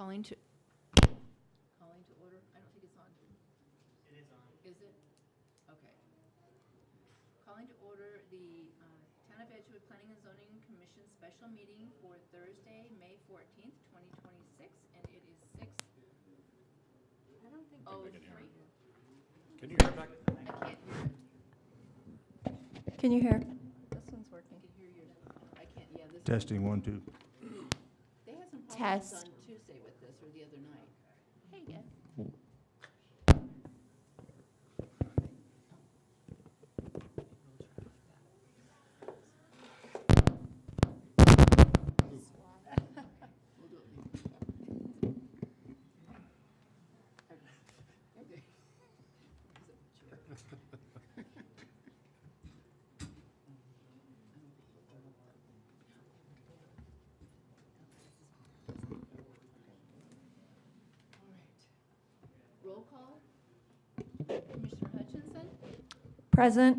Calling to order. I don't think it's on. It is on. Is it? Okay. Calling to order the Town of Edgewood Planning and Zoning Commission special meeting for Thursday, May 14th, 2026, and it is 6. I don't think Oh, they can hear 3. it. Can you hear it back? I can't hear it. Can you hear? This one's I working. can hear you. I can't, yeah, this. Testing 1, 2. They had some problems Test. on Tuesday with this, or the other night. Hey, yeah. We'll do it later. Okay. All right. Roll call. Commissioner Hutchinson, Present.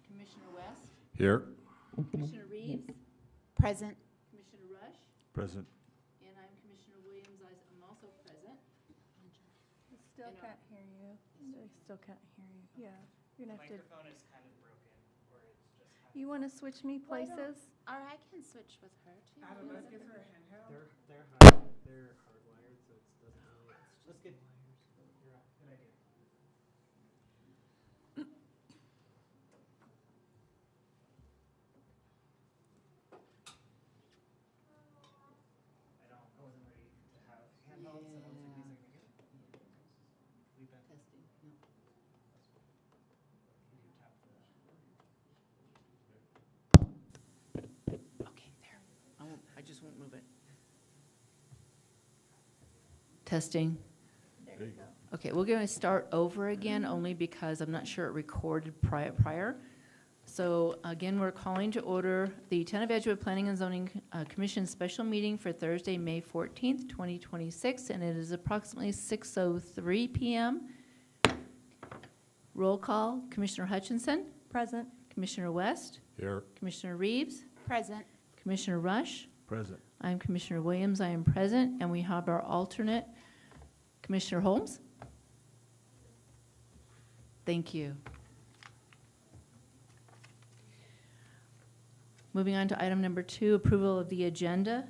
Commissioner West, Here. Commissioner Reeves, Present. Commissioner Rush, Present. and I'm Commissioner Williams. I'm also present. Still And, can't hear you. Still can't hear you. Yeah. You're gonna have to. Microphone is kind of broken, or it's just kind You want to switch me Why don't- places? Or I can switch with her too. of. Let's give her a handheld. They're hardwired, so it doesn't really. Let's get. You're right. Good idea. I wasn't ready to have handhelds, and I was like, these are gonna get. We've been. Testing. No. Can you tap the? Okay, there. I just won't move it. Testing. There you go. Okay, we're going to start over again, only because I'm not sure it recorded prior. So again, we're calling to order the Town of Edgewood Planning and Zoning Commission special meeting for Thursday, May 14th, 2026, and it is approximately 6:03 p.m. Roll call, Commissioner Hutchinson, Present. Commissioner West, Here. Commissioner Reeves, Present. Commissioner Rush. Present. I'm Commissioner Williams, I am present, and we have our alternate, Commissioner Holmes. Thank you. Moving on to item number 2, approval of the agenda.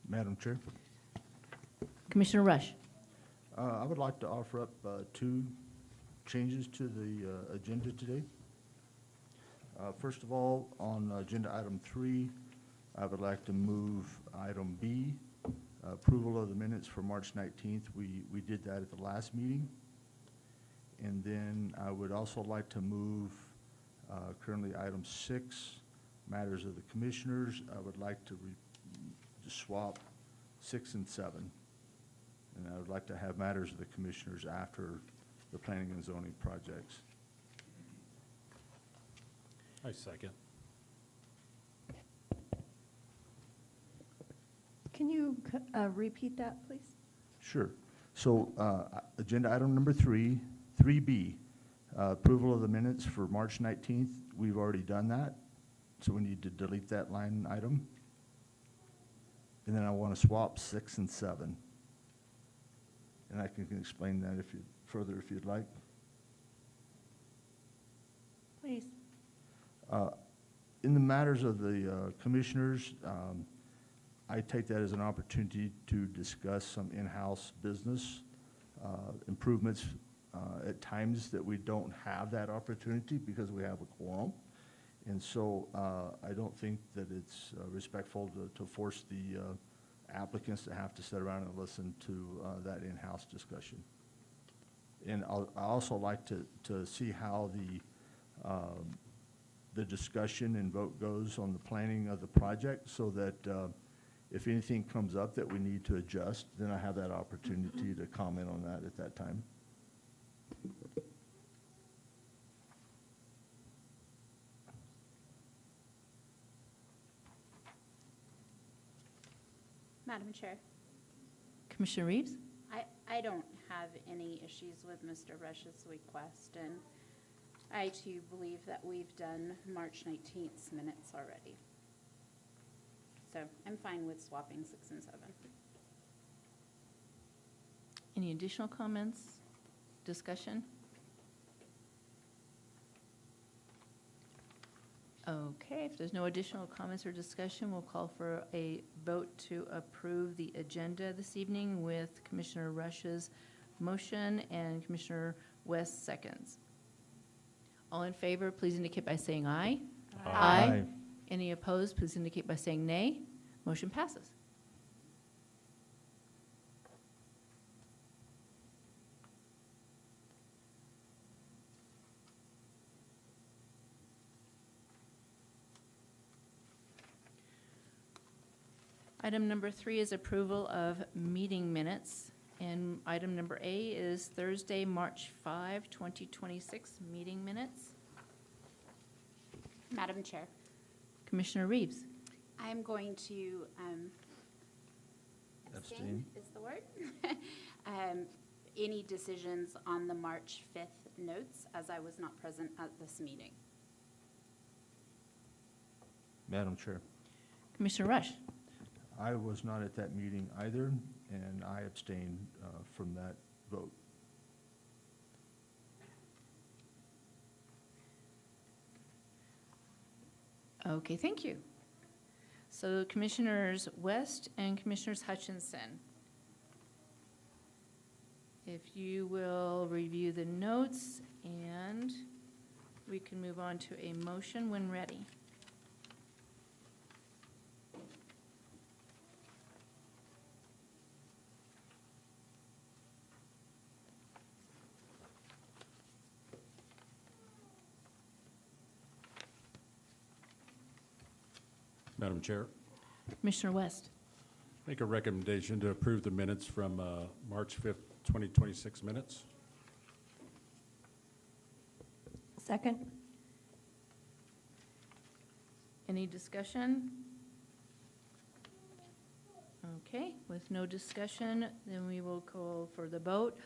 Madam Chair, Commissioner Rush. I would like to offer up 2 changes to the agenda today. First of all, on agenda item 3, I would like to move item B, approval of the minutes for March 19th. We did that at the last meeting. And then I would also like to move currently item 6, matters of the commissioners. I would like to swap 6 and 7. And I would like to have matters of the commissioners after the planning and zoning projects. I second. Can you repeat that, please? Sure. So, agenda item number 3, 3B, approval of the minutes for March 19th. We've already done that, so we need to delete that line item. And then I want to swap 6 and 7. And I can explain that further if you'd like. Please. In the matters of the commissioners, I take that as an opportunity to discuss some in-house business improvements at times that we don't have that opportunity because we have a quorum. And so I don't think that it's respectful to force the applicants to have to sit around and listen to that in-house discussion. And I also like to see how the discussion and vote goes on the planning of the project, so that if anything comes up that we need to adjust, then I have that opportunity to comment on that at that time. Madam Chair, Commissioner Reeves? I don't have any issues with Mr. Rush's request, and I too believe that we've done March 19th's minutes already. So I'm fine with swapping 6 and 7. Any additional comments, discussion? Okay, if there's no additional comments or discussion, we'll call for a vote to approve the agenda this evening with Commissioner Rush's motion and Commissioner West seconds. All in favor, please indicate by saying aye. Aye. Any opposed, please indicate by saying nay. Motion passes. Item number 3 is approval of meeting minutes. And item number A is Thursday, March 5, 2026, meeting minutes. Madam Chair, Commissioner Reeves. I'm going to Abstain. is the word. Any decisions on the March 5th notes, as I was not present at this meeting. Madam Chair, Commissioner Rush. I was not at that meeting either, and I abstained from that vote. Okay, thank you. So Commissioners West and Commissioners Hutchinson, if you will review the notes, and we can move on to a motion when ready. Madam Chair, Commissioner West. make a recommendation to approve the minutes from March 5th, 2026 minutes. Second? Any discussion? Okay, with no discussion, then we will call for the vote.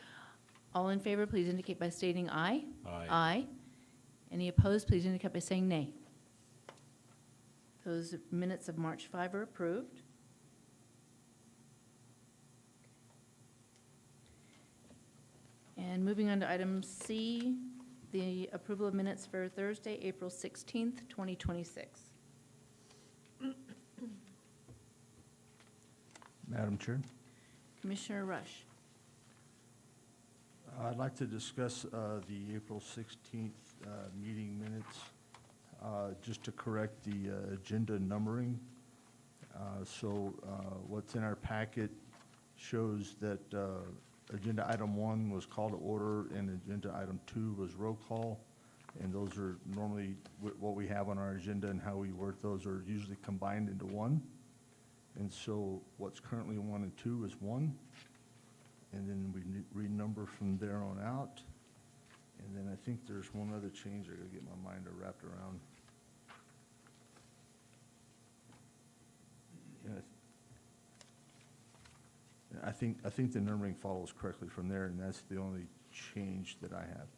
All in favor, please indicate by stating aye. Aye. Aye. Any opposed, please indicate by saying nay. Those minutes of March 5 are approved. And moving on to item C, the approval of minutes for Thursday, April 16th, 2026. Madam Chair, Commissioner Rush. I'd like to discuss the April 16th meeting minutes, just to correct the agenda numbering. So what's in our packet shows that agenda item 1 was call to order and agenda item 2 was roll call. And those are normally what we have on our agenda, and how we work those are usually combined into one. And so what's currently 1 and 2 is 1. And then we renumber from there on out. And then I think there's one other change I gotta get my mind wrapped around. And I think the numbering follows correctly from there, and that's the only change that I have.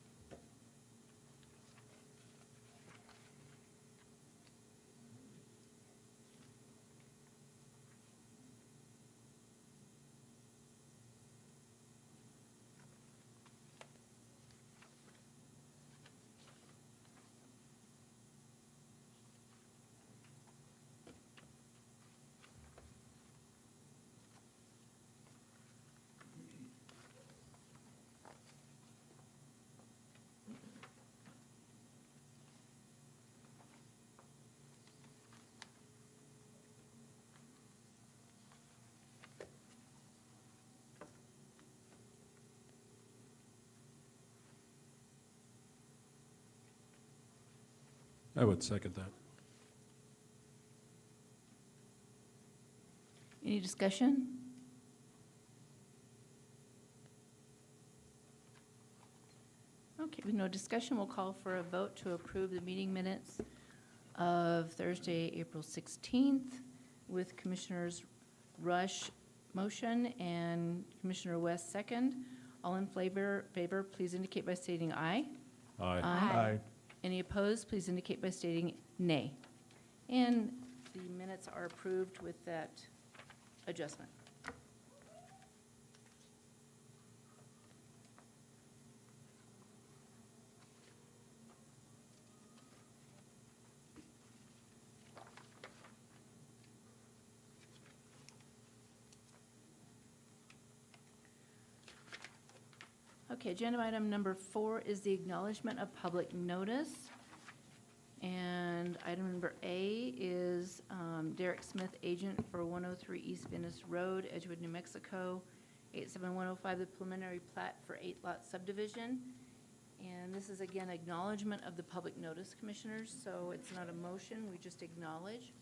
I would second that. Any discussion? Okay, with no discussion, we'll call for a vote to approve the meeting minutes of Thursday, April 16th, with Commissioners Rush motion and Commissioner West second. All in favor, please indicate by stating aye. Aye. Any opposed, please indicate by stating nay. And the minutes are approved with that adjustment. Okay, agenda item number 4 is the acknowledgement of public notice. And item number A is Derek Smith, agent for 103 East Venice Road, Edgewood, New Mexico, 87105, the preliminary plat for 8-lot subdivision. And this is, again, acknowledgement of the public notice, commissioners, so it's not a motion, we just acknowledge.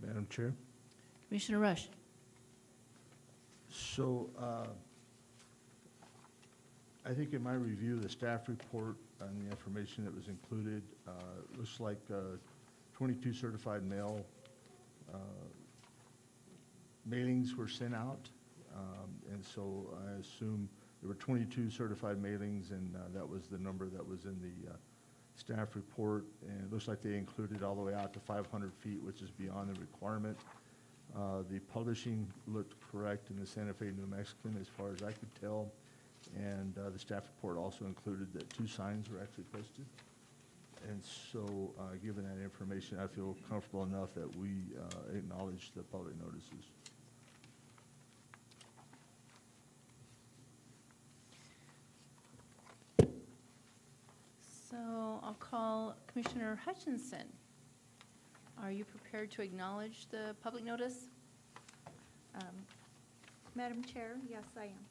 Madam Chair? Commissioner Rush. So, I think in my review of the staff report and the information that was included, looks like 22 certified mail mailings were sent out. And so I assume there were 22 certified mailings, and that was the number that was in the staff report. And it looks like they included all the way out to 500 feet, which is beyond the requirement. The publishing looked correct in the Santa Fe New Mexican as far as I could tell. And the staff report also included that 2 signs were actually posted. And so, given that information, I feel comfortable enough that we acknowledge the public notices. So I'll call Commissioner Hutchinson. Are you prepared to acknowledge the public notice? Madam Chair, yes, I am.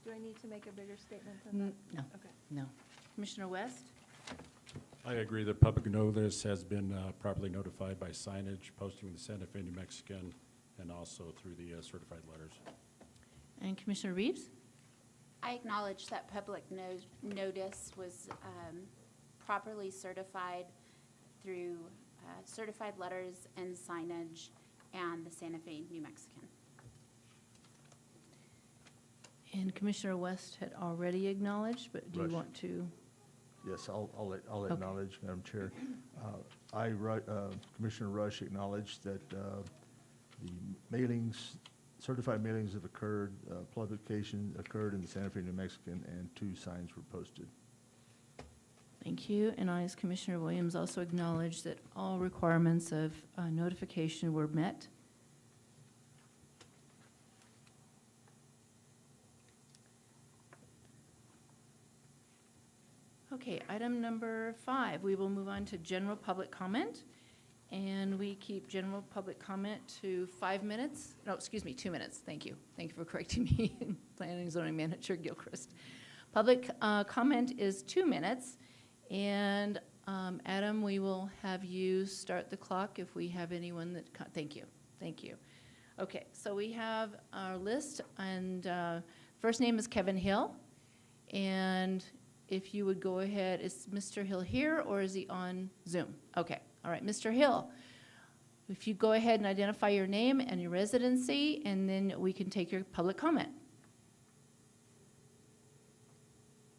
Do I need to make a bigger statement than that? No, Okay. no. Commissioner West? I agree, the public notice has been properly notified by signage, posting in the Santa Fe New Mexican, and also through the certified letters. And Commissioner Reeves? I acknowledge that public notice was properly certified through certified letters and signage and the Santa Fe New Mexican. And Commissioner West had already acknowledged, but do you Rush. want to? Yes, I'll Okay. acknowledge, Madam Chair. Commissioner Rush acknowledged that the mailings, certified mailings have occurred, publication occurred in the Santa Fe New Mexican, and 2 signs were posted. Thank you. And I, as Commissioner Williams, also acknowledge that all requirements of notification were met. Okay, item number 5, we will move on to general public comment. And we keep general public comment to 5 minutes. No, excuse me, 2 minutes. Thank you. Thank you for correcting me, Planning and Zoning Manager Gilchrist. Public comment is 2 minutes. And Adam, we will have you start the clock if we have anyone that, thank you, thank you. Okay, so we have our list, and first name is Kevin Hill. And if you would go ahead, is Mr. Hill here or is he on Zoom? Okay, all right, Mr. Hill, if you go ahead and identify your name and your residency, and then we can take your public comment.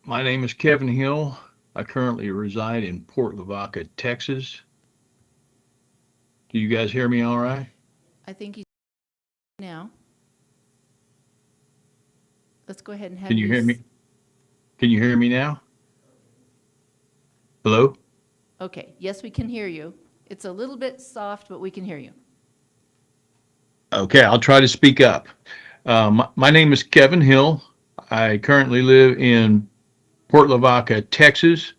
My name is Kevin Hill. I currently reside in Port Lavaca, Texas. Do you guys hear me all right? I think he's now. Let's go ahead and have Can you hear me? Can you hear me now? Hello? Okay, yes, we can hear you. It's a little bit soft, but we can hear you. Okay, I'll try to speak up. My name is Kevin Hill. I currently live in Port Lavaca, Texas.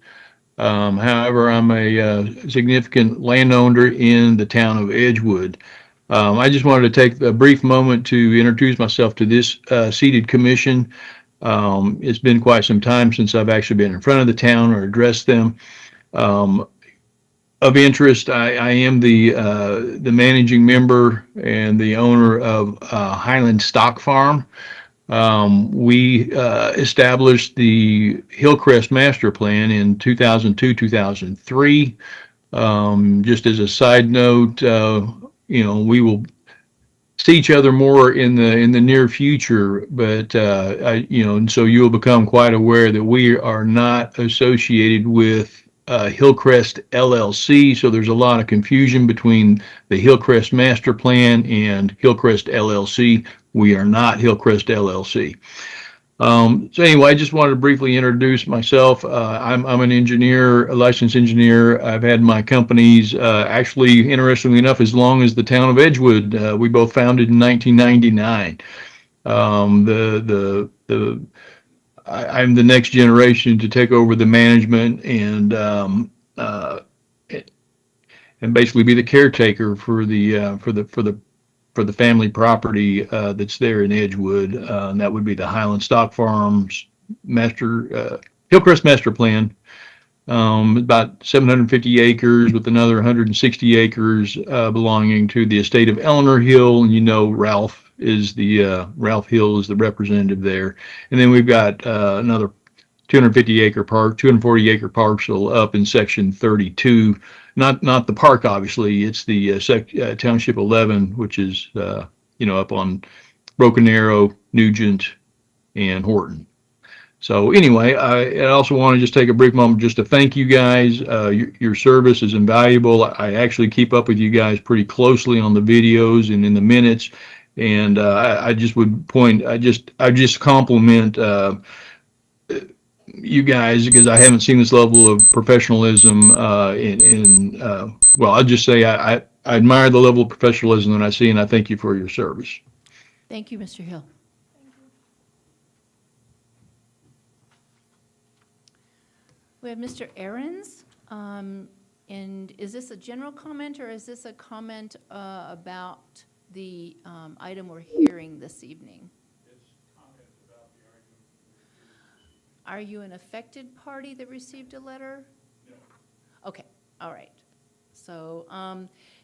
However, I'm a significant landowner in the town of Edgewood. I just wanted to take a brief moment to introduce myself to this seated commission. It's been quite some time since I've actually been in front of the town or addressed them. Of interest, I am the managing member and the owner of Highland Stock Farm. We established the Hillcrest Master Plan in 2002, 2003. Just as a side note, we will see each other more in the near future, but and so you'll become quite aware that we are not associated with Hillcrest LLC. So there's a lot of confusion between the Hillcrest Master Plan and Hillcrest LLC. We are not Hillcrest LLC. So anyway, I just wanted to briefly introduce myself. I'm an engineer, a licensed engineer. I've had my companies, actually, interestingly enough, as long as the town of Edgewood. We both founded in 1999. I'm the next generation to take over the management and basically be the caretaker for the family property that's there in Edgewood. And that would be the Highland Stock Farms Hillcrest Master Plan. About 750 acres with another 160 acres belonging to the estate of Eleanor Hill. And Ralph Hill is the representative there. And then we've got another 240 acre parcel up in section 32. Not the park, obviously. It's the Township 11, which is up on Broken Arrow, Nugent, and Horton. So anyway, I also want to just take a brief moment just to thank you guys. Your service is invaluable. I actually keep up with you guys pretty closely on the videos and in the minutes. And I just compliment you guys, because I haven't seen this level of professionalism well, I'll just say I admire the level of professionalism that I see, and I thank you for your service. Thank you, Mr. Hill. We have Mr. Ahrens, and is this a general comment, or is this a comment about the item we're hearing this evening? Are you an affected party that received a letter? No. Okay, all right. So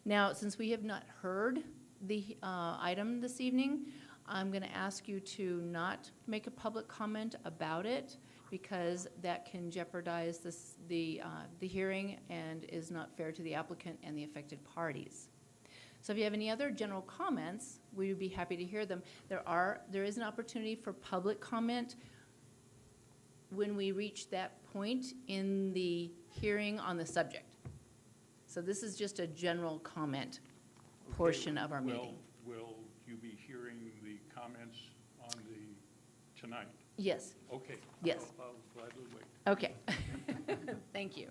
now, since we have not heard the item this evening, I'm going to ask you to not make a public comment about it, because that can jeopardize the hearing and is not fair to the applicant and the affected parties. So if you have any other general comments, we would be happy to hear them. There is an opportunity for public comment when we reach that point in the hearing on the subject. So this is just a general comment portion of our meeting. Will you be hearing the comments on tonight? Yes. Okay. Yes. I'll gladly wait. Okay. Thank you.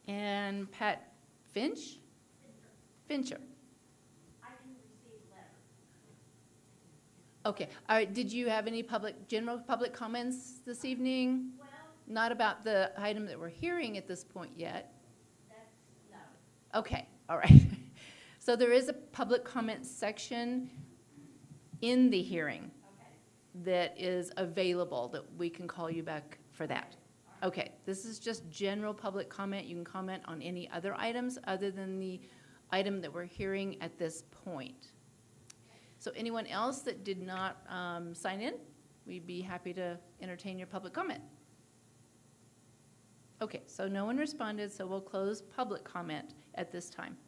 And Pat Finch? Fincher. Okay, all right, did you have any general public comments this evening? Well. Not about the item that we're hearing at this point yet? No. Okay, all right. So there is a public comment section in the hearing that is available, that we can call you back for that. Okay, this is just general public comment. You can comment on any other items other than the item that we're hearing at this point. So anyone else that did not sign in, we'd be happy to entertain your public comment. Okay, so no one responded, so we'll close public comment at this time.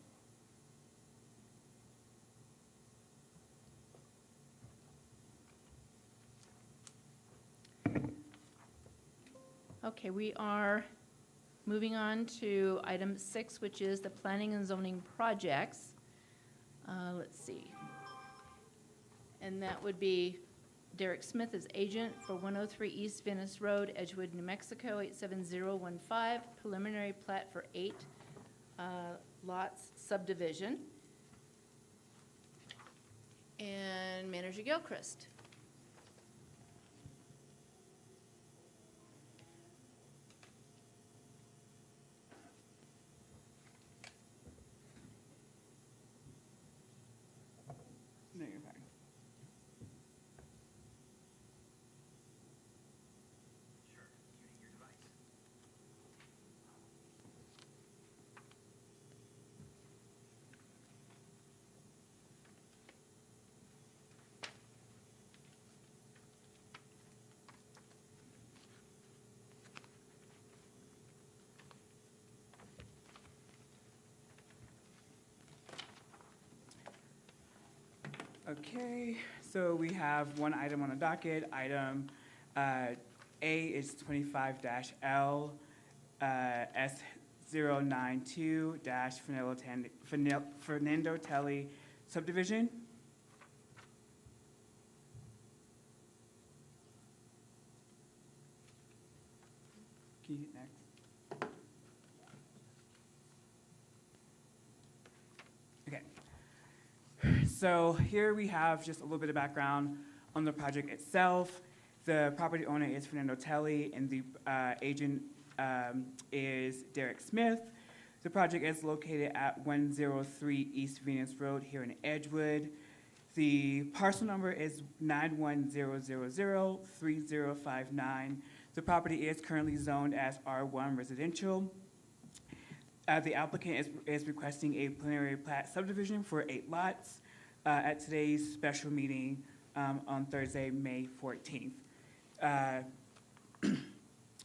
Okay, we are moving on to item 6, which is the planning and zoning projects. Let's see. And that would be Derek Smith as agent for 103 East Venice Road, Edgewood, New Mexico, 87015, preliminary plat for 8 lots subdivision. And Manager Gilchrist. No, you're fine. Okay, so we have one item on the docket. Item A is 25-L S092-Fernando Telly subdivision. Can you hit next? Okay. So here we have just a little bit of background on the project itself. The property owner is Fernando Telly, and the agent is Derek Smith. The project is located at 103 East Venus Road here in Edgewood. The parcel number is 910003059. The property is currently zoned as R1 residential. The applicant is requesting a preliminary plat subdivision for 8 lots at today's special meeting on Thursday, May 14th.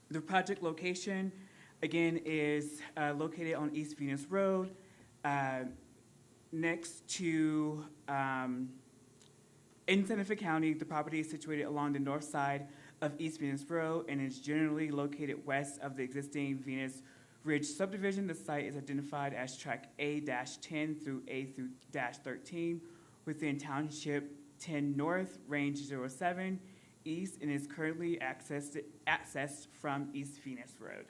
The project location, again, is located on East Venus Road, next to, in Santa Fe County. The property is situated along the north side of East Venus Road and is generally located west of the existing Venus Ridge subdivision. The site is identified as tract A-10 through A-13 within Township 10 North, Range 07 East, and is currently accessed from East Venus Road.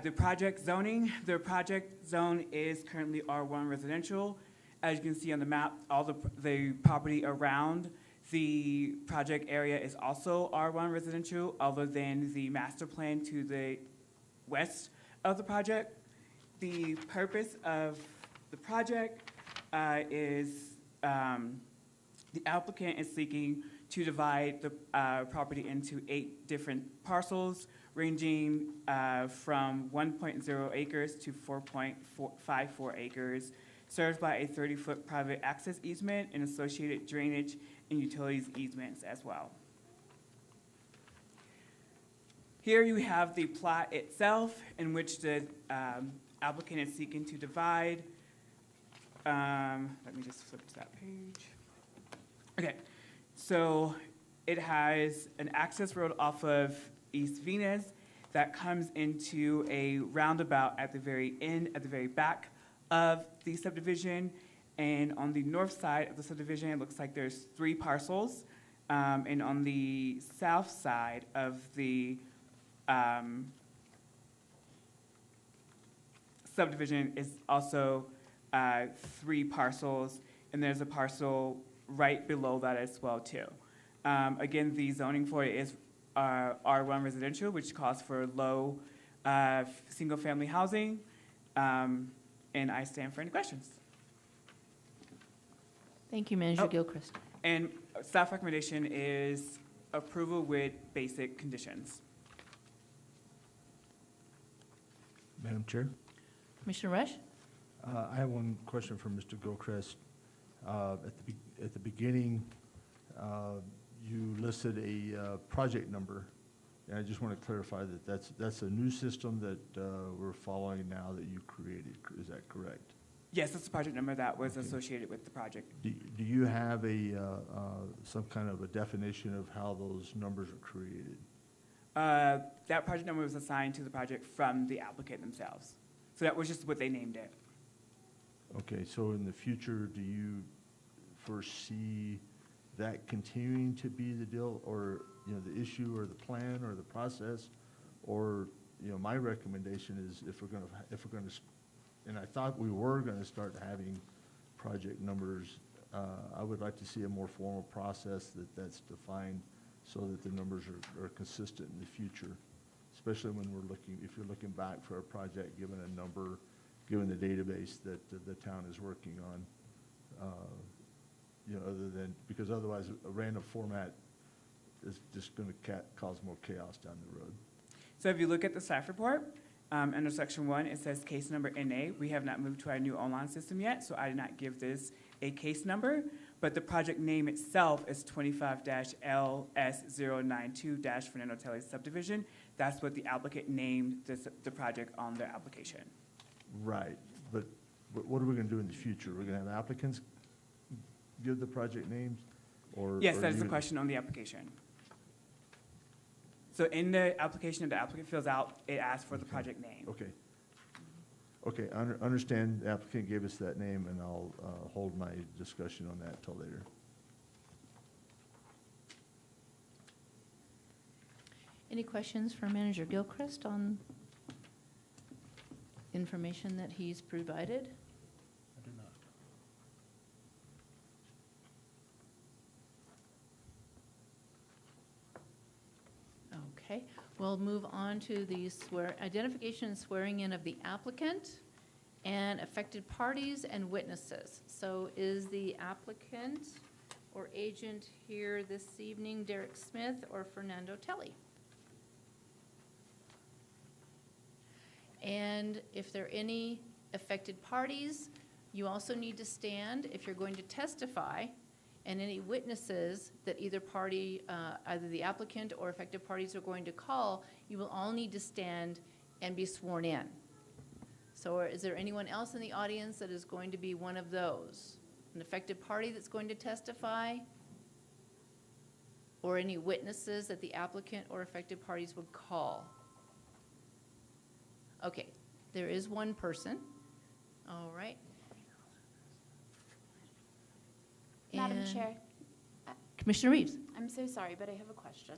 The project zoning, the project zone is currently R1 residential. As you can see on the map, all the property around the project area is also R1 residential, other than the master plan to the west of the project. The purpose of the project is the applicant is seeking to divide the property into 8 different parcels, ranging from 1.0 acres to 4.54 acres, served by a 30-foot private access easement and associated drainage and utilities easements as well. Here you have the plot itself, in which the applicant is seeking to divide. Let me just flip to that page. Okay, so it has an access road off of East Venus that comes into a roundabout at the very end, at the very back of the subdivision. And on the north side of the subdivision, it looks like there's 3 parcels. And on the south side of the subdivision is also 3 parcels, and there's a parcel right below that as well too. Again, the zoning for it is R1 residential, which calls for low single-family housing. And I stand for any questions. Thank you, Manager Oh. Gilchrist. And staff recommendation is approval with basic conditions. Madam Chair? Commissioner Rush? I have one question for Mr. Gilchrist. At the beginning, you listed a project number, and I just want to clarify that that's a new system that we're following now that you created. Is that correct? Yes, that's the project number that was Okay. associated with the project. Do you have some kind of a definition of how those numbers are created? That project number was assigned to the project from the applicant themselves. So that was just what they named it. Okay, so in the future, do you foresee that continuing to be the deal, or, the issue, or the plan, or the process? Or, my recommendation is if we're gonna, and I thought we were gonna start having project numbers, I would like to see a more formal process that's defined so that the numbers are consistent in the future, especially when if you're looking back for a project, given a number, given the database that the town is working on, other than, because otherwise a random format is just going to cause more chaos down the road. So if you look at the staff report, under section 1, it says case number NA. We have not moved to our new online system yet, so I did not give this a case number, but the project name itself is 25-LS092-Fernando Telly subdivision. That's what the applicant named the project on their application. Right, but what are we gonna do in the future? We're gonna have applicants give the project names, or? Yes, or that is the you- question on the application. So in the application, the applicant fills out, it asks for the project name. Okay. Okay, I understand the applicant gave us that name, and I'll hold my discussion on that till later. Any questions for Manager Gilchrist on information that he's provided? I do not. Okay, we'll move on to the identification and swearing in of the applicant and affected parties and witnesses. So is the applicant or agent here this evening, Derek Smith or Fernando Telly? And if there are any affected parties, you also need to stand if you're going to testify, and any witnesses that either party, either the applicant or affected parties are going to call, you will all need to stand and be sworn in. So is there anyone else in the audience that is going to be one of those? An affected party that's going to testify? Or any witnesses that the applicant or affected parties would call? Okay, there is one person. All right. Madam And Chair, Commissioner Reeves. I'm so sorry, but I have a question.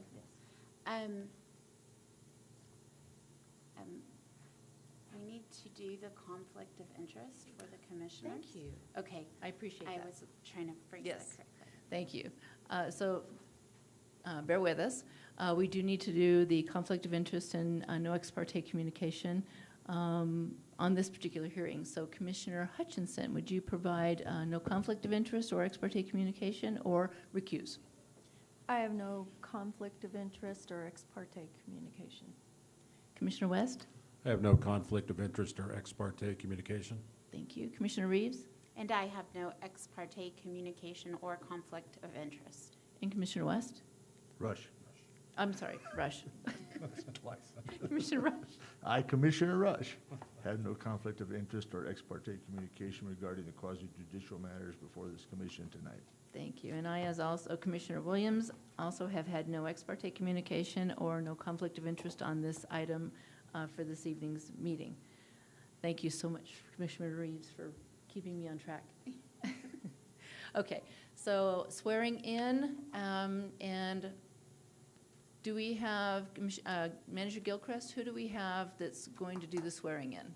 We need to do the conflict of interest for the commissioners. Thank you. Okay, I appreciate I that. was trying to phrase that Yes. correctly. Thank you. Bear with us. We do need to do the conflict of interest and no ex parte communication on this particular hearing. So Commissioner Hutchinson, would you provide no conflict of interest or ex parte communication or recuse? I have no conflict of interest or ex parte communication. Commissioner West? I have no conflict of interest or ex parte communication. Thank you. Commissioner Reeves? And I have no ex parte communication or conflict of interest. And Commissioner West? Rush. I'm sorry, Rush. Twice. Commissioner Rush? I, Commissioner Rush, have no conflict of interest or ex parte communication regarding the quasi-judicial matters before this commission tonight. Thank you. And I, as also Commissioner Williams, also have had no ex parte communication or no conflict of interest on this item for this evening's meeting. Thank you so much, Commissioner Reeves, for keeping me on track. Okay, so swearing in, and do we have, Manager Gilchrist, who do we have that's going to do the swearing in?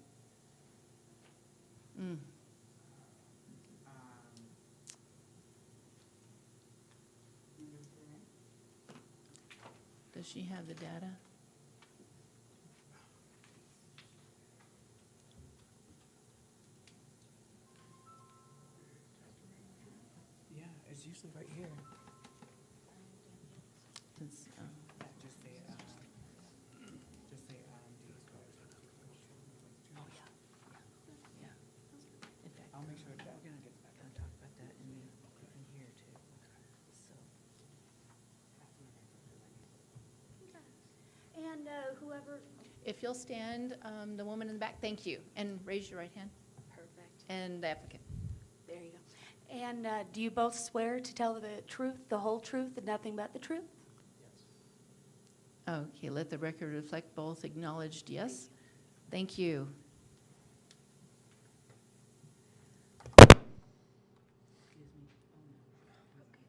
Does she have the data? Yeah, it's usually right here. Since, Yeah, just say, do yeah. In fact, I'll make sure that we're gonna kind of talk about that in here too. So, And whoever, if you'll stand, the woman in the back, thank you, and raise your right hand, perfect, and the applicant. there you go. And do you both swear to tell the truth, the whole truth, and nothing but the truth? Okay, let the record reflect both acknowledged yes. Thank you. Excuse me. Oh, no. Okay.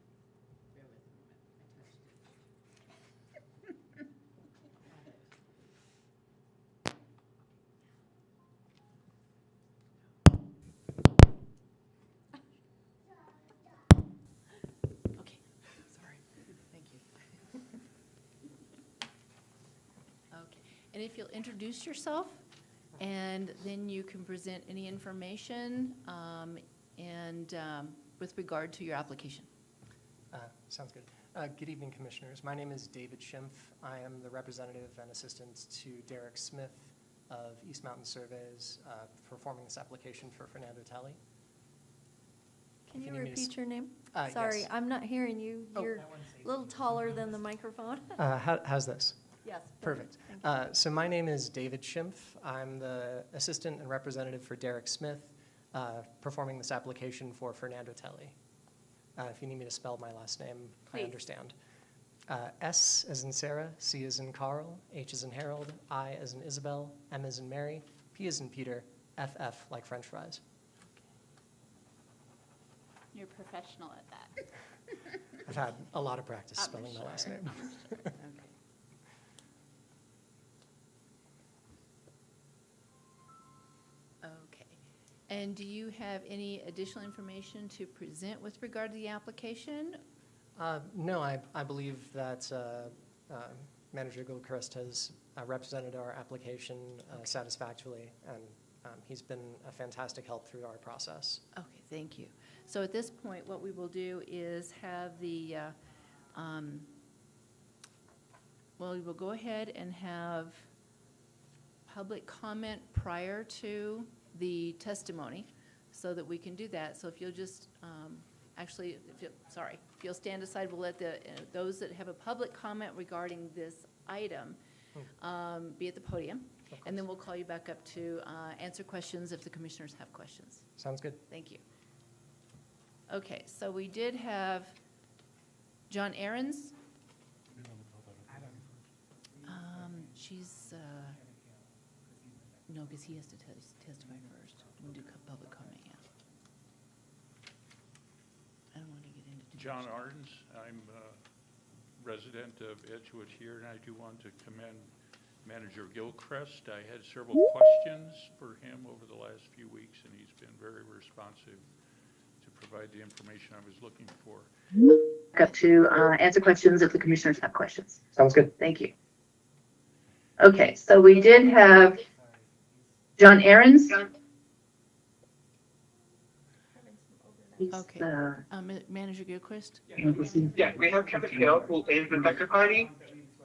Bear with me. I touched it. Okay, sorry. Thank you. Okay, and if you'll introduce yourself, and then you can present any information with regard to your application. Sounds good. Good evening, Commissioners. My name is David Schimpf. I am the representative and assistant to Derek Smith of East Mountain Surveys, performing this application for Fernando Telly. Can If you you need me to repeat your name? Yes. Sorry, I'm not hearing you. Oh. You're a little taller than the microphone. How's this? Yes. Perfect. Thank you. So my name is David Schimpf. I'm the assistant and representative for Derek Smith. performing this application for Fernando Telly. If you need me to spell my last name, I Please. understand. S as in Sarah, C as in Carl, H as in Harold, I as in Isabel, M as in Mary, P as in Peter, FF like French fries. You're professional at that. I've had a lot of practice I'm spelling my last sure. name. Okay. Okay. And do you have any additional information to present with regard to the application? No, I believe that Manager Gilchrist has represented our application satisfactorily, and he's been a fantastic help through our process. Okay, thank you. So at this point, what we will do is have the, well, we will go ahead and have public comment prior to the testimony so that we can do that. So if you'll just, actually, if you'll stand aside, we'll let those that have a public comment regarding this item be at the podium. And then we'll call you back up to answer questions if the commissioners have questions. Sounds good. Thank you. Okay, so we did have John Ahrens. She's, no, because he has to testify first. We'll do public comment, yeah. I don't want to get into. John Ardens, I'm a resident of Edgewood here, and I do want to commend Manager Gilchrist. I had several questions for him over the last few weeks, and he's been very responsive to provide the information I was looking for. Up to answer questions if the commissioners have questions. Sounds good. Thank you. Okay, so we did have John Ahrens. He's, Okay. Manager Gilchrist? Yeah, we have Kevin Hill, who is the secretary.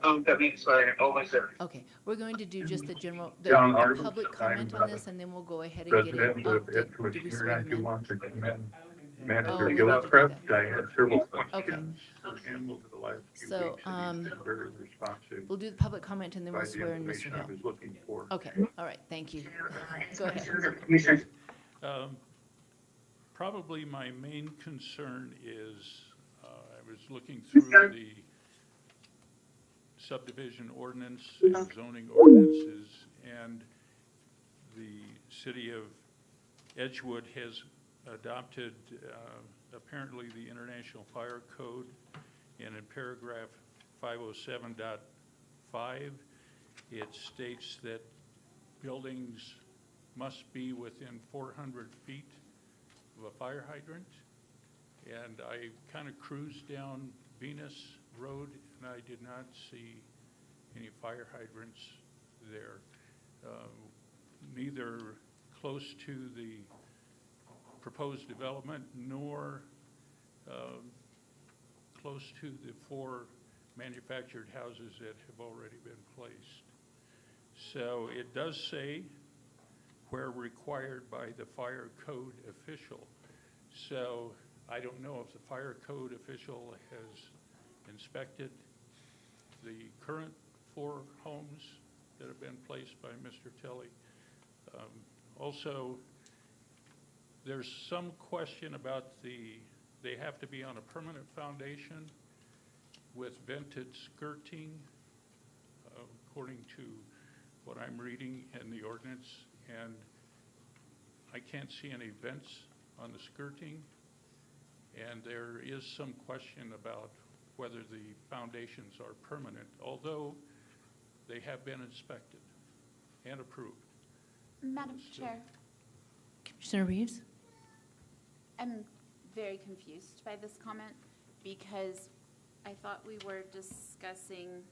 That means always there. Okay, we're going to do just the general, John the Ardens, public comment I'm, on this, and then we'll go ahead and get it. President of Did Edgewood we here, swear I him do in? want to commend Oh, Manager we need to do Gilchrist. that. I had several Okay. questions for him over the last few So, weeks, and he's been very responsive. We'll do the public comment, and then we'll Provide the swear in Mr. information I Hill. was looking for. Okay, all right, thank you. Go ahead. Commissioners. Probably my main concern is, I was looking through the subdivision ordinance and zoning ordinances, and the city of Edgewood has adopted apparently the International Fire Code, and in paragraph 507.5, it states that buildings must be within 400 feet of a fire hydrant. And I kind of cruised down Venus Road, and I did not see any fire hydrants there, neither close to the proposed development nor close to the 4 manufactured houses that have already been placed. So it does say where required by the fire code official. So I don't know if the fire code official has inspected the current 4 homes that have been placed by Mr. Telly. Also, there's some question about they have to be on a permanent foundation with vented skirting, according to what I'm reading in the ordinance, and I can't see any vents on the skirting, and there is some question about whether the foundations are permanent, although they have been inspected and approved. Madam Chair, Commissioner Reeves? I'm very confused by this comment because I thought we were discussing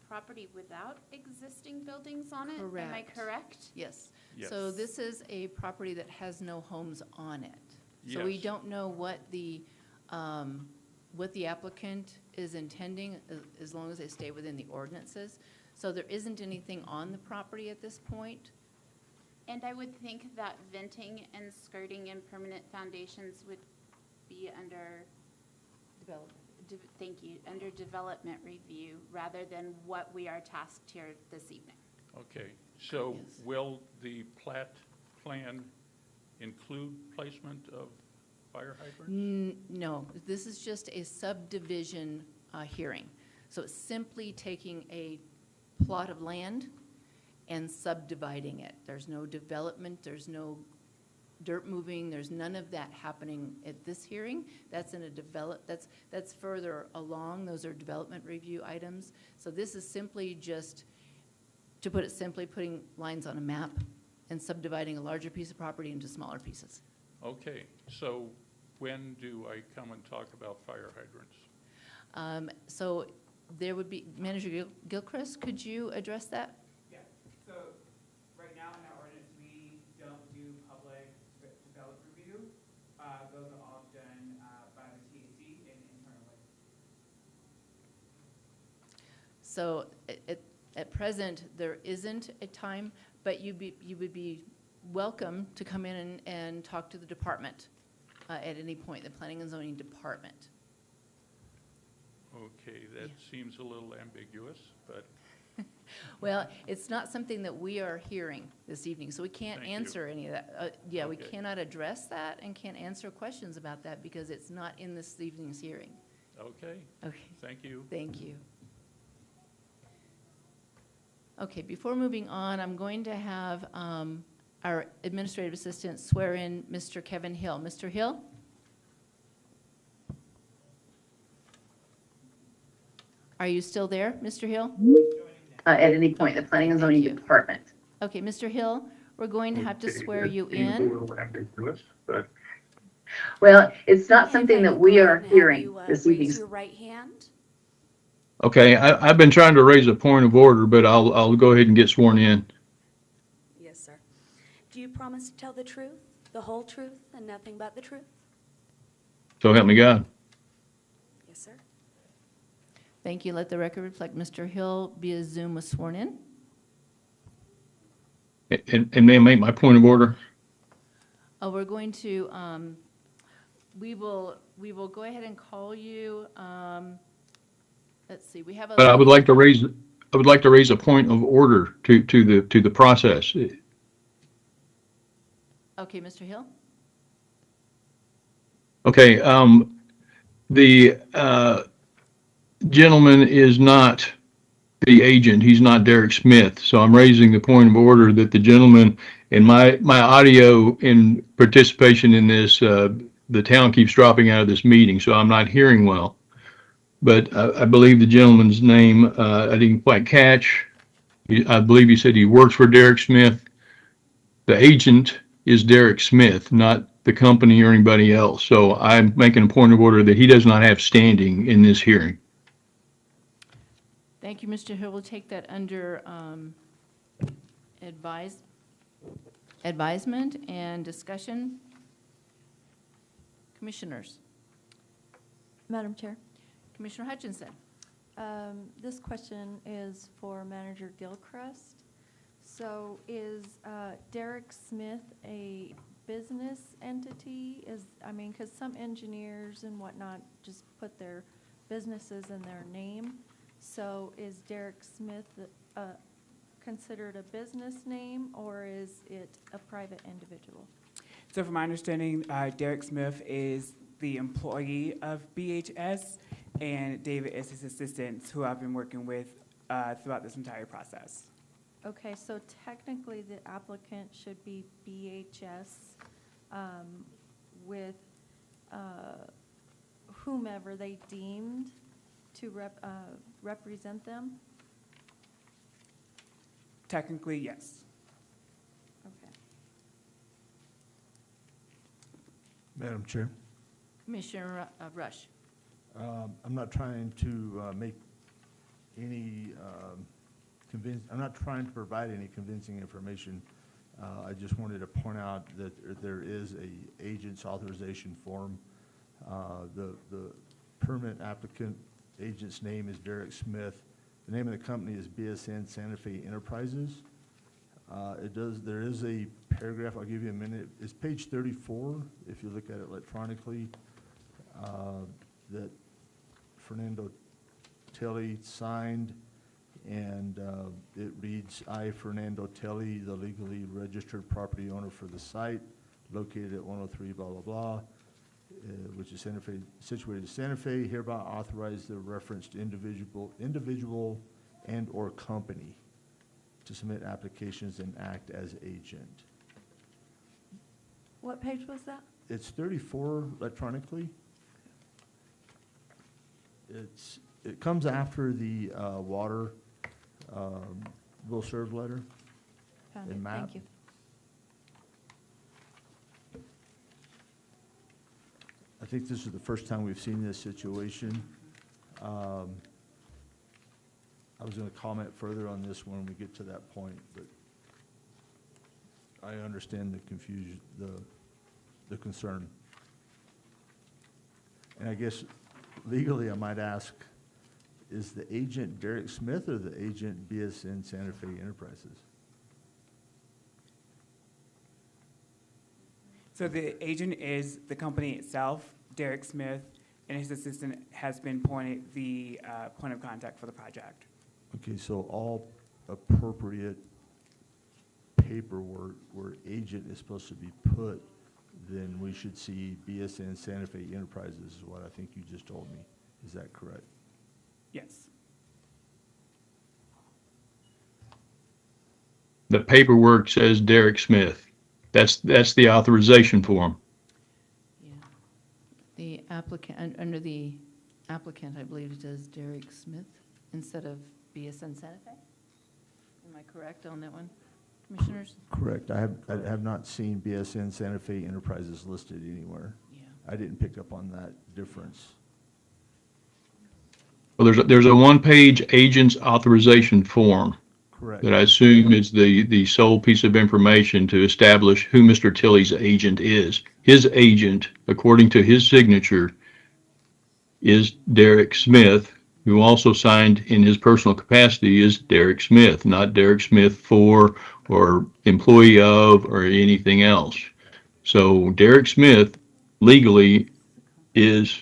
property without existing buildings on it. Am I Correct. correct? Yes. Yes. So this is a property that has no homes on it. So we Yes. don't know what the applicant is intending, as long as they stay within the ordinances. So there isn't anything on the property at this point. And I would think that venting and skirting and permanent foundations would be under, thank you, under development review rather than what we are tasked here this evening. Okay, so Yes. will the plat plan include placement of fire hydrants? No, this is just a subdivision hearing. So it's simply taking a plot of land and subdividing it. There's no development, there's no dirt moving, there's none of that happening at this hearing. That's in a that's further along. Those are development review items. So this is simply just, to put it simply, putting lines on a map and subdividing a larger piece of property into smaller pieces. Okay, so when do I come and talk about fire hydrants? So there would be, Manager Gilchrist, could you address that? Yeah, so right now in our ordinance, we don't do public development review. Those are all done by the TAC and internally. So at present, there isn't a time, but you would be welcome to come in and talk to the department at any point, the Planning and Zoning Department. Okay, that seems a little ambiguous, but Well, it's not something that we are hearing this evening, so we can't Thank you. answer any of that. Yeah, we Okay. cannot address that and can't answer questions about that because it's not in this evening's hearing. okay, Okay, thank you. thank you. Okay, before moving on, I'm going to have our administrative assistant swear in Mr. Kevin Hill. Mr. Hill? Are you still there, Mr. Hill? At any point, the Planning and Zoning Department. Okay, Mr. Hill, we're going to have to swear you in. Well, it's not something that we are Have hearing you, this raise evening. your right hand. Okay, I've been trying to raise a point of order, but I'll go ahead and get sworn in. Yes, sir. Do you promise to tell the truth, the whole truth, and nothing but the truth? So help me God. Yes, sir. Thank you. Let the record reflect Mr. Hill via Zoom was sworn in. And may I make my point of order? We're going to, we will go ahead and call you, let's see, we have a. But I would like to raise a point of order to the process. Okay, Mr. Hill? Okay, the gentleman is not the agent. He's not Derek Smith. So I'm raising the point of order that the gentleman, in my audio in participation in this, the town keeps dropping out of this meeting, so I'm not hearing well. But I believe the gentleman's name, I didn't quite catch. I believe he said he works for Derek Smith. The agent is Derek Smith, not the company or anybody else. So I'm making a point of order that he does not have standing in this hearing. Thank you, Mr. Hill. We'll take that under advisement and discussion. Commissioners. Madam Chair, Commissioner Hutchinson. this question is for Manager Gilchrist. So is Derek Smith a business entity? Because some engineers and whatnot just put their businesses in their name. So is Derek Smith considered a business name, or is it a private individual? So from my understanding, Derek Smith is the employee of BHS, and David is his assistant, who I've been working with throughout this entire process. Okay, so technically the applicant should be BHS with whomever they deemed to represent them? Technically, yes. Okay. Madam Chair, Commissioner Rush. I'm not trying to make any I'm not trying to provide any convincing information. I just wanted to point out that there is a agent's authorization form. The permanent applicant agent's name is Derek Smith. The name of the company is BSN Santa Fe Enterprises. There is a paragraph, I'll give you a minute. It's page 34, if you look at it electronically, that Fernando Telly signed and it reads, I, Fernando Telly, the legally registered property owner for the site located at 103 blah, blah, blah, which is Santa Fe, situated in Santa Fe, hereby authorize the referenced individual and/or company to submit applications and act as agent. What page was that? It's 34 electronically. It comes after the water will serve letter. Found And it, map. thank you. I think this is the first time we've seen this situation. I was going to comment further on this when we get to that point, but I understand the confusion, the concern. And I guess legally, I might ask, is the agent Derek Smith or the agent BSN Santa Fe Enterprises? So the agent is the company itself, Derek Smith, and his assistant has been the point of contact for the project. Okay, so all appropriate paperwork where agent is supposed to be put, then we should see BSN Santa Fe Enterprises is what I think you just told me. Is that correct? Yes. The paperwork says Derek Smith. That's the authorization form. Yeah. The applicant, under the applicant, I believe it says Derek Smith instead of BSN Santa Fe. Am I correct on that one, commissioners? Correct. I have not seen BSN Santa Fe Enterprises listed anywhere. Yeah. I didn't pick up on that difference. Well, there's a one-page agent's authorization form Correct. that I assume is the sole piece of information to establish who Mr. Tilley's agent is. His agent, according to his signature, is Derek Smith, who also signed in his personal capacity as Derek Smith, not Derek Smith for or employee of or anything else. So Derek Smith legally is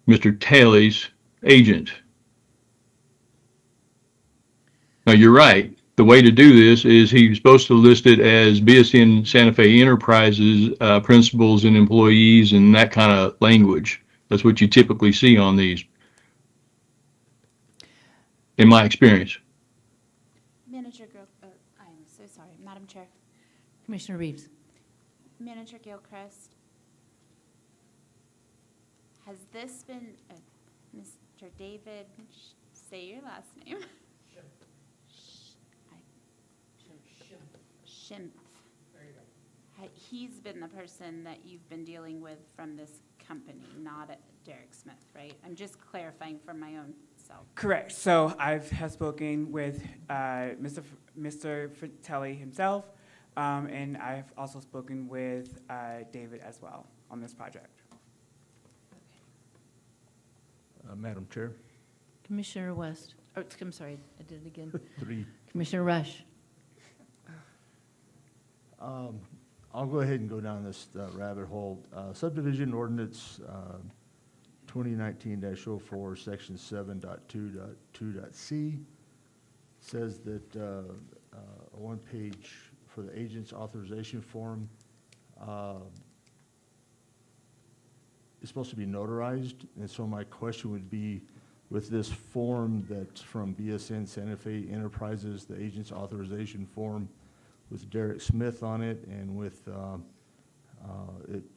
Mr. Talley's agent. Now, you're right. The way to do this is he's supposed to list it as BSN Santa Fe Enterprises, principals and employees and that kind of language. That's what you typically see on these, in my experience. Manager I'm so sorry, Madam Chair. Commissioner Reeves. Manager Gilchrist, has this been, Mr. David, say your last name. Schimpf. He's been the person that you've been dealing with from this company, not at Derek Smith, right? I'm just clarifying for my own self. Correct. So I have spoken with Mr. Fratelli himself, and I've also spoken with David as well on this project. Madam Chair? Commissioner West. Oh, I'm sorry, I did it again. 3. Commissioner Rush. I'll go ahead and go down this rabbit hole. Subdivision ordinance 2019-04, section 7.2.2.c says that a one-page for the agent's authorization form is supposed to be notarized. And so my question would be, with this form that's from BSN Santa Fe Enterprises, the agent's authorization form, with Derek Smith on it, and with,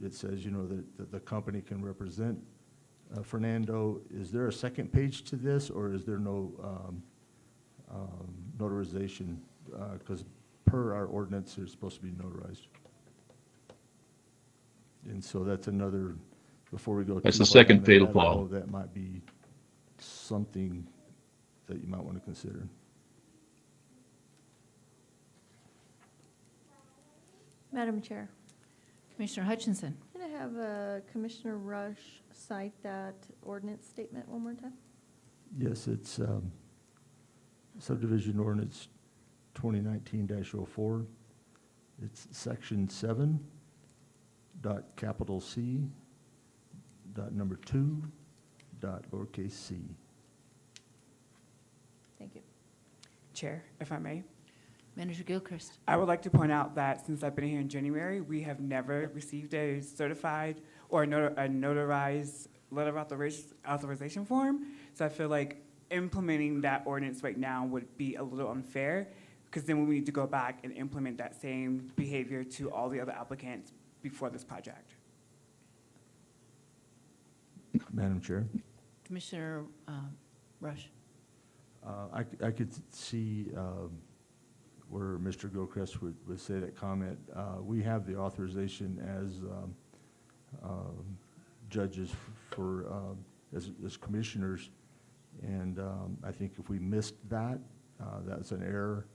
it says, you know, that the company can represent Fernando. Is there a second page to this, or is there no notarization? Because per our ordinance, they're supposed to be notarized. And so that's another, before we go. That's too the far second down fatal rabbit flaw. hole, that might be something that you might want to consider. Madam Chair, Commissioner Hutchinson. can I have Commissioner Rush cite that ordinance statement one more time? Yes, it's subdivision ordinance 2019-04. It's section 7, dot capital C, dot number 2, dot lowercase c. Chair, if I may. Manager Gilchrist. I would like to point out that since I've been here in January, we have never received a certified or a notarized letter of authorization form. So I feel like implementing that ordinance right now would be a little unfair, because then we need to go back and implement that same behavior to all the other applicants before this project. Madam Chair, Commissioner Rush. I could see where Mr. Gilchrist would say that comment. We have the authorization as judges as commissioners, and I think if we missed that, that's an error,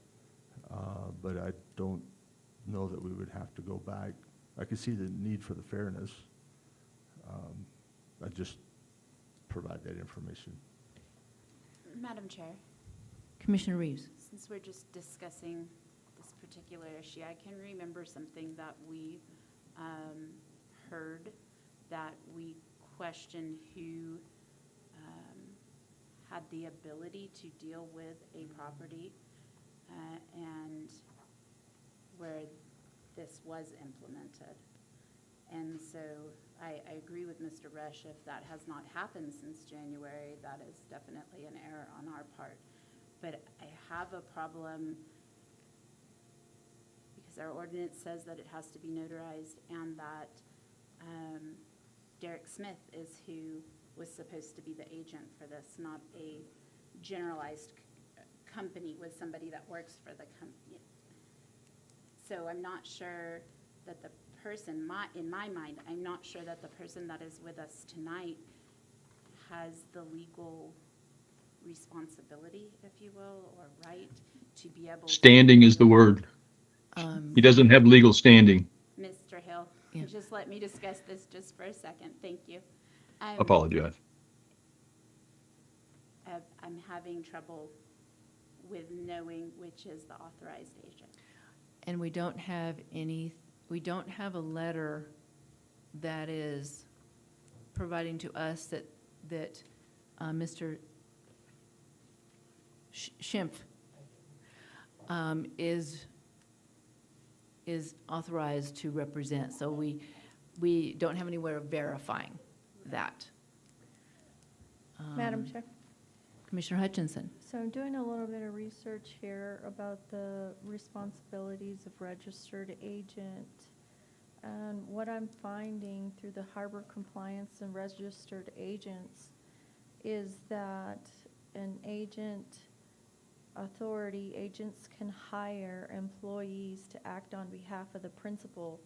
but I don't know that we would have to go back. I could see the need for the fairness. I just provide that information. Madam Chair, Commissioner Reeves. since we're just discussing this particular issue, I can remember something that we heard, that we questioned who had the ability to deal with a property and where this was implemented. And so I agree with Mr. Rush, if that has not happened since January, that is definitely an error on our part. But I have a problem because our ordinance says that it has to be notarized, and that Derek Smith is who was supposed to be the agent for this, not a generalized company with somebody that works for the company. So I'm not sure that the person, in my mind, I'm not sure that the person that is with us tonight has the legal responsibility, if you will, or right to be able to. Standing is the word. He doesn't have legal standing. Mr. Hill, Yeah. just let me discuss this just for a second. Thank you. Apologize. I'm having trouble with knowing which is the authorized agent. And we don't have a letter that is providing to us that Mr. Schimpf is authorized to represent. So we don't have any way of verifying that. Madam Chair. Commissioner Hutchinson. So I'm doing a little bit of research here about the responsibilities of registered agent. And what I'm finding through the harbor compliance and registered agents is that an agent authority, agents can hire employees to act on behalf of the principal.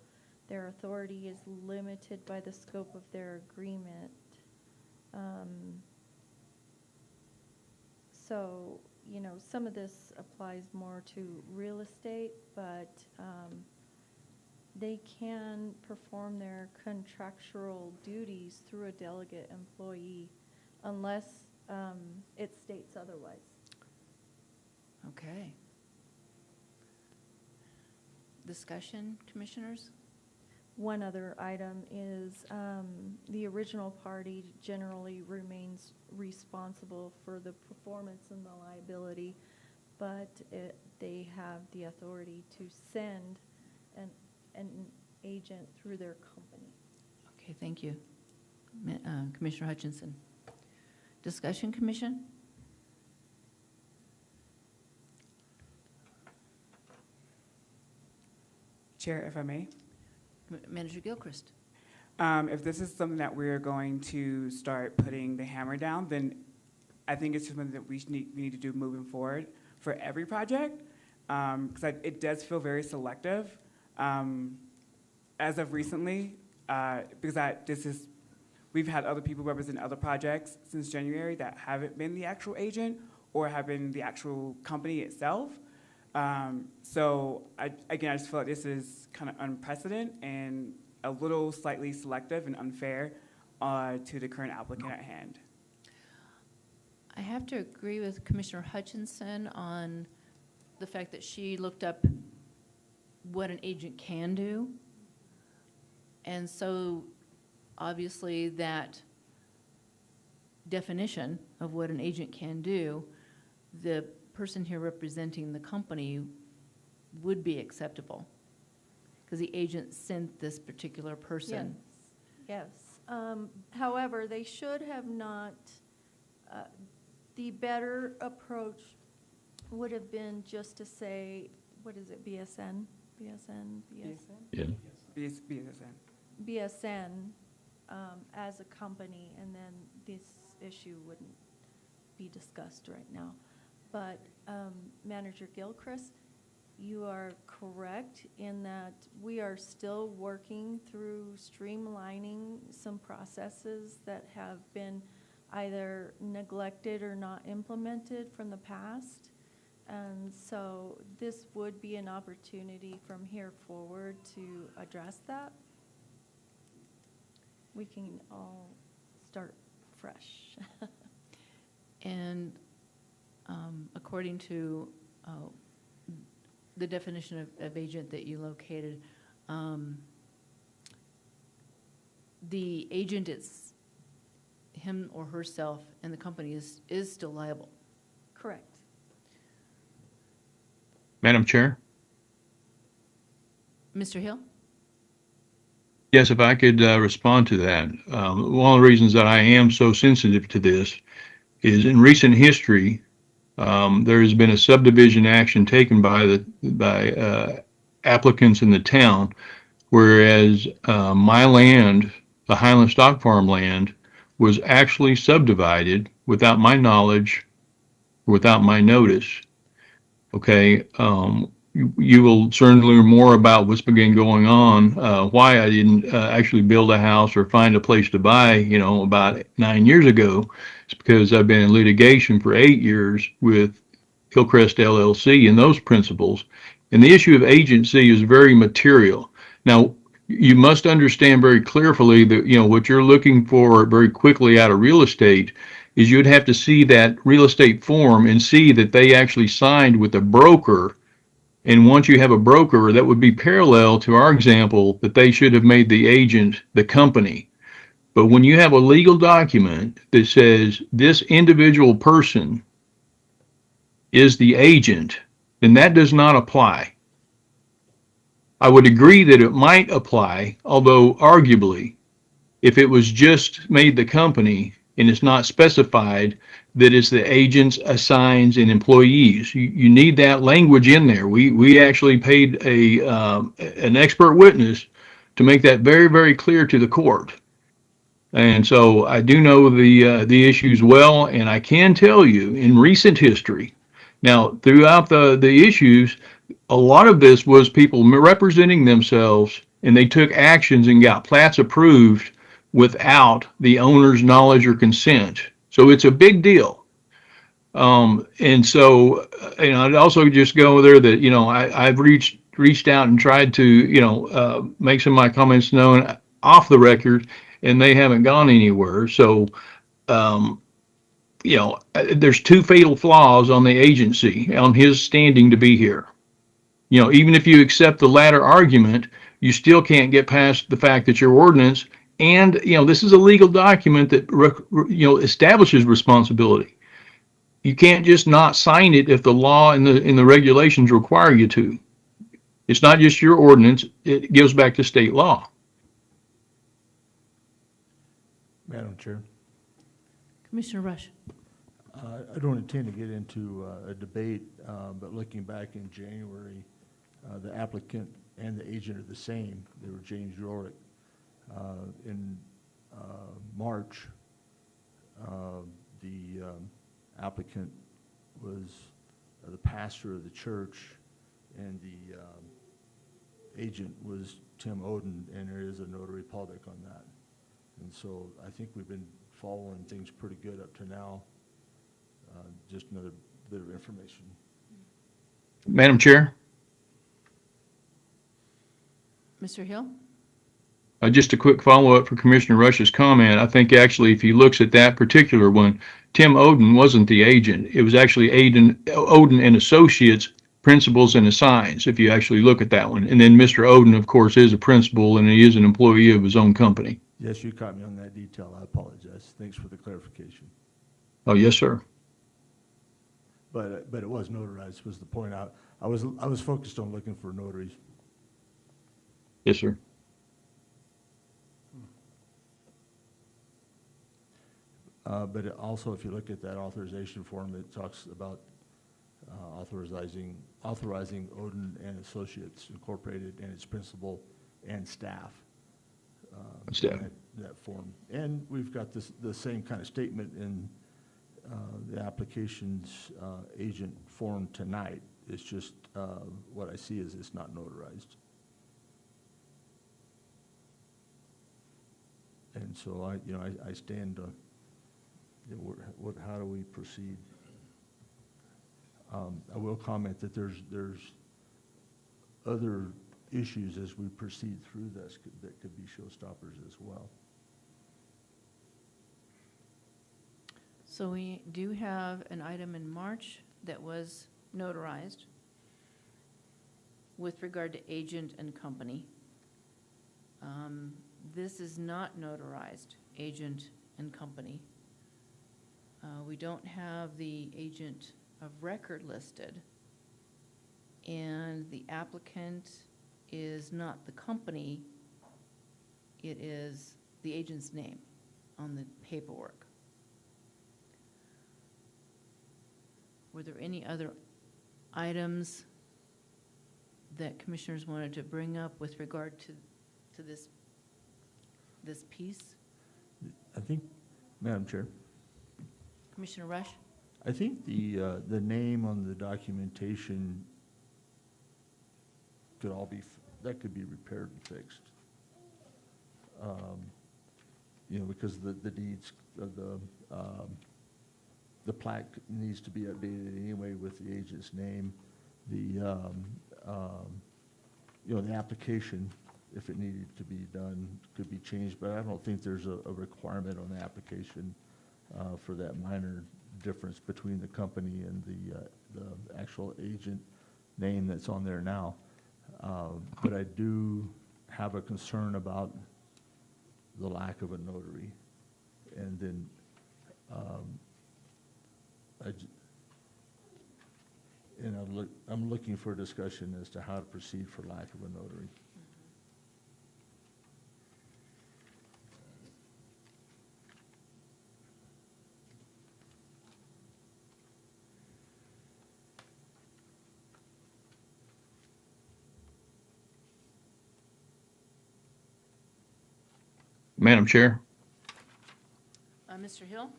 Their authority is limited by the scope of their agreement. So, you know, some of this applies more to real estate, but they can perform their contractual duties through a delegate employee unless it states otherwise. Okay. Discussion, commissioners? One other item is the original party generally remains responsible for the performance and the liability, but they have the authority to send an agent through their company. Okay, thank you. Commissioner Hutchinson. Discussion, commission? Chair, if I may. Manager Gilchrist. If this is something that we're going to start putting the hammer down, then I think it's something that we need to do moving forward for every project, because it does feel very selective. As of recently, because we've had other people represent other projects since January that haven't been the actual agent or have been the actual company itself. So I just feel like this is kind of unprecedented and a little slightly selective and unfair to the current applicant at hand. I have to agree with Commissioner Hutchinson on the fact that she looked up what an agent can do. And so obviously that definition of what an agent can do, the person here representing the company would be acceptable. Because the agent sent this particular person. Yes. However, they should have not, the better approach would have been just to say, what is it, BSN? BSN? Yeah. BSN. BSN as a company, and then this issue wouldn't be discussed right now. But Manager Gilchrist, you are correct in that we are still working through streamlining some processes that have been either neglected or not implemented from the past. And so this would be an opportunity from here forward to address that. We can all start fresh. And according to the definition of agent that you located, the agent is him or herself, and the company is still liable. Correct. Madam Chair? Mr. Hill? Yes, if I could respond to that. One of the reasons that I am so sensitive to this is in recent history, there has been a subdivision action taken by applicants in the town, whereas my land, the Highland Stock Farm land, was actually subdivided without my knowledge, without my notice. Okay, you will certainly learn more about what's been going on, why I didn't actually build a house or find a place to buy, about 9 years ago. It's because I've been in litigation for 8 years with Hillcrest LLC and those principles. And the issue of agency is very material. Now, you must understand very clearly that, what you're looking for very quickly out of real estate is you'd have to see that real estate form and see that they actually signed with a broker. And once you have a broker, that would be parallel to our example that they should have made the agent the company. But when you have a legal document that says this individual person is the agent, then that does not apply. I would agree that it might apply, although arguably, if it was just made the company and it's not specified that it's the agents, assigns, and employees, you need that language in there. We actually paid an expert witness to make that very, very clear to the court. And so I do know the issues well, and I can tell you in recent history, now throughout the issues, a lot of this was people representing themselves, and they took actions and got plats approved without the owner's knowledge or consent. So it's a big deal. And so, I'd also just go there that, I've reached out and tried to, make some of my comments known off the record, and they haven't gone anywhere. So, there's two fatal flaws on the agency, on his standing to be here. Even if you accept the latter argument, you still can't get past the fact that your ordinance, and, this is a legal document that, establishes responsibility. You can't just not sign it if the law and the regulations require you to. It's not just your ordinance, it goes back to state law. Madam Chair, Commissioner Rush? I don't intend to get into a debate, but looking back in January, the applicant and the agent are the same. They were James Rorick. In March, the applicant was the pastor of the church, and the agent was Tim Oden, and there is a notary public on that. And so I think we've been following things pretty good up to now. Just another bit of information. Madam Chair? Mr. Hill? Just a quick follow-up for Commissioner Rush's comment. I think actually if he looks at that particular one, Tim Oden wasn't the agent. It was actually Oden and Associates, principals and assigns, if you actually look at that one. And then Mr. Oden, of course, is a principal, and he is an employee of his own company. Yes, you caught me on that detail. I apologize. Thanks for the clarification. Oh, yes, sir. but it was notarized, was the point out. I was focused on looking for notaries. Yes, sir. But also, if you look at that authorization form, it talks about authorizing Odin and Associates Incorporated and its principal and staff. Staff. in that form. And we've got the same kind of statement in the application's agent form tonight. It's just, what I see is it's not notarized. And so I stand, how do we proceed? I will comment that there's other issues as we proceed through this that could be showstoppers as well. So we do have an item in March that was notarized with regard to agent and company. This is not notarized, agent and company. We don't have the agent of record listed, and the applicant is not the company, it is the agent's name on the paperwork. Were there any other items that commissioners wanted to bring up with regard to this piece? I think, Madam Chair, Commissioner Rush? I think the name on the documentation could all be, that could be repaired and fixed. Because the deeds, the plaque needs to be updated anyway with the agent's name. The application, if it needed to be done, could be changed, but I don't think there's a requirement on the application for that minor difference between the company and the actual agent name that's on there now. But I do have a concern about the lack of a notary. And then I'm looking for a discussion as to how to proceed for lack of a notary. Madam Chair? Mr. Hill?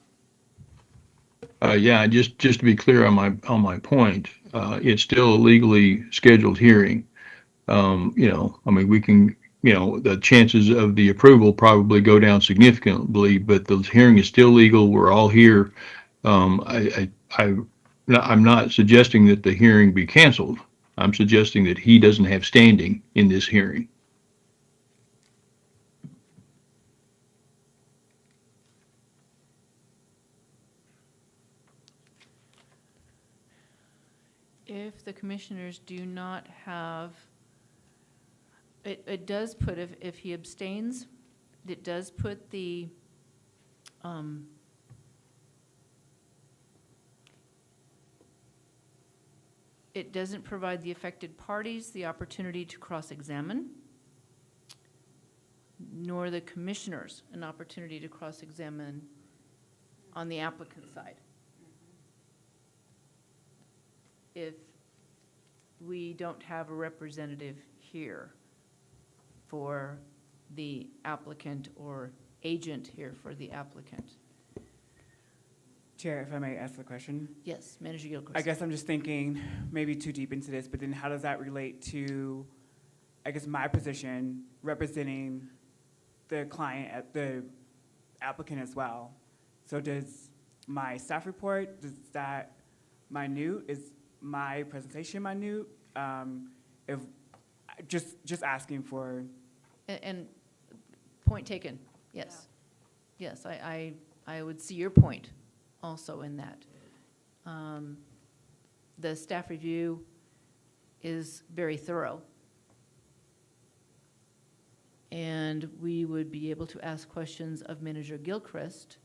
Yeah, just to be clear on my point, it's still a legally scheduled hearing. We can, the chances of the approval probably go down significantly, but the hearing is still legal. We're all here. I'm not suggesting that the hearing be canceled. I'm suggesting that he doesn't have standing in this hearing. If the commissioners do not have, it does put, if he abstains, it does put the, it doesn't provide the affected parties the opportunity to cross-examine, nor the commissioners an opportunity to cross-examine on the applicant side. If we don't have a representative here for the applicant or agent here for the applicant. Chair, if I may ask the question? Yes, Manager Gilchrist. I guess I'm just thinking maybe too deep into this, but then how does that relate to, I guess, my position representing the client, the applicant as well? So does my staff report, does that minute, is my presentation minute? If just asking for. And point taken, yes. Yeah. Yes, I would see your point also in that. The staff review is very thorough. And we would be able to ask questions of Manager Gilchrist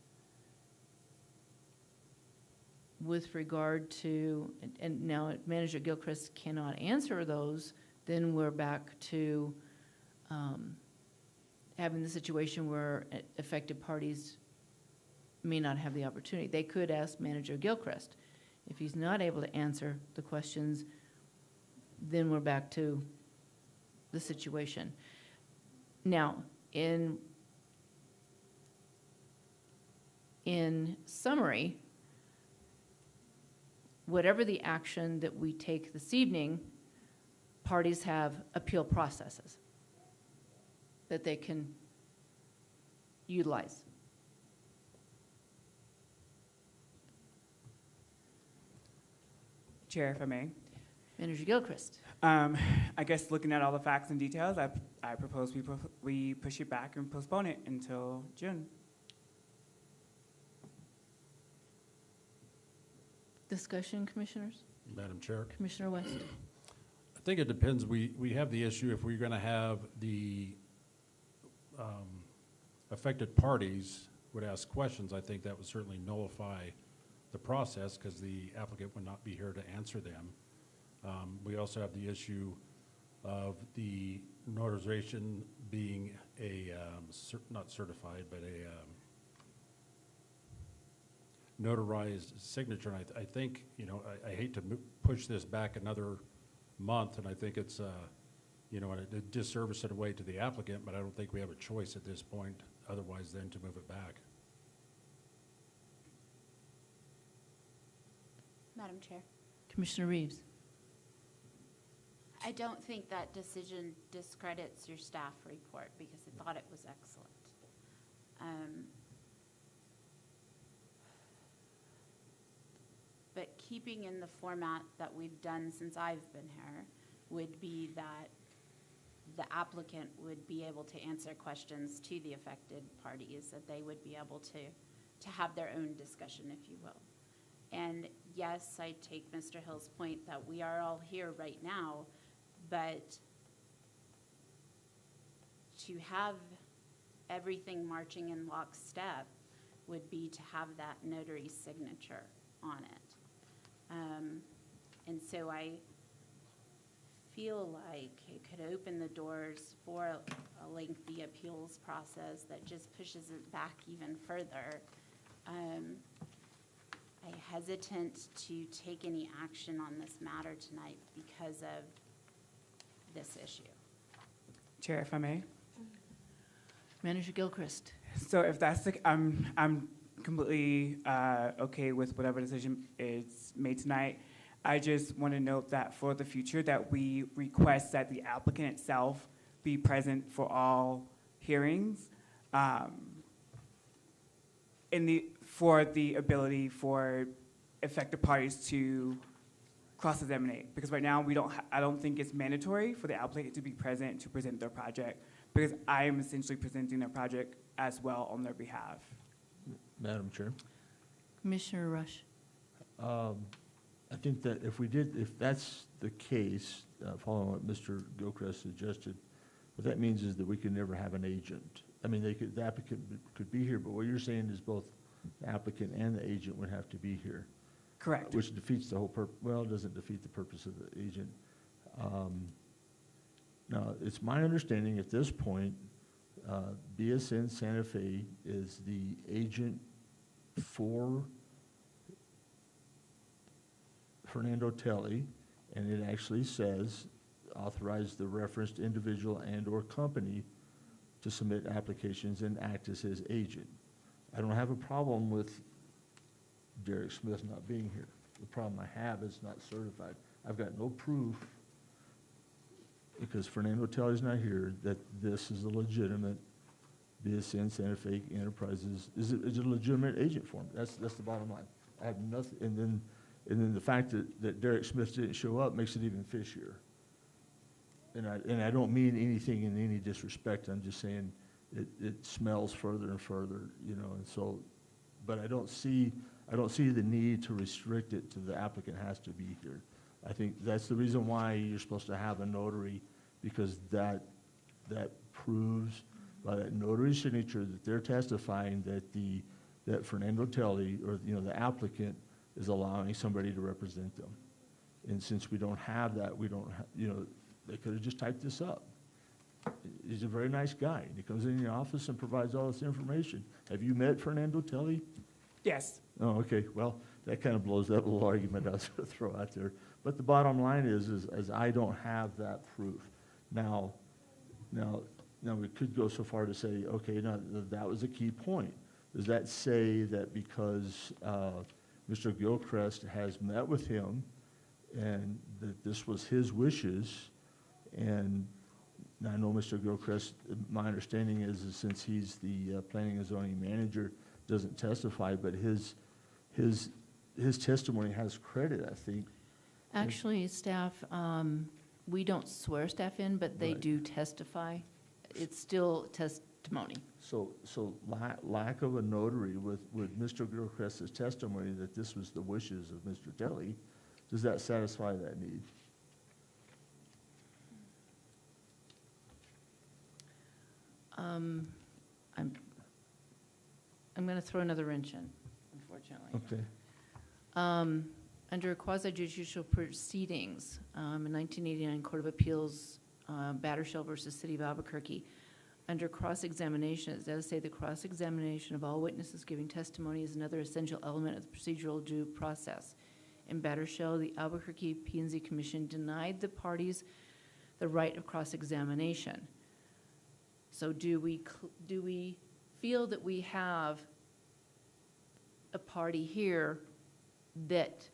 with regard to, and now if Manager Gilchrist cannot answer those, then we're back to having the situation where affected parties may not have the opportunity. They could ask Manager Gilchrist. If he's not able to answer the questions, then we're back to the situation. Now, in summary, whatever the action that we take this evening, parties have appeal processes that they can utilize. Chair, if I may. Manager Gilchrist. I guess looking at all the facts and details, I propose we push it back and postpone it until June. Discussion, commissioners? Madam Chair. Commissioner West. I think it depends. We have the issue if we're going to have the affected parties would ask questions. I think that would certainly nullify the process because the applicant would not be here to answer them. We also have the issue of the notarization being a, not certified, but a notarized signature. And I think, you know, I hate to push this back another month, and I think it's, you know, a disservice in a way to the applicant, but I don't think we have a choice at this point otherwise than to move it back. Madam Chair, Commissioner Reeves. I don't think that decision discredits your staff report because I thought it was excellent. But keeping in the format that we've done since I've been here would be that the applicant would be able to answer questions to the affected parties, that they would be able to have their own discussion, if you will. And yes, I take Mr. Hill's point that we are all here right now, but to have everything marching in lockstep would be to have that notary signature on it. And so I feel like it could open the doors for a lengthy appeals process that just pushes it back even further. I'm hesitant to take any action on this matter tonight because of this issue. Chair, if I may. Manager Gilchrist. So if that's the, I'm completely okay with whatever decision is made tonight. I just want to note that for the future that we request that the applicant itself be present for all hearings for the ability for affected parties to cross-examine, because right now I don't think it's mandatory for the applicant to be present to present their project, because I am essentially presenting their project as well on their behalf. Madam Chair, Commissioner Rush. I think that if that's the case, following what Mr. Gilchrist suggested, what that means is that we can never have an agent. I mean, the applicant could be here, but what you're saying is both the applicant and the agent would have to be here. Correct. Which defeats the whole well, it doesn't defeat the purpose of the agent. Now, it's my understanding at this point, BSN Santa Fe is the agent for Fernando Telly, and it actually says authorize the referenced individual and/or company to submit applications and act as his agent. I don't have a problem with Derek Smith not being here. The problem I have is not certified. I've got no proof, because Fernando Telly's not here, that this is a legitimate BSN Santa Fe Enterprises, is a legitimate agent for him. That's the bottom line. I have nothing, and then the fact that Derek Smith didn't show up makes it even fishier. And I don't mean anything in any disrespect. I'm just saying it smells further and further, you know. And so, but I don't see the need to restrict it to the applicant has to be here. I think that's the reason why you're supposed to have a notary, because that proves by that notary signature that they're testifying that Fernando Telly, or, you know, the applicant, is allowing somebody to represent them. And since we don't have that, we don't, they could have just typed this up. He's a very nice guy, and he comes in the office and provides all this information. Have you met Fernando Telly? Yes. Oh, okay, well, that kind of blows that little argument I was gonna throw out there. But the bottom line is I don't have that proof. Now, we could go so far to say, okay, now, that was a key point. Does that say that because, Mr. Gilchrist has met with him, and that this was his wishes, and I know Mr. Gilchrist, my understanding is since he's the planning and zoning manager, doesn't testify, but his testimony has credit, I think. Actually, staff, we don't swear staff in, but they Right. do testify. It's still testimony. So lack of a notary with Mr. Gilchrist's testimony that this was the wishes of Mr. Telly, does that satisfy that need? I'm going to throw another wrench in, unfortunately. Okay. Under quasi judicial proceedings, in 1989 Court of Appeals, Battershell versus City of Albuquerque, under cross-examination, it does say the cross-examination of all witnesses giving testimony is another essential element of the procedural due process. In Battershell, the Albuquerque P&Z Commission denied the parties the right of cross-examination. So do we feel that we have a party here that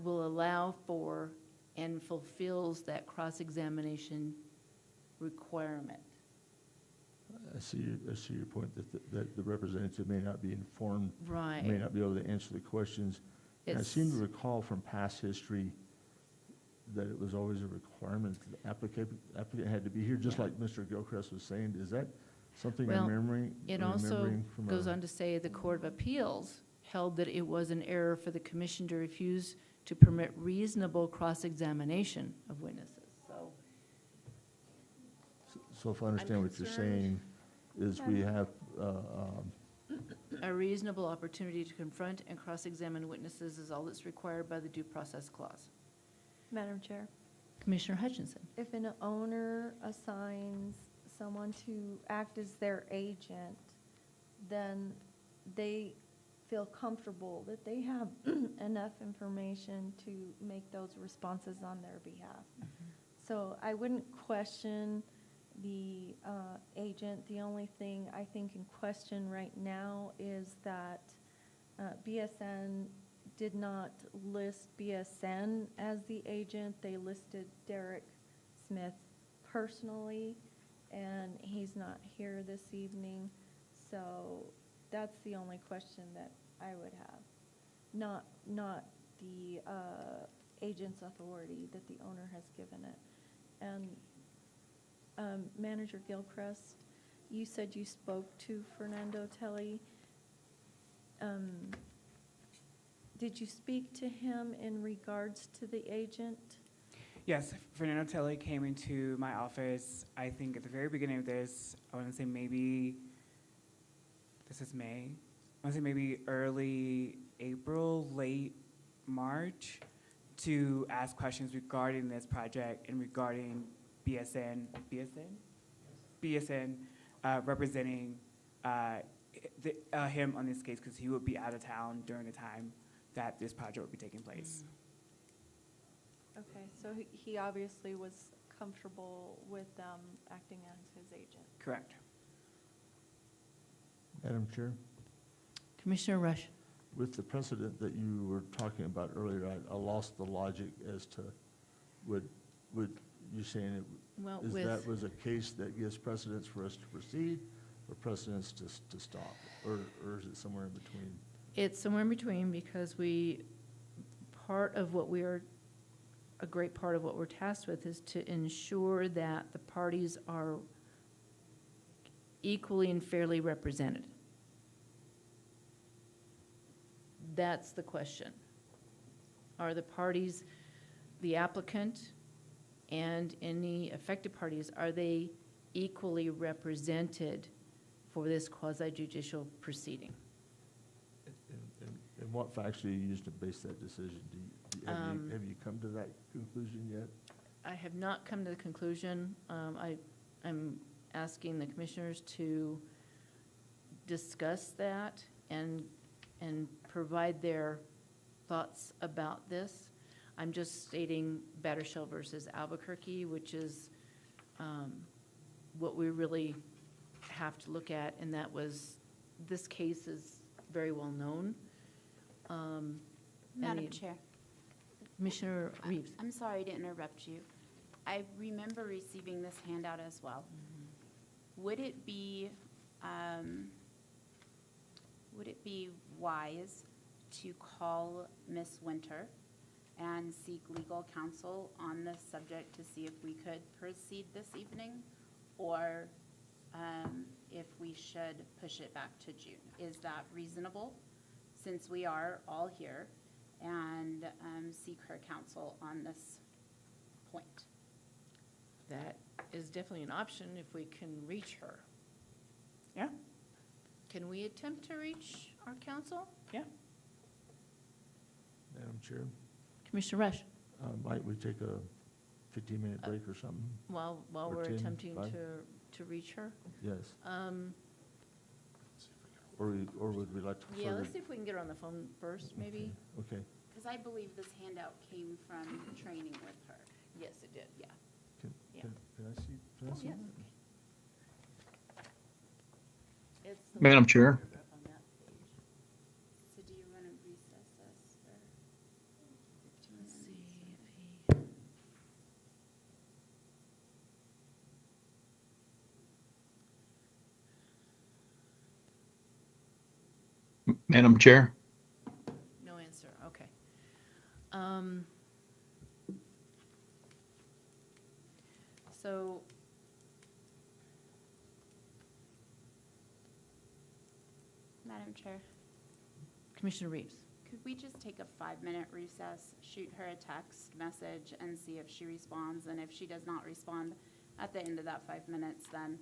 will allow for and fulfills that cross-examination requirement? I see your point that the representative may not be informed, Right. may not be able to answer the questions. And I seem to recall from past history that it was always a requirement that the applicant had to be here, just like Mr. Gilchrist was saying. Is that something Well, I'm remembering? It also remembering from goes a- on to say the Court of Appeals held that it was an error for the commission to refuse to permit reasonable cross-examination of witnesses. So So if I understand what you're saying, is we have, a reasonable opportunity to confront and cross-examine witnesses is all that's required by the Due Process Clause. Madam Chair, Commissioner Hutchinson. if an owner assigns someone to act as their agent, then they feel comfortable that they have enough information to make those responses on their behalf. So I wouldn't question the agent. The only thing I think in question right now is that BSN did not list BSN as the agent. They listed Derek Smith personally, and he's not here this evening. So that's the only question that I would have, not the agent's authority that the owner has given it. And Manager Gilchrist, you said you spoke to Fernando Telly. Did you speak to him in regards to the agent? Yes, Fernando Telly came into my office, I think at the very beginning of this, I want to say maybe, this is May, I want to say maybe early April, late March, to ask questions regarding this project and regarding BSN representing him on this case because he would be out of town during the time that this project would be taking place. Okay, so he obviously was comfortable with them acting as his agent. Correct. Madam Chair, Commissioner Rush. with the precedent that you were talking about earlier, I lost the logic as to would you saying it, Well, is with, that was a case that gives precedence for us to proceed or precedence to stop? Or is it somewhere in between? it's somewhere in between because a great part of what we're tasked with is to ensure that the parties are equally and fairly represented. That's the question. Are the parties, the applicant and any affected parties, are they equally represented for this quasi-judicial proceeding? And what facts do you use to base that decision? Have you come to that conclusion yet? I have not come to the conclusion. I'm asking the commissioners to discuss that and provide their thoughts about this. I'm just stating Battershell versus Albuquerque, which is what we really have to look at, and that was, this case is very well known. Madam Chair, Commissioner Reeves. I'm sorry to interrupt you. I remember receiving this handout as well. Would it be wise to call Ms. Winter and seek legal counsel on this subject to see if we could proceed this evening, or if we should push it back to June? Is that reasonable, since we are all here, and seek her counsel on this point? That is definitely an option if we can reach her. Yeah, Can we attempt to reach our counsel? yeah. Madam Chair, Commissioner Rush, might we take a 15-minute break or something? while Or we're 10, attempting 5? to reach her? Yes. Or would we like to? Yeah, further- let's see if we can get her on the phone first, maybe. Okay. Because I believe this handout came from training with her. Yes, it did. Yeah. Can Yeah. can I see? Can I Oh, see yes. that? It's the Madam one Chair. paragraph on that page. So do you want to recess this for 15 Let's see. minutes? Madam Chair? No answer, okay. So, Madam Chair, Commissioner Reeves. could we just take a 5-minute recess, shoot her a text message, and see if she responds? And if she does not respond at the end of that 5 minutes, then,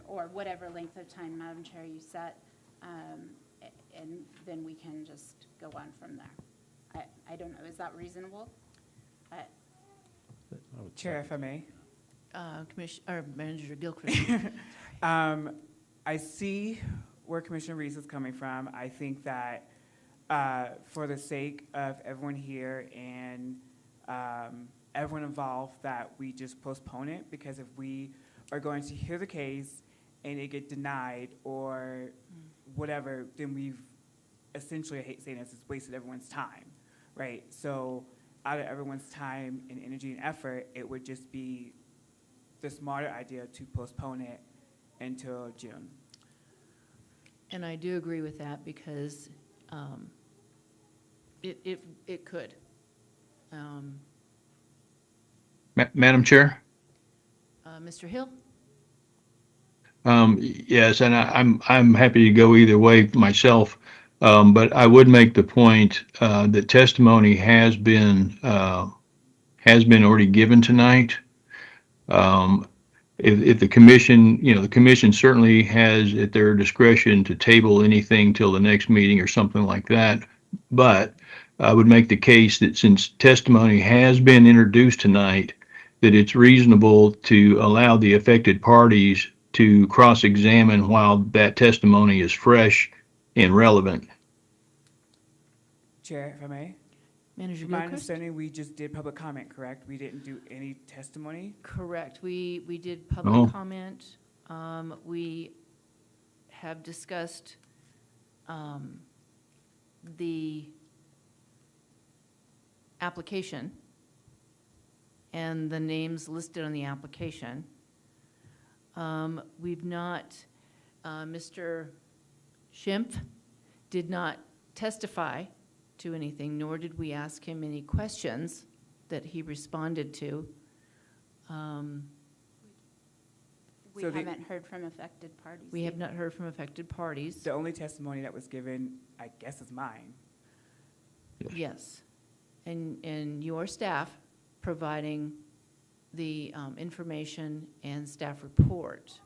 or whatever length of time, Madam Chair, you set, and then we can just go on from there. I don't know, is that reasonable? I would Chair, second. if I may. Or Manager Gilchrist. I see where Commissioner Reese is coming from. I think that for the sake of everyone here and everyone involved, that we just postpone it, because if we are going to hear the case and it get denied or whatever, then we've essentially, I hate saying this, it's wasted everyone's time, right? So out of everyone's time and energy and effort, it would just be the smarter idea to postpone it until June. And I do agree with that, because it could. Madam Chair? Mr. Hill? Yes, and I'm happy to go either way myself, but I would make the point that testimony has been already given tonight. If the commission, the commission certainly has at their discretion to table anything till the next meeting or something like that. But I would make the case that since testimony has been introduced tonight, that it's reasonable to allow the affected parties to cross-examine while that testimony is fresh and relevant. Chair, if I may? Manager From my Gilchrist? understanding, we just did public comment, correct? We didn't do any testimony? Correct. We did Oh. public comment. We have discussed the application and the names listed on the application. We've not, Mr. Schimpf did not testify to anything, nor did we ask him any questions that he responded to. We So the- haven't heard from affected parties. We have yet. not heard from affected parties. The only testimony that was given, I guess, is mine. Yes. And your staff providing the information and staff report.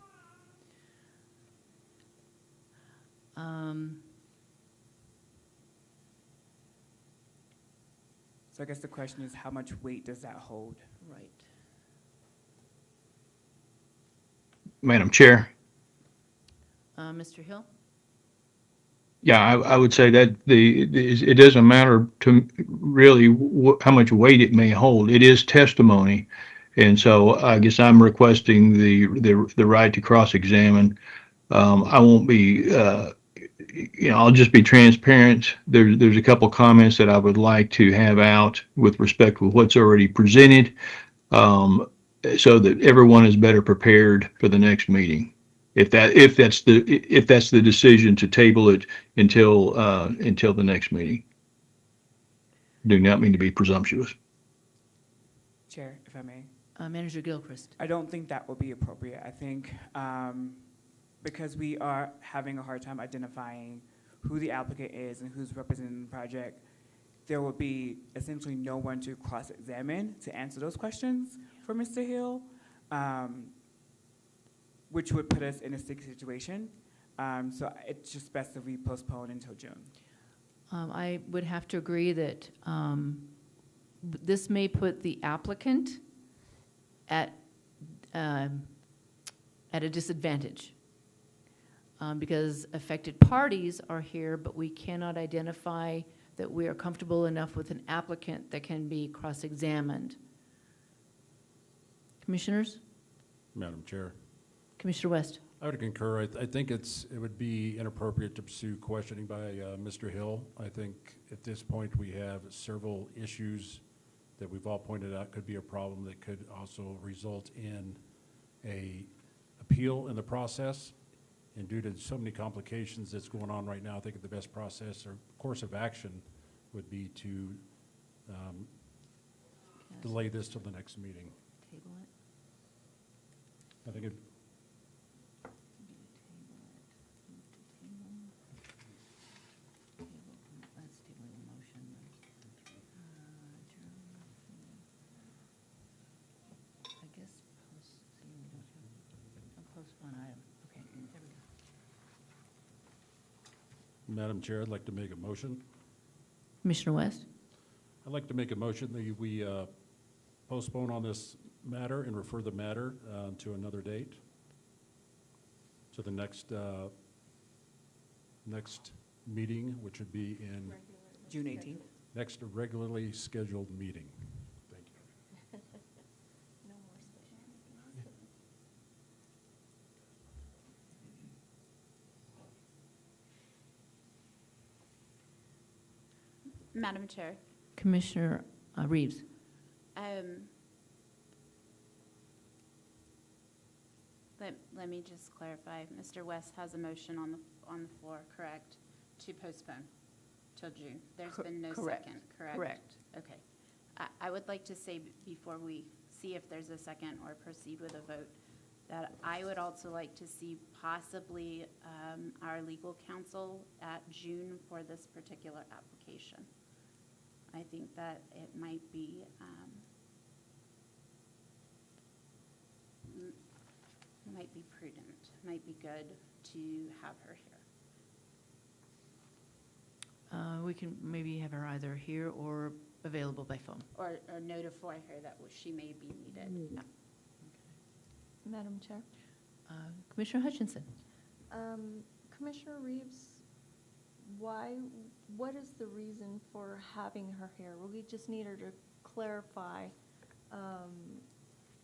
So I guess the question is, how much weight does that hold? Right. Madam Chair? Mr. Hill? Yeah, I would say that it doesn't matter to really how much weight it may hold. It is testimony. And so I guess I'm requesting the right to cross-examine. I won't be, I'll just be transparent. There's a couple comments that I would like to have out with respect to what's already presented, so that everyone is better prepared for the next meeting. If that's the decision to table it until the next meeting. Do not mean to be presumptuous. Chair, if I may. Manager Gilchrist? I don't think that would be appropriate. I think because we are having a hard time identifying who the applicant is and who's representing the project, there will be essentially no one to cross-examine to answer those questions for Mr. Hill, which would put us in a sticky situation. So it's just best if we postpone until June. I would have to agree that this may put the applicant at a disadvantage because affected parties are here, but we cannot identify that we are comfortable enough with an applicant that can be cross-examined. Commissioners? Madam Chair, Commissioner West? I would concur. I think it would be inappropriate to pursue questioning by Mr. Hill. I think at this point we have several issues that we've all pointed out could be a problem that could also result in a appeal in the process. And due to so many complications that's going on right now, I think the best process or course of action would be to delay this till the next meeting. Table it. I think it, Let's table the motion. I guess postpone item. Okay, there we go. Madam Chair, I'd like to make a motion. Commissioner West? I'd like to make a motion that we postpone on this matter and refer the matter to another date, to the next meeting, which would be in June 18th. next regularly scheduled meeting. Thank you. Madam Chair, Commissioner Reeves? let me just clarify. Mr. West has a motion on the floor, correct, to postpone till June. There's been no Correct. second, correct? Correct. Okay. I would like to say before we see if there's a second or proceed with a vote, that I would also like to see possibly our legal counsel at June for this particular application. I think that it might be prudent, might be good to have her here. We can maybe have her either here or available by phone. Or notify her that she may be needed. Yeah. Madam Chair? Commissioner Hutchinson? Commissioner Reeves, what is the reason for having her here? Well, we just need her to clarify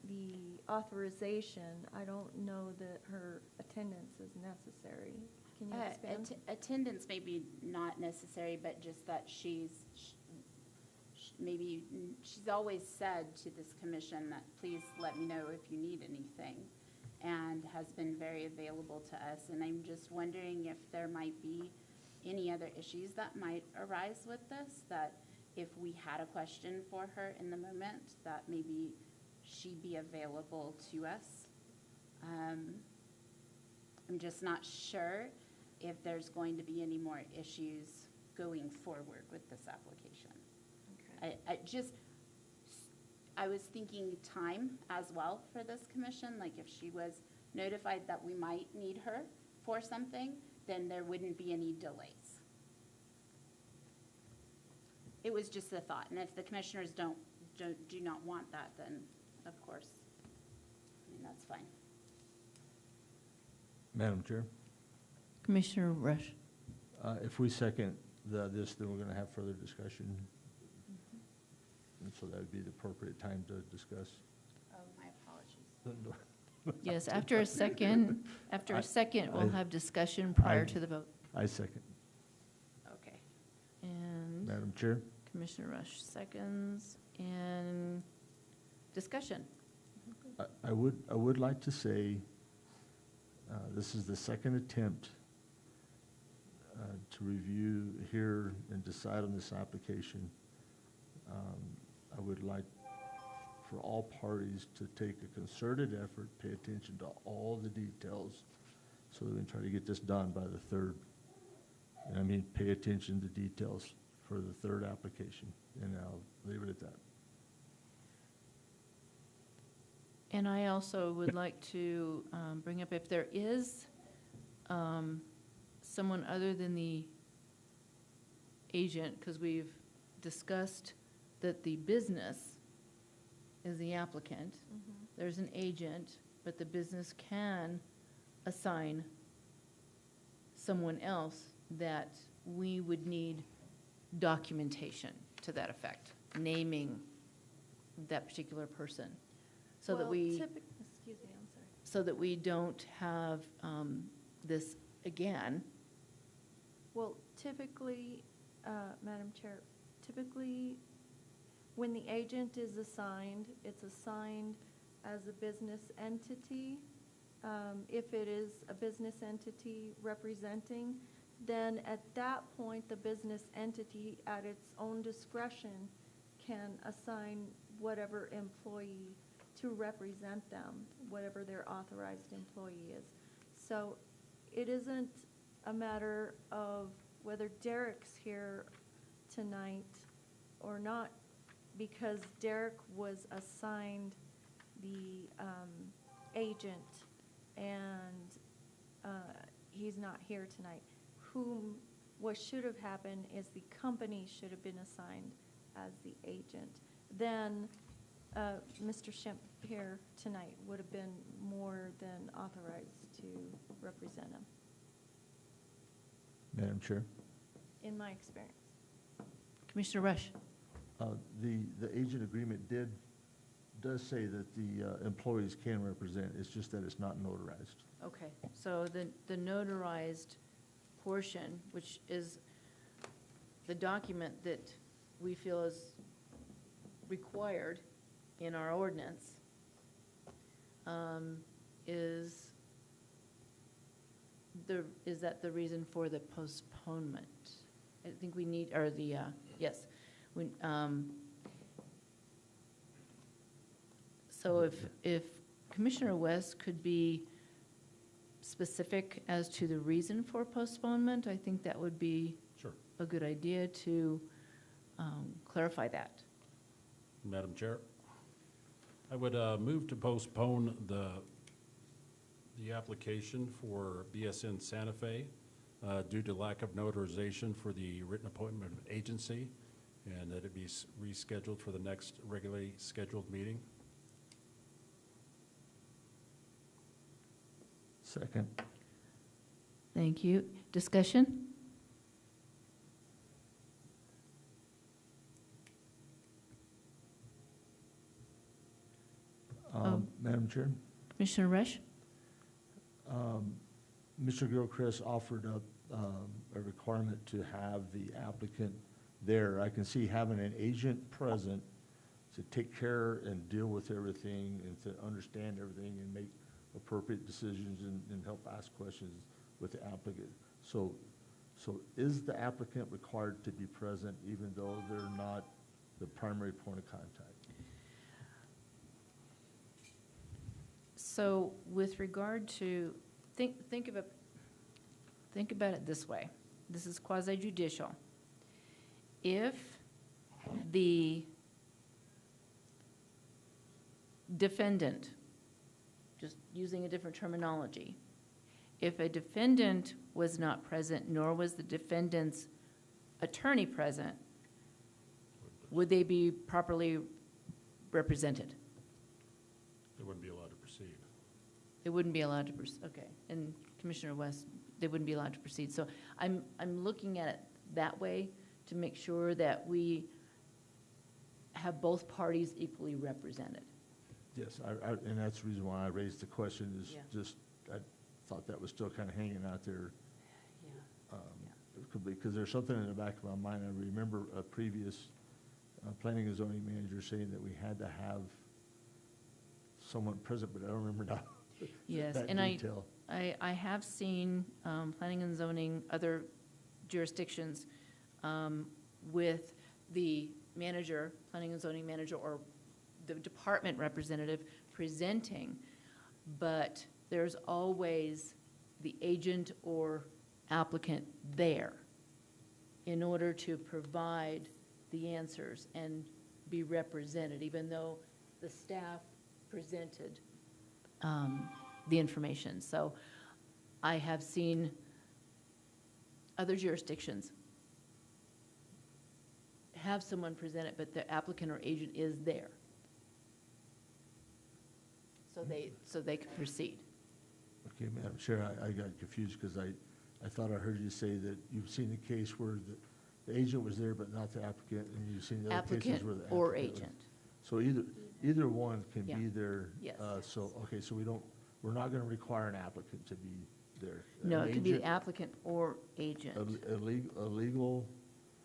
the authorization. I don't know that her attendance is necessary. Can you expand? Attendance may be not necessary, but just that she's always said to this commission that please let me know if you need anything, and has been very available to us. And I'm just wondering if there might be any other issues that might arise with this, that if we had a question for her in the moment, that maybe she'd be available to us. I'm just not sure if there's going to be any more issues going forward with this application. Okay. I was thinking time as well for this commission, like if she was notified that we might need her for something, then there wouldn't be any delays. It was just a thought, and if the commissioners do not want that, then, of course, I mean, that's fine. Madam Chair, Commissioner Rush. if we second this, then we're going to have further discussion. And so that would be the appropriate time to discuss. Oh, my apologies. Yes, after a second, we'll have discussion prior to the vote. I second. Okay. And Madam Chair? Commissioner Rush seconds, and discussion. I would like to say, this is the second attempt to review, hear, and decide on this application. I would like for all parties to take a concerted effort, pay attention to all the details, so that we can try to get this done by the 3rd. And I mean, pay attention to details for the 3rd application, and I'll leave it at that. And I also would like to bring up, if there is someone other than the agent, because we've discussed that the business is the applicant. There's an agent, but the business can assign someone else that we would need documentation to that effect, naming that particular person, so that Well, we, excuse me, I'm sorry. so that we don't have this again. Well, typically, Madam Chair, typically, when the agent is assigned, it's assigned as a business entity. If it is a business entity representing, then at that point, the business entity, at its own discretion, can assign whatever employee to represent them, whatever their authorized employee is. So it isn't a matter of whether Derek's here tonight or not, because Derek was assigned the agent, and he's not here tonight. What should have happened is the company should have been assigned as the agent. Then Mr. Schimpf here tonight would have been more than authorized to represent him, Madam Chair? in my experience. Commissioner Rush. The agent agreement does say that the employees can represent, it's just that it's not notarized. Okay, so the notarized portion, which is the document that we feel is required in our ordinance, is that the reason for the postponement? I think we need, or the, yes. So if Commissioner West could be specific as to the reason for postponement, I think that would be Sure. a good idea to clarify that. Madam Chair, I would move to postpone the application for BSN Santa Fe due to lack of notarization for the written appointment of agency, and that it be rescheduled for the next regularly scheduled meeting. Second. Thank you. Discussion? Madam Chair? Commissioner Rush? Mr. Gilchrist offered up a requirement to have the applicant there. I can see having an agent present to take care and deal with everything and to understand everything and make appropriate decisions and help ask questions with the applicant. So is the applicant required to be present even though they're not the primary point of contact? So with regard to, think about it this way. This is quasi judicial. If the defendant, just using a different terminology, if a defendant was not present, nor was the defendant's attorney present, would they be properly represented? They wouldn't be allowed to proceed. They wouldn't be allowed to, okay. And Commissioner West, they wouldn't be allowed to proceed. So I'm looking at it that way to make sure that we have both parties equally represented. Yes, and that's the reason why I raised the question is Yeah. just, I thought that was still kind of hanging out there. Because there's something in the back of my mind. I remember a previous planning and zoning manager saying that we had to have someone present, but I don't remember now. Yes, that and detail. I have seen planning and zoning, other jurisdictions with the manager, planning and zoning manager, or the department representative presenting, but there's always the agent or applicant there in order to provide the answers and be represented, even though the staff presented the information. So I have seen other jurisdictions have someone present it, but the applicant or agent is there. So they can proceed. Okay, Madam Chair, I got confused because I thought I heard you say that you've seen the case where the agent was there but not the applicant, and you've seen the other cases Applicant where the or applicant was. agent. So either one can Yeah. be there. Yes. So, okay, so we're not going to require an applicant to be there. No, An it could be the agent- applicant or agent. A legal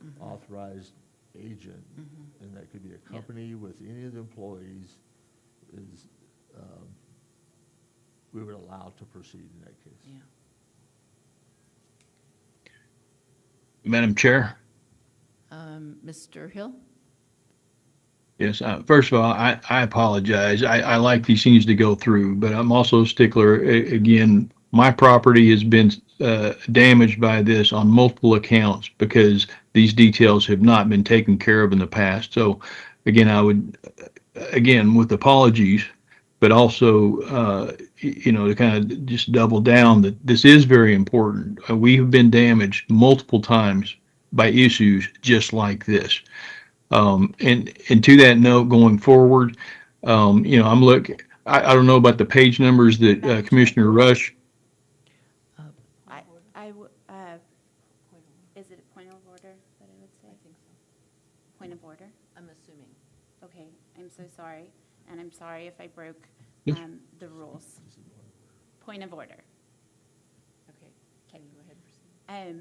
Mhm. authorized agent, Mhm. and that could be a company with any of the employees, is, we would allow to proceed in that case. Yeah. Madam Chair? Mr. Hill? Yes, first of all, I apologize. I like these things to go through, but I'm also a stickler. Again, my property has been damaged by this on multiple accounts because these details have not been taken care of in the past. So again, I would, again, with apologies, but also, to kind of just double down that this is very important. We have been damaged multiple times by issues just like this. And to that note, going forward, I'm looking, I don't know about the page numbers that Commissioner Rush. Is it a point of order that I would say? I think so. Point of order? I'm assuming. Okay, I'm so sorry, and I'm sorry if I broke Yes. the rules. Point of order. Okay, can you go ahead and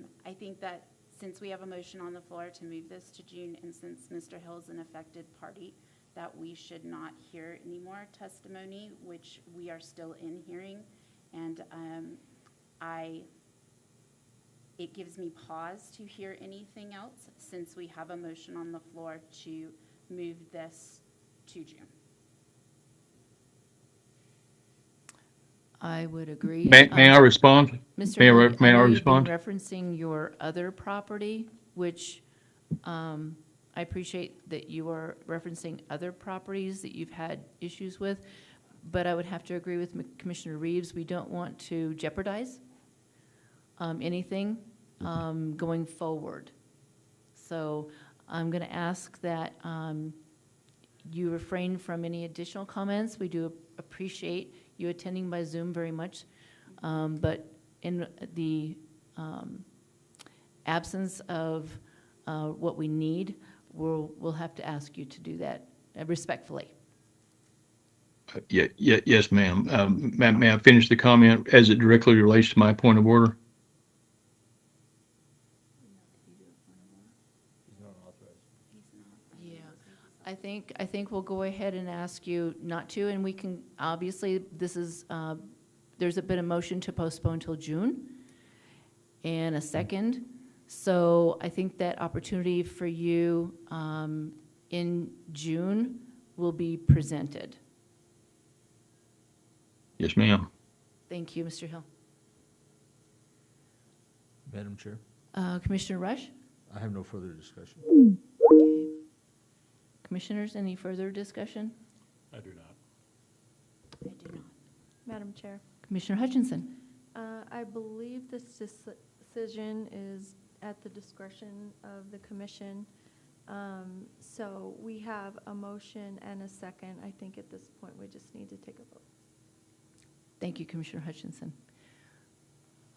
proceed? I think that since we have a motion on the floor to move this to June, and since Mr. Hill is an affected party, that we should not hear any more testimony, which we are still in hearing. And it gives me pause to hear anything else, since we have a motion on the floor to move this to June. I would agree. May I respond? Mr. May I Hill, re- may I know you've respond? been referencing your other property, which I appreciate that you are referencing other properties that you've had issues with, but I would have to agree with Commissioner Reeves. We don't want to jeopardize anything going forward. So I'm going to ask that you refrain from any additional comments. We do appreciate you attending by Zoom very much, but in the absence of what we need, we'll have to ask you to do that respectfully. Yes, ma'am. May I finish the comment as it directly relates to my point of order? Yeah, I think we'll go ahead and ask you not to, and we can, obviously, this is, there's been a motion to postpone till June, and a second. So I think that opportunity for you in June will be presented. Yes, ma'am. Thank you, Mr. Hill. Madam Chair, Commissioner Rush? I have no further discussion. Okay. Commissioners, any further discussion? I do not. I do not. Madam Chair, Commissioner Hutchinson? I believe this decision is at the discretion of the commission, So we have a motion and a second. I think at this point, we just need to take a vote. Thank you, Commissioner Hutchinson.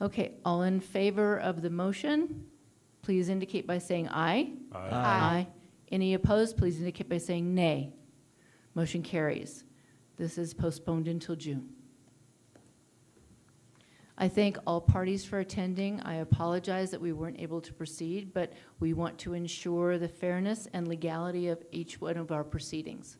Okay, all in favor of the motion, please indicate by saying aye. Aye. Any opposed, please indicate by saying nay. Motion carries. This is postponed until June. I thank all parties for attending. I apologize that we weren't able to proceed, but we want to ensure the fairness and legality of each one of our proceedings.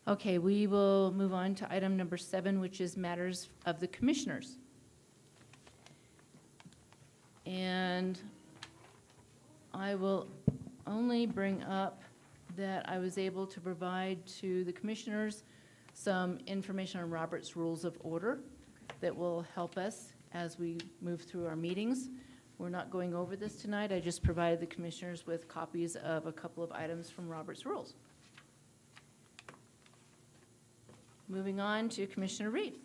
Okay, we will move on to item number 7, which is matters of the commissioners. And I will only bring up that I was able to provide to the commissioners some information on Robert's Rules of Order that will help us as we move through our meetings. We're not going over this tonight. I just provided the commissioners with copies of a couple of items from Robert's Rules. Moving on to Commissioner Reed.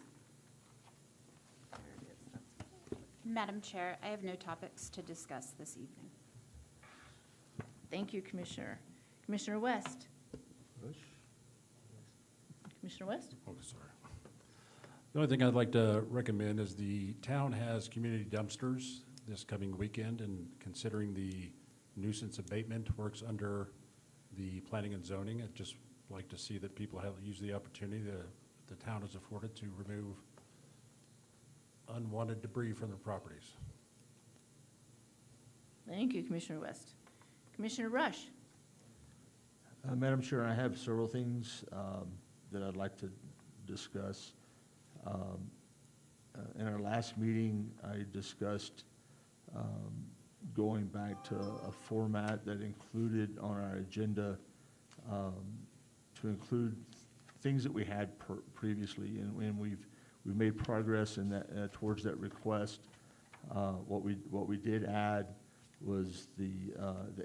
Madam Chair, I have no topics to discuss this evening. Thank you, Commissioner. Commissioner West. Commissioner West? Oh, sorry. The only thing I'd like to recommend is the town has community dumpsters this coming weekend, and considering the nuisance abatement works under the planning and zoning, I'd just like to see that people have used the opportunity that the town has afforded to remove unwanted debris from their properties. Thank you, Commissioner West. Commissioner Rush. Madam Chair, I have several things that I'd like to discuss. In our last meeting, I discussed going back to a format that included on our agenda to include things that we had previously, and we've made progress in that towards that request. What we did add was the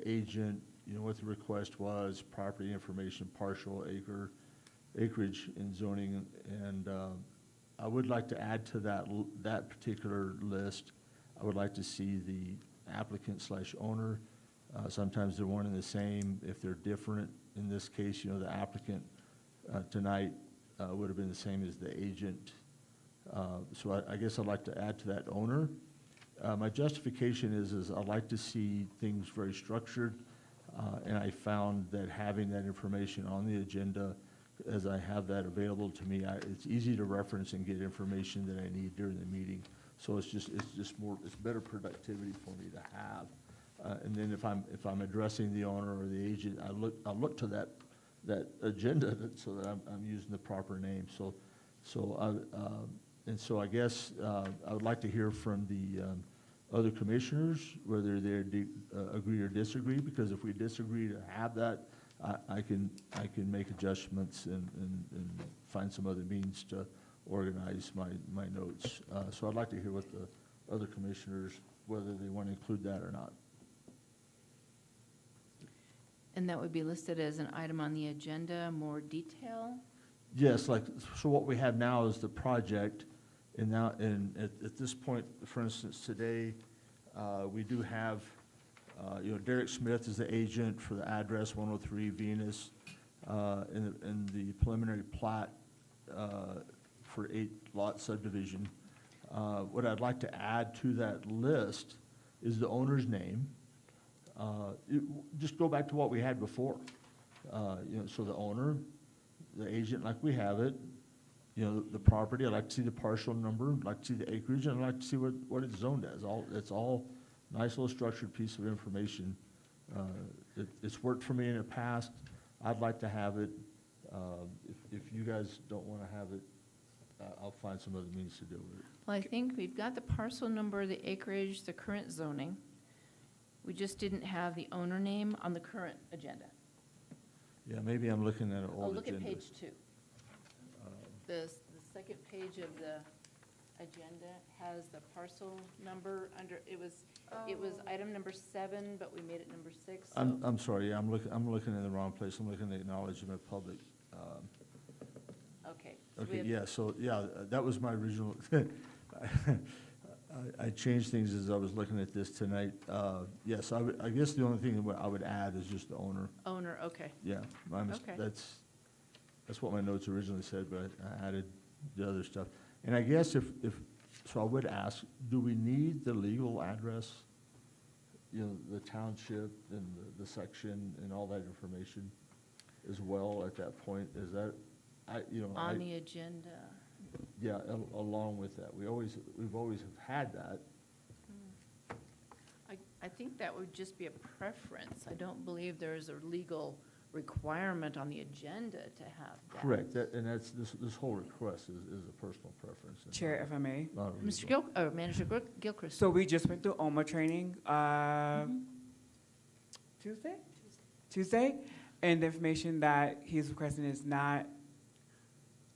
agent. You know what the request was: property information, partial acreage in zoning, and I would like to add to that particular list. I would like to see the applicant/owner. Sometimes they're one and the same. If they're different, in this case, you know, the applicant tonight would have been the same as the agent. So I guess I'd like to add to that owner. My justification is I'd like to see things very structured, and I found that having that information on the agenda, as I have that available to me, it's easy to reference and get information that I need during the meeting. So it's just better productivity for me to have. And then if I'm addressing the owner or the agent, I look to that agenda so that I'm using the proper name. So I guess I would like to hear from the other commissioners whether they agree or disagree, because if we disagree to have that, I can make adjustments and find some other means to organize my notes. So I'd like to hear what the other commissioners, whether they want to include that or not. And that would be listed as an item on the agenda, more detail? Yes, so what we have now is the project, and now, at this point, for instance, today, we do have, Derek Smith is the agent for the address 103 Venus, in the preliminary plat for 8-lot subdivision. What I'd like to add to that list is the owner's name. Just go back to what we had before. So the owner, the agent, like we have it, the property. I'd like to see the parcel number, I'd like to see the acreage, and I'd like to see what it's zoned as. It's all nice little structured piece of information. It's worked for me in the past. I'd like to have it. If you guys don't want to have it, I'll find some other means to deal with it. Well, I think we've got the parcel number, the acreage, the current zoning. We just didn't have the owner name on the current agenda. Yeah, maybe I'm looking at an Oh, old look agenda. at page 2. The second page of the agenda has the parcel number under, it was item number 7, but we made it number 6. So. I'm sorry, yeah, I'm looking in the wrong place. I'm looking at acknowledgement of public. Okay. So we Okay, have- yeah, so, yeah, that was my original. I changed things as I was looking at this tonight. Yes, I guess the only thing that I would add is just the owner. Owner, okay. Yeah, Okay. that's what my notes originally said, but I added the other stuff. And I guess so I would ask, do we need the legal address? You know, the township and the section and all that information as well at that point? Is that, On the agenda. yeah, along with that. We've always have had that. I think that would just be a preference. I don't believe there's a legal requirement on the agenda to have that. Correct, and that's, this whole request is a personal preference. and Chair, if I may. not a Mr. legal. Manager Gilchrist. So we just went through OMA training, Tuesday, and the information that he's requesting is not,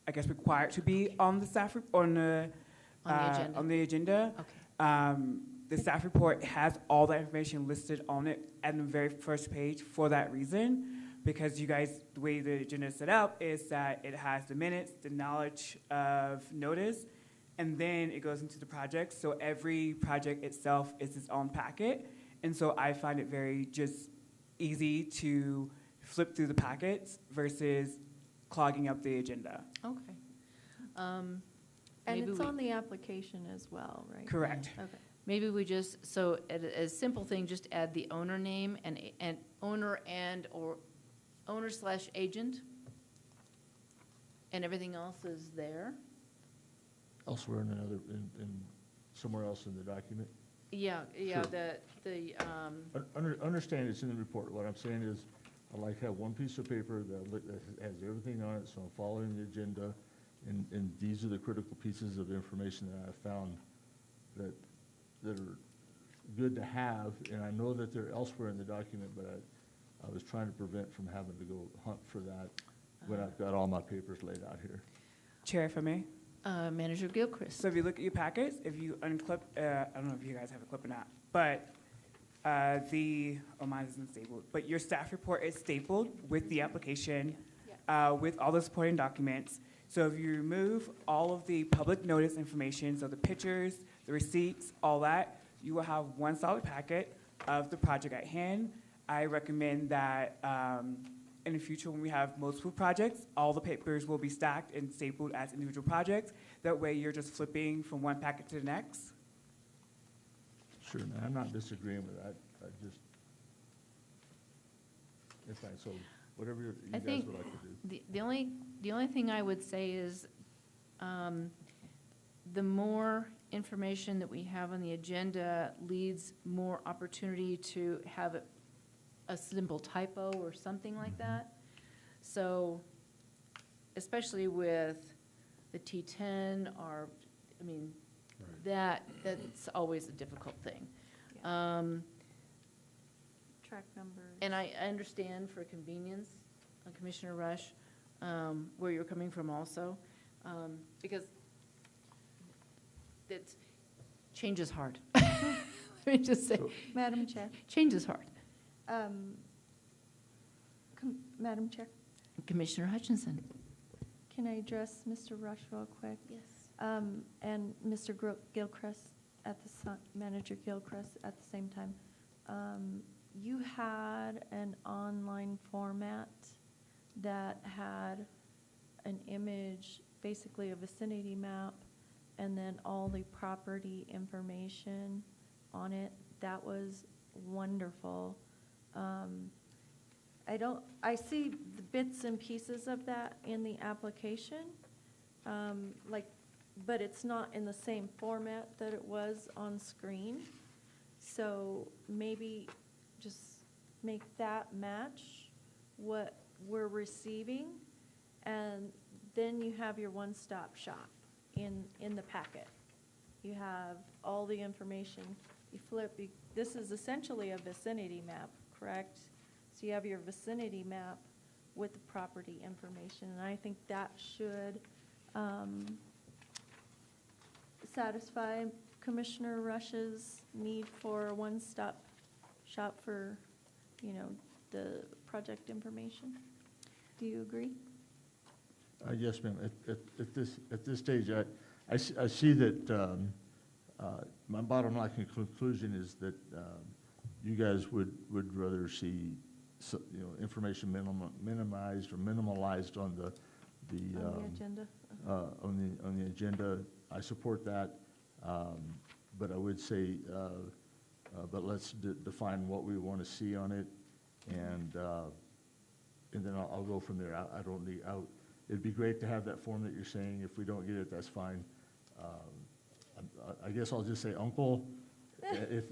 I guess, required to be on the staff, on the agenda. Okay. The staff report has all that information listed on it at the very first page for that reason, because you guys, the way the agenda is set up is that it has the minutes, the knowledge of notice, and then it goes into the project. So every project itself is its own packet. And so I find it very just easy to flip through the packets versus clogging up the agenda. Okay. And Maybe it's we- on the application as well, right? Correct. Okay. Maybe we just, so a simple thing, just add the owner name and owner or owner/agent, and everything else is there. Elsewhere in somewhere else in the document? Yeah, Sure. Understand it's in the report. What I'm saying is, I like to have one piece of paper that has everything on it, so I'm following the agenda, and these are the critical pieces of information that I found that are good to have, and I know that they're elsewhere in the document, but I was trying to prevent from having to go hunt for that when I've got all my papers laid out here. Chair, if I may. Manager Gilchrist. So if you look at your packets, if you unclip, I don't know if you guys have a clip or not, but mine isn't stapled, but your staff report is stapled with the application, with all the supporting documents. So if you remove all of the public notice information, so the pictures, the receipts, all that, you will have one solid packet of the project at hand. I recommend that in the future, when we have multiple projects, all the papers will be stacked and stapled as individual projects. That way, you're just flipping from one packet to the next. Sure, man, I'm not disagreeing with that. It's fine, so whatever you I guys think would like to do. the only thing I would say is, the more information that we have on the agenda leads more opportunity to have a simple typo or something like that. So, especially with the T10 that's always a difficult thing. Track numbers. And I understand for convenience, Commissioner Rush, where you're coming from also, because change is hard. Let me just say, Madam Chair. change is hard. Madam Chair, Commissioner Hutchinson. can I address Mr. Rush real quick? Yes. And Mr. Gilchrist Manager Gilchrist at the same time. You had an online format that had an image, basically a vicinity map, and then all the property information on it. That was wonderful. I see the bits and pieces of that in the application, but it's not in the same format that it was on screen. So maybe just make that match what we're receiving, and then you have your one-stop shop in the packet. You have all the information. You flip, this is essentially a vicinity map, correct? So you have your vicinity map with the property information, and I think that should satisfy Commissioner Rush's need for a one-stop shop for, the project information. Do you agree? Yes, ma'am. At this stage, I see that My bottom line conclusion is that you guys would rather see, information minimized or minimalized on the On the agenda? on the agenda. I support that, but I would say, but let's define what we want to see on it, and then I'll go from there. I don't need, it'd be great to have that form that you're saying. If we don't get it, that's fine. I guess I'll just say uncle, if,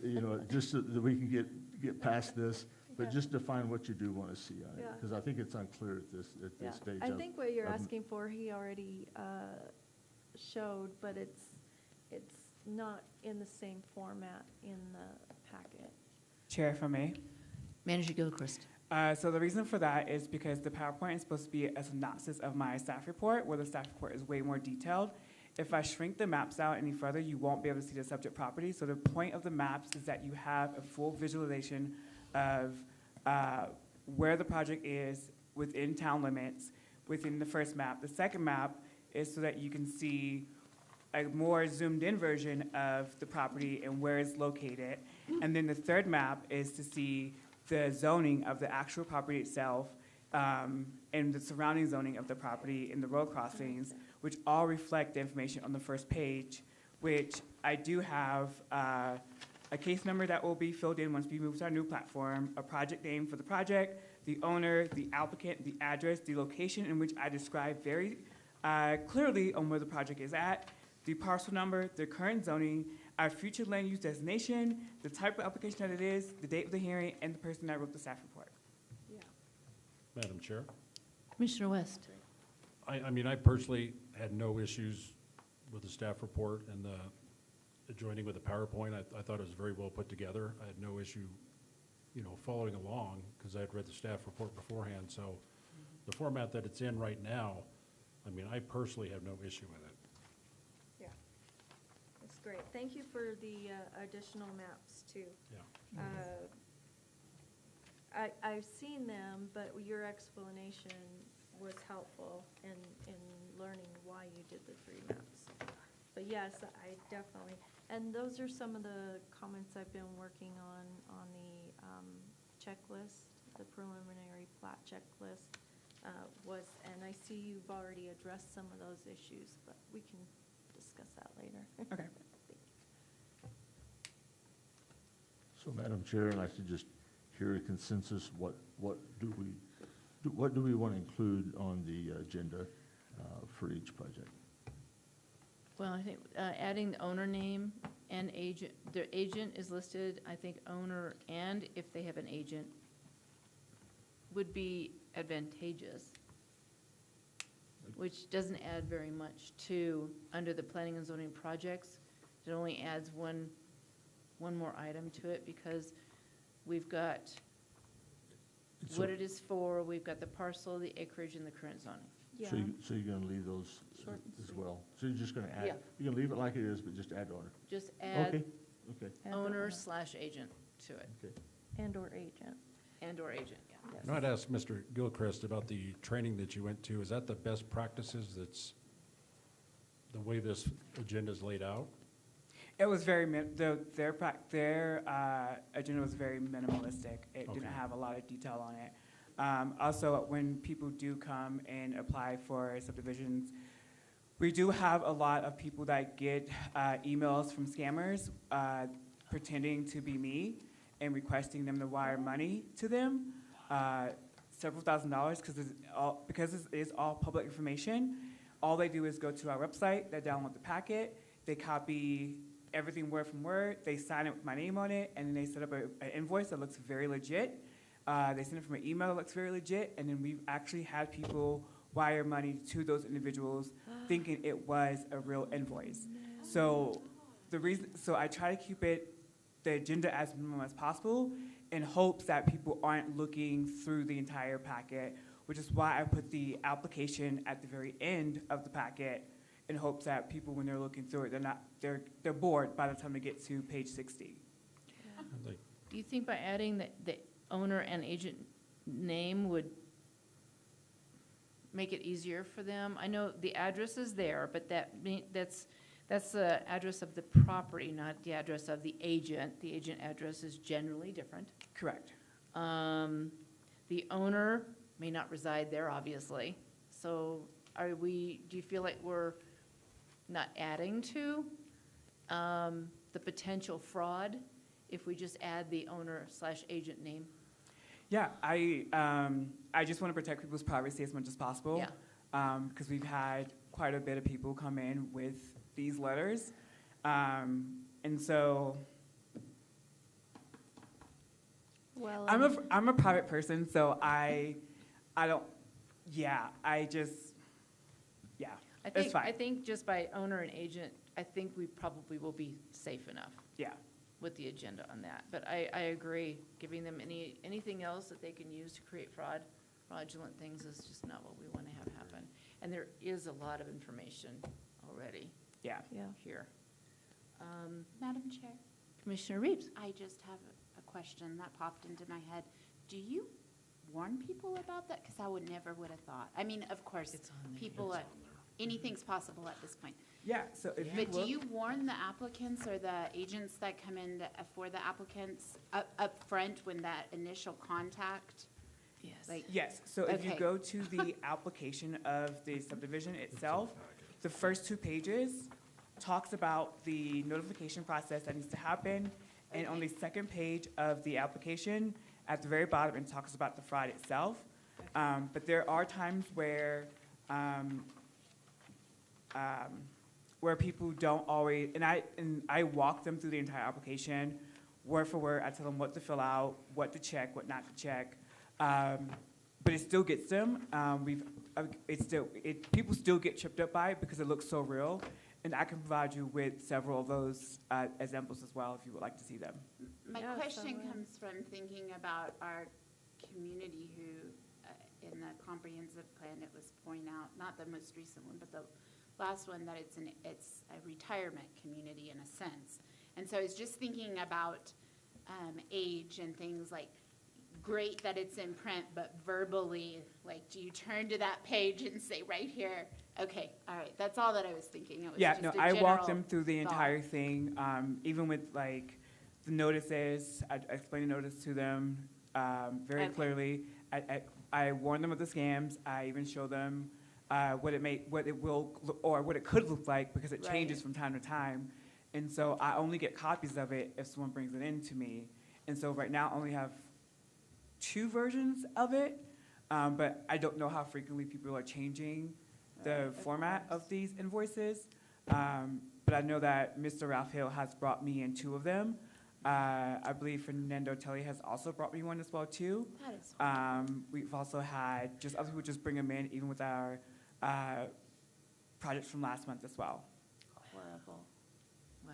just so that we can get past this, but Yeah. just define what you do want to see on it, Yeah. because I think it's unclear at this Yeah, stage. I think what you're of- asking for, he already showed, but it's not in the same format in the packet. Chair, if I may. Manager Gilchrist. So the reason for that is because the PowerPoint is supposed to be a synopsis of my staff report, where the staff report is way more detailed. If I shrink the maps out any further, you won't be able to see the subject property. So the point of the maps is that you have a full visualization of where the project is within town limits, within the first map. The second map is so that you can see a more zoomed-in version of the property and where it's located. And then the third map is to see the zoning of the actual property itself, and the surrounding zoning of the property and the road crossings, which all reflect the information on the first page, which I do have a case number that will be filled in once we move to our new platform, a project name for the project, the owner, the applicant, the address, the location in which I describe very clearly on where the project is at, the parcel number, the current zoning, our future land use designation, the type of application that it is, the date of the hearing, and the person that wrote the staff report. Yeah. Madam Chair? Commissioner West. I mean, I personally had no issues with the staff report and the joining with the PowerPoint. I thought it was very well put together. I had no issue, following along, because I had read the staff report beforehand. So the format that it's in right now, I mean, I personally have no issue with it. Yeah. That's great. Thank you for the additional maps, too. Yeah. I've seen them, but your explanation was helpful in learning why you did the 3 maps. But yes, I definitely, and those are some of the comments I've been working on the checklist, the preliminary plat checklist and I see you've already addressed some of those issues, but we can discuss that later. Okay. So, Madam Chair, I'd like to just hear a consensus. What do we want to include on the agenda for each project? Well, I think adding the owner name and agent, their agent is listed, I think owner and if they have an agent would be advantageous, which doesn't add very much to, under the planning and zoning projects. It only adds one more item to it because we've got what it is for, we've got the parcel, the acreage, and the current zoning. Yeah. So you're going to leave those Short and as sweet. well? So you're just going to Yeah. add, you're going to leave it like it is, but just add owner? Just add Okay. And owner/agent to it, And/or agent. and/or agent, yeah. And I'd ask Mr. Gilchrist about the training that you went to. Is that the best practices that's the way this agenda is laid out? It was very, their agenda was very minimalistic. It didn't Okay. have a lot of detail on it. Also, when people do come and apply for subdivisions, we do have a lot of people that get emails from scammers pretending to be me and requesting them to wire money to them, several $1,000s, because it is all public information. All they do is go to our website, they download the packet, they copy everything word from word, they sign it with my name on it, and then they set up an invoice that looks very legit. They send it from an email that looks very legit, and then we've actually had people wire money to those individuals thinking it was a real invoice. So I try to keep the agenda as minimum as possible in hopes that people aren't looking through the entire packet, which is why I put the application at the very end of the packet in hopes that people, when they're looking through it, they're bored by the time they get to page 60. Like, Do you think by adding the owner and agent name would make it easier for them? I know the address is there, but that's That's the address of the property, not the address of the agent. The agent address is generally different. Correct. The owner may not reside there, obviously. So do you feel like we're not adding to the potential fraud if we just add the owner/agent name? Yeah, I just want to protect people's privacy as much as possible. Yeah. Because we've had quite a bit of people come in with these letters. And so Well, I'm a private person, so I don't, yeah, it's fine. I think just by owner and agent, I think we probably will be safe enough Yeah, with the agenda on that. But I agree, giving them anything else that they can use to create fraudulent things is just not what we want to have happen. And there is a lot of information already yeah. yeah. here. Madam Chair, Commissioner Reeves? I just have a question that popped into my head. Do you warn people about that? Because I would have thought. I mean, of course, It's on there. people, anything's possible at this point. Yeah, so if you But do look, you warn the applicants or the agents that come in for the applicants up front when that initial contact? Yes. Like, yes, so if you Okay. go to the application of the subdivision itself, the first 2 pages talks about the notification process that needs to happen. And on the second page of the application, at the very bottom, it talks about the fraud itself. But there are times where people don't always, and I walk them through the entire application, word for word. I tell them what to fill out, what to check, what not to check. But it still gets them. People still get tripped up by it because it looks so real. And I can provide you with several of those examples as well if you would like to see them. My Yeah, question so, comes from thinking about our community who, in the comprehensive plan, it was pointing out, not the most recent one, but the last one, that it's a retirement community in a sense. And so I was just thinking about age and things like, great that it's in print, but verbally, like, do you turn to that page and say right here, okay, all right, that's all that I was thinking. It was Yeah, just no, a I walk general them through the thought. entire thing, even with like the notices. I explain the notice to them very Okay. clearly. I warn them of the scams. I even show them what it will or what it could look like because it changes Right. from time to time. And so I only get copies of it if someone brings it in to me. And so right now I only have 2 versions of it, but I don't know how frequently people are changing the format of these invoices. But I know that Mr. Ralph Hill has brought me in 2 of them. I believe Fernando Telly has also brought me one as well too. That is We've also had just other people just bring them in, even with our projects from last month as well. Horrible. Wow,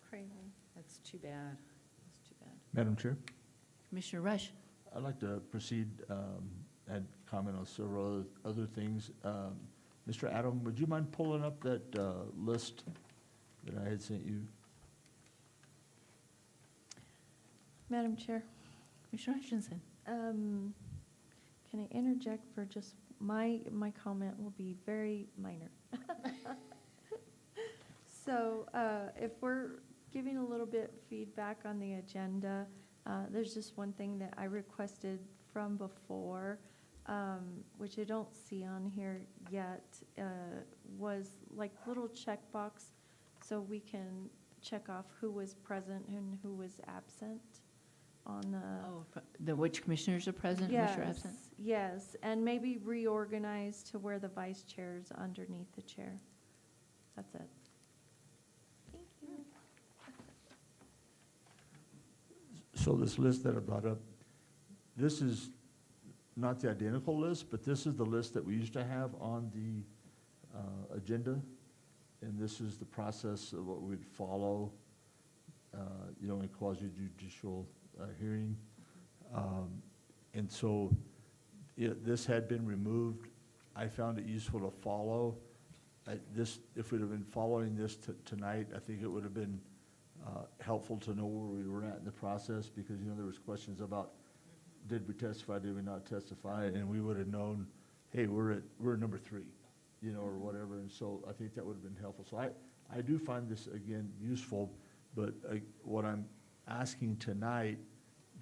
Crazy. that's too bad. That's too bad. Madam Chair, Commissioner Rush? I'd like to proceed and comment on several other things. Mr. Adam, would you mind pulling up that list that I had sent you? Madam Chair, Commissioner Hutchinson? can I interject for just, my comment will be very minor. So if we're giving a little bit feedback on the agenda, there's just one thing that I requested from before, which I don't see on here yet, was like little checkbox so we can check off who was present and who was absent on the. Which commissioners are present, which are absent? Yes, and maybe reorganize to where the vice chair is underneath the chair. That's it. Thank you. So this list that I brought up, this is not the identical list, but this is the list that we used to have on the agenda. And this is the process of what we'd follow, in a quasi-judicial hearing. And so this had been removed. I found it useful to follow. If we'd have been following this tonight, I think it would have been helpful to know where we were at in the process, because, there was questions about, did we testify, did we not testify? And we would have known, hey, we're at number 3, or whatever. And so I think that would have been helpful. So I do find this, again, useful, but what I'm asking tonight,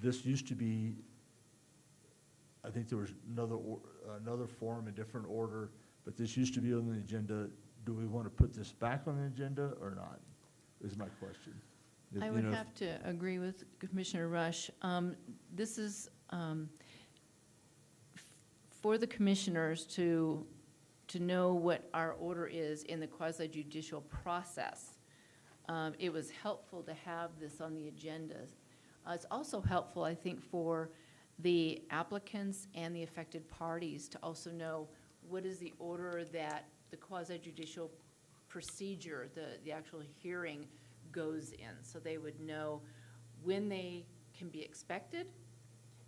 this used to be, I think there was another form, a different order, but this used to be on the agenda. Do we want to put this back on the agenda or not, is my question. I would have to agree with Commissioner Rush. This is for the commissioners to know what our order is in the quasi-judicial process. It was helpful to have this on the agenda. It's also helpful, I think, for the applicants and the affected parties to also know what is the order that the quasi-judicial procedure, the actual hearing goes in, so they would know when they can be expected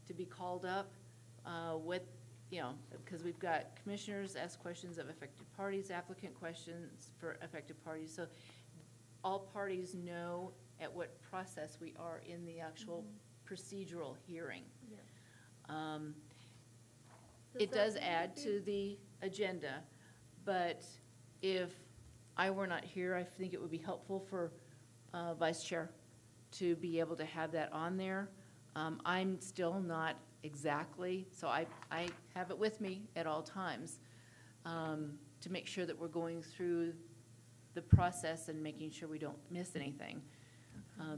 to be called up, because we've got commissioners ask questions of affected parties, applicant questions for affected parties, so all parties know at what process we are in the actual procedural hearing. Yeah. It does add to the agenda, but if I were not here, I think it would be helpful for Vice Chair to be able to have that on there. I'm still not exactly, so I have it with me at all times to make sure that we're going through the process and making sure we don't miss anything.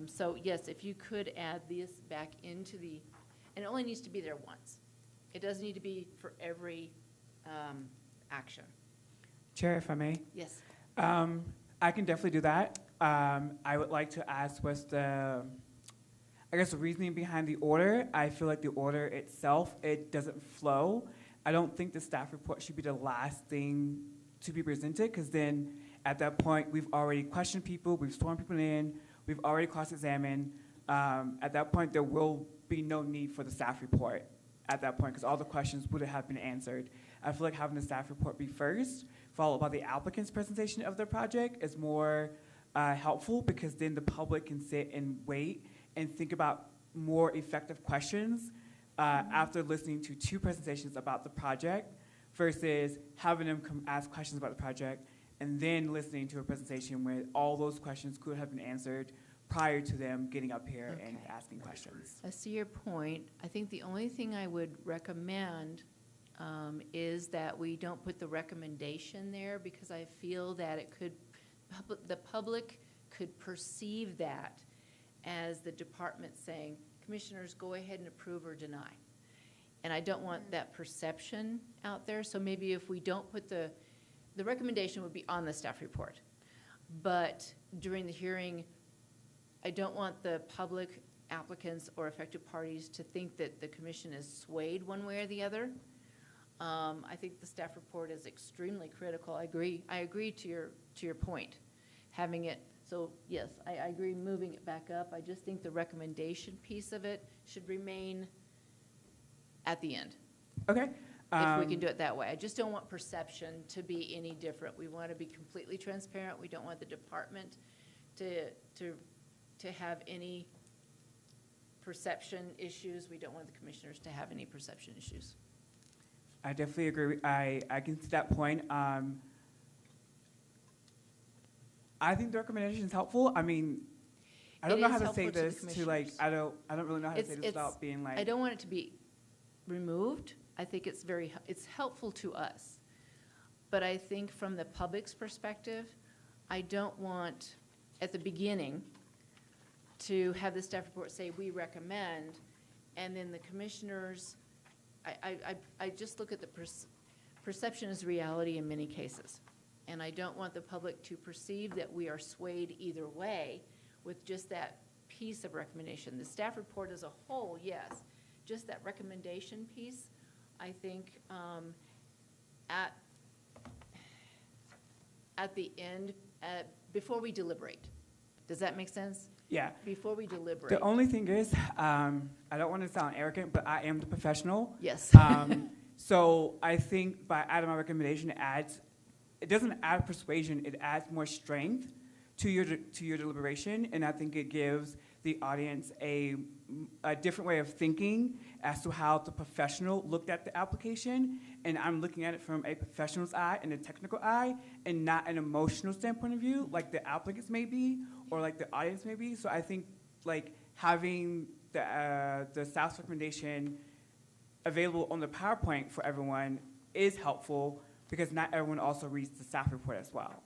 So yes, if you could add this back into the, and it only needs to be there once. It doesn't need to be for every action. Chair, if I may? Yes. I can definitely do that. I would like to ask what's the reasoning behind the order. I feel like the order itself, it doesn't flow. I don't think the staff report should be the last thing to be presented, because then at that point, we've already questioned people, we've sworn people in, we've already cross-examined. At that point, there will be no need for the staff report at that point, because all the questions would have been answered. I feel like having the staff report be first, followed by the applicant's presentation of their project, is more helpful, because then the public can sit and wait and think about more effective questions after listening to two presentations about the project versus having them come ask questions about the project and then listening to a presentation where all those questions could have been answered prior to them getting up here and asking questions. I see your point. I think the only thing I would recommend is that we don't put the recommendation there, because I feel that it could, the public could perceive that as the department saying, commissioners, go ahead and approve or deny. And I don't want that perception out there, so maybe if we don't put the recommendation would be on the staff report. But during the hearing, I don't want the public, applicants, or affected parties to think that the commission is swayed one way or the other. I think the staff report is extremely critical. I agree to your point, having it. So yes, I agree moving it back up. I just think the recommendation piece of it should remain at the end. Okay. If we can do it that way. I just don't want perception to be any different. We want to be completely transparent. We don't want the department to have any perception issues. We don't want the commissioners to have any perception issues. I definitely agree. I can see that point. I think the recommendation is helpful. I mean, I don't know how to say this to like, I don't really know how to say this without being like. I don't want it to be removed. I think it's helpful to us. But I think from the public's perspective, I don't want, at the beginning, to have the staff report say, we recommend, and then the commissioners, I just look at the perception as reality in many cases. And I don't want the public to perceive that we are swayed either way with just that piece of recommendation. The staff report as a whole, yes. Just that recommendation piece, I think at the end, before we deliberate. Does that make sense? Yeah. Before we deliberate. The only thing is, I don't want to sound arrogant, but I am the professional. Yes. So I think by adding my recommendation, it doesn't add persuasion, it adds more strength to your deliberation, and I think it gives the audience a different way of thinking as to how the professional looked at the application. And I'm looking at it from a professional's eye and a technical eye, and not an emotional standpoint of view, like the applicants may be, or like the audience may be. So I think like having the staff's recommendation available on the PowerPoint for everyone is helpful, because not everyone also reads the staff report as well.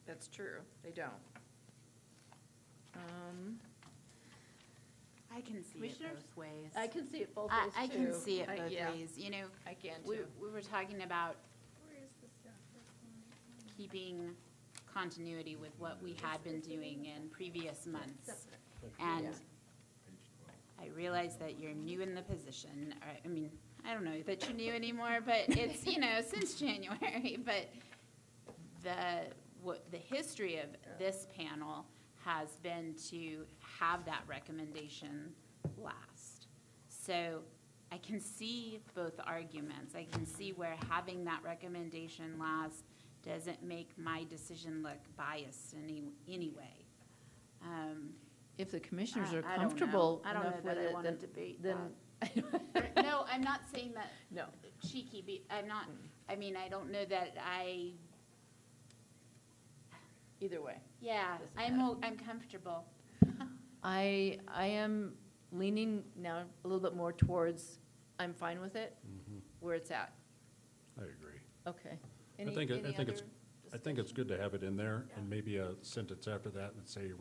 That's true, they don't. I can see it Commissioners? both ways. I can see it both ways, too. I can see it both yeah, ways, you know. I can, We, too. we were talking about keeping continuity with what we had been doing in previous months. And I realize that you're new in the position, or, I mean, I don't know that you're new anymore, but it's, you know, since January, but the history of this panel has been to have that recommendation last. So I can see both arguments. I can see where having that recommendation last doesn't make my decision look biased anyway. If the commissioners are I don't know. comfortable I don't know enough that with I it, wanna then, debate then, No, I'm not saying that no. cheeky, I'm not, I mean, I don't know that Either way. yeah, Doesn't matter. I'm comfortable. I am leaning now a little bit more towards, I'm fine with it, where it's at. I agree. Okay. I Any think other it's good to have it in there, and maybe a sentence after that that say,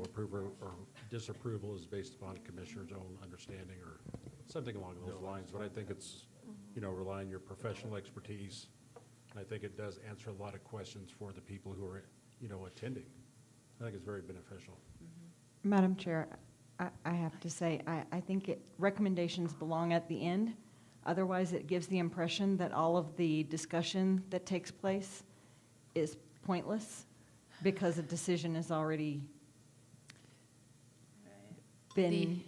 approval or disapproval is based upon commissioner's own understanding, or something along those lines. But I think it's, relying on your professional expertise, and I think it does answer a lot of questions for the people who are, attending. I think it's very beneficial. Madam Chair, I have to say, I think recommendations belong at the end. Otherwise, it gives the impression that all of the discussion that takes place is pointless because a decision has already been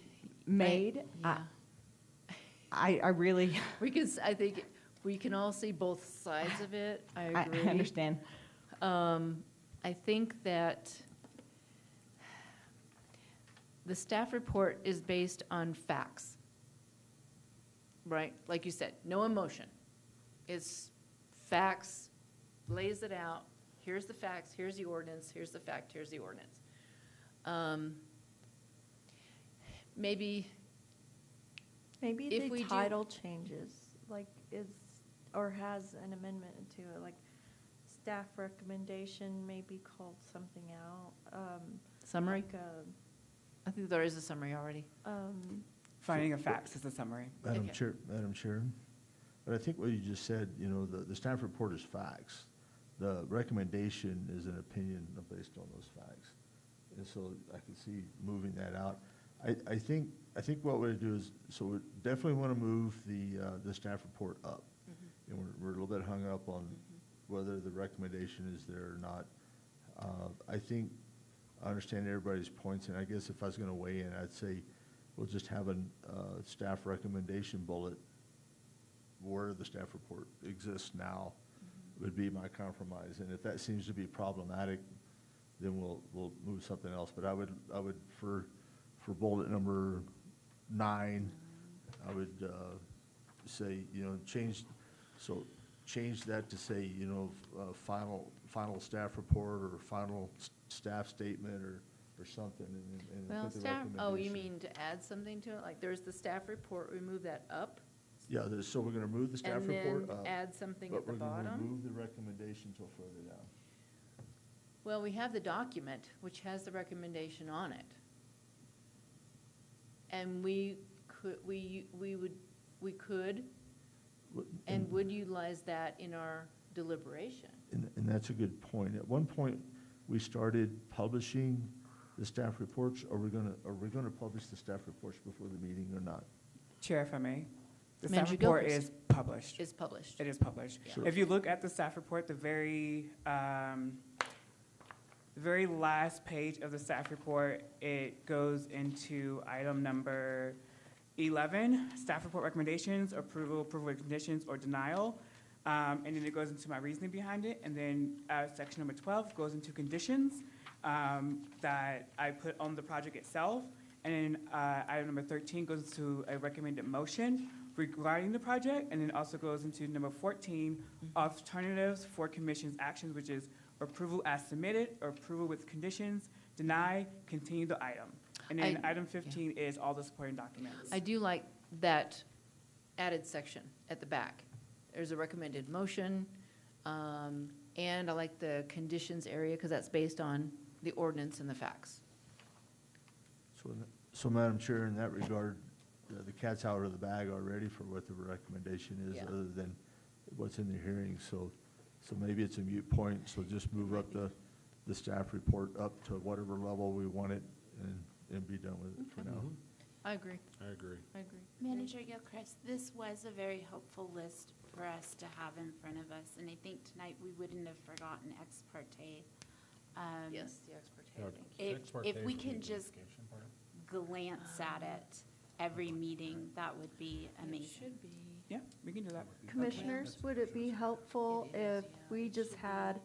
made. Yeah. I really, I think we can all see both sides of it. I I agree. understand. I think that the staff report is based on facts, right? Like you said, no emotion. It's facts, lays it out. Here's the facts, here's the ordinance, here's the fact, here's the ordinance. Maybe Maybe If we the do- title changes, like or has an amendment to it, like staff recommendation may be called something out. summary? Like, I think there is a summary already. Finding of facts is a summary. Madam Okay. Chair, but I think what you just said, the staff report is facts. The recommendation is an opinion based on those facts. And so I can see moving that out. I think what we're gonna do is, so we definitely want to move the staff report up. And we're a little bit hung up on whether the recommendation is there or not. I understand everybody's points, and I guess if I was gonna weigh in, I'd say we'll just have a staff recommendation bullet where the staff report exists now would be my compromise. And if that seems to be problematic, then we'll move something else. But I would for bullet number 9, I would say, change that to say, final staff report or final staff statement or something, and Well, put the staff, recommendation. oh, you mean to add something to it? Like there's the staff report, we move that up? Yeah, so we're gonna move the staff And report then up. add something at the But we're gonna bottom? move the recommendation till further down. Well, we have the document, which has the recommendation on it. And we could and would utilize that in our deliberation. And that's a good point. At one point, we started publishing the staff reports. Are we gonna publish the staff reports before the meeting or not? Chair, if I may. The staff Manager report Gilchrist. is published. Is published. It is published. Yeah. Sure. If you look at the staff report, the very last page of the staff report, it goes into item number 11, staff report recommendations, approval with conditions, or denial. And then it goes into my reasoning behind it. And then section number 12 goes into conditions. that I put on the project itself. And then item number 13 goes to a recommended motion regarding the project, and then also goes into number 14, alternatives for commission's actions, which is approval as submitted, or approval with conditions, deny, continue the item. And then item 15 is all the supporting documents. I do like that added section at the back. There's a recommended motion, and I like the conditions area, because that's based on the ordinance and the facts. So Madam Chair, in that regard, the cat's out of the bag already for what the recommendation is, Yeah. other than what's in the hearing. So maybe it's a moot point, so just move up the staff report up to whatever level we want it and be done with it for now. I agree. I agree. I agree. Manager Gilchrist, this was a very helpful list for us to have in front of us, and I think tonight we wouldn't have forgotten ex parte. Yes, the ex parte, Now, thank you. ex parte If we is the can just identification part. glance at it every meeting, that would be amazing. Should be. Yeah, we can do that. Commissioners, would it be helpful if we just had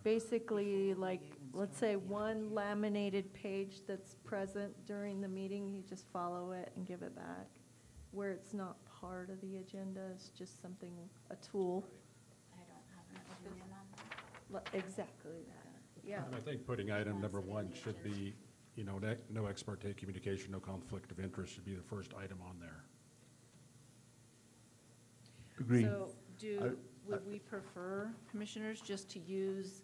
basically like, let's say, one laminated page that's present during the meeting, you just follow it and give it back, where it's not part of the agenda, it's just something, a tool? I don't have an opinion on that. Exactly that, yeah. And I think putting item number 1 should be, you know, no ex parte communication, no conflict of interest should be the first item on there. Agreed. So would we prefer, commissioners, just to use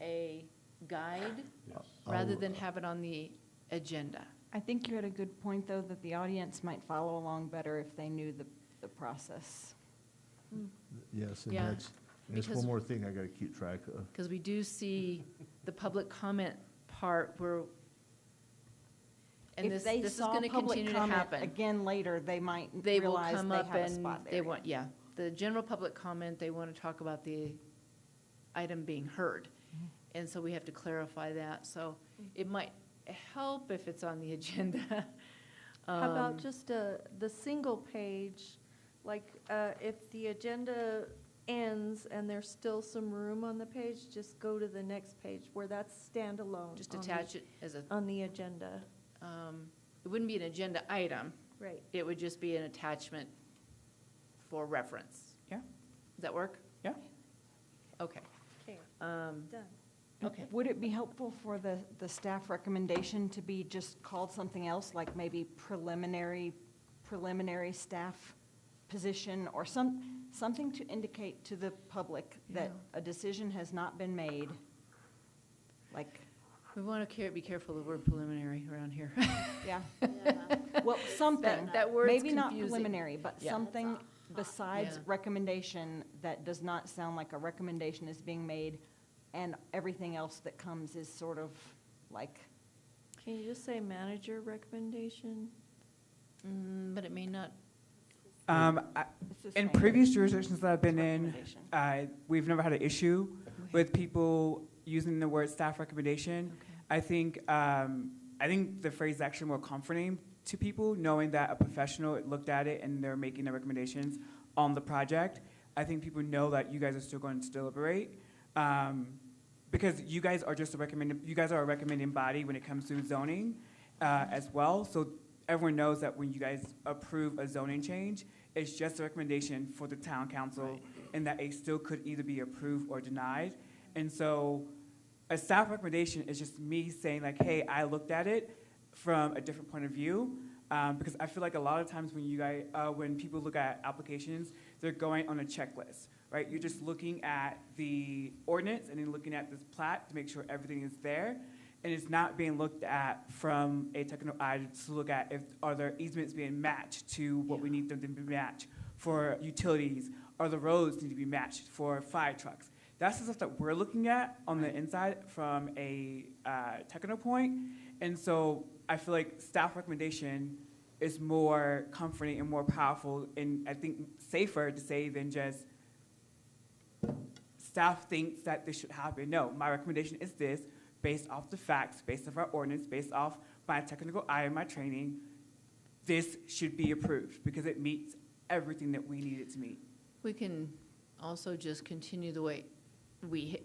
a guide Yes. rather than have it on the agenda? I think you had a good point, though, that the audience might follow along better if they knew the process. Yes, and Yeah, that's because- one more thing I gotta keep track of. Because we do see the public comment part where, and If this they is saw going to public continue to comment happen. again later, they might They will realize come they up have a and spot there. they want, yeah, the general public comment, they want to talk about the item being heard. And so we have to clarify that. So it might help if it's on the agenda. How about just the single page, like, if the agenda ends and there's still some room on the page, just go to the next page where that's standalone. Just on the- attach it as a, On the agenda, it wouldn't be an agenda item. right. It would just be an attachment for reference. Yeah. Does that work? Yeah. Okay. Okay, Um, done. Okay. Would it be helpful for the staff recommendation to be just called something else, like maybe preliminary staff position, or something to indicate to the public that a decision has not been made? Like, We want to be careful of the word preliminary around here. yeah, well, something. That word's Maybe not confusing. preliminary, but Yeah. something besides Yeah. recommendation that does not sound like a recommendation is being made, and everything else that comes is sort of like, Can you just say manager recommendation? But it may not, it's the In same. previous jurisdictions that I've been in, Recommendation. we've never had an issue with people using the word staff recommendation. I think the phrase is actually more comforting to people, knowing that a professional looked at it and they're making their recommendations on the project. I think people know that you guys are still going to deliberate, because you guys are just you guys are a recommending body when it comes to zoning as well. So everyone knows that when you guys approve a zoning change, it's just a recommendation for the town council, and that it still could either be approved or denied. And so a staff recommendation is just me saying like, hey, I looked at it from a different point of view, because I feel like a lot of times when people look at applications, they're going on a checklist, right? You're just looking at the ordinance and then looking at this plat to make sure everything is there. And it's not being looked at from a technical eye to look at are there easements being matched to what we need them to be matched for utilities, or the roads need to be matched for fire trucks. That's the stuff that we're looking at on the inside from a technical point. And so I feel like staff recommendation is more comforting and more powerful, and I think safer to say than just staff thinks that this should happen. No, my recommendation is this, based off the facts, based off our ordinance, based off my technical eye and my training. This should be approved because it meets everything that we need it to meet. we can also just continue the way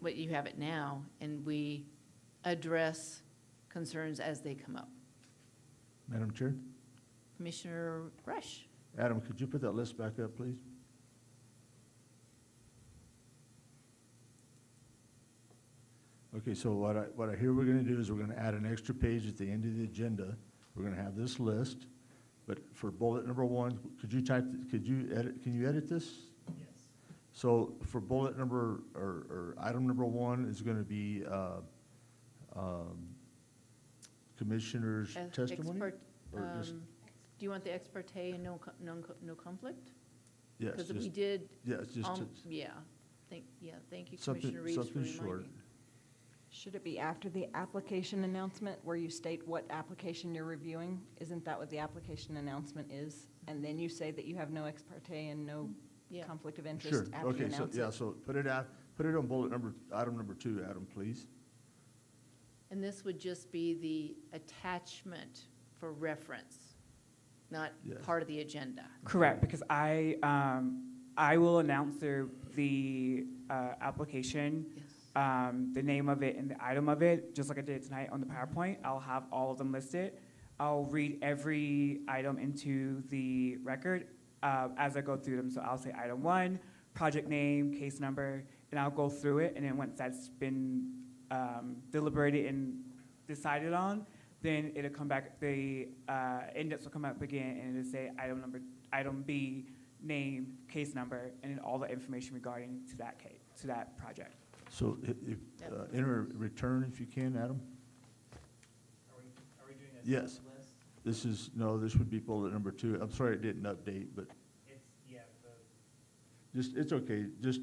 what you have it now, and we address concerns as they come up. Madam Chair? Commissioner Rush? Adam, could you put that list back up, please? Okay, so what I hear we're gonna do is we're gonna add an extra page at the end of the agenda. We're gonna have this list, but for bullet number 1, could you can you edit this? Yes. So for bullet number, or item number 1 is gonna be, commissioner's testimony? Or just- Do you want the ex parte and no conflict? Yes, Because we just, did, yeah, it's just yeah, thank you, something, Commissioner Reeves, for something reminding short. me. Should it be after the application announcement where you state what application you're reviewing? Isn't that what the application announcement is? And then you say that you have no ex parte and no Yeah. conflict of Sure, interest after you okay, so, announce yeah, it? so put it on bullet number, item number 2, Adam, please. And this would just be the attachment for reference, not Yes. part of the agenda. Correct, because I will announce the application, the name of it and the item of it, just like I did tonight on the PowerPoint. I'll have all of them listed. I'll read every item into the record as I go through them. So I'll say item 1, project name, case number, and I'll go through it. And then once that's been deliberated and decided on, then it'll come back, the index will come up again, and it'll say item B, name, case number, and then all the information regarding to that case, to that project. So enter return if you can, Adam? Are we doing a Yes. separate list? This would be bullet number 2. I'm sorry it didn't update, but It's, yeah, it's okay, just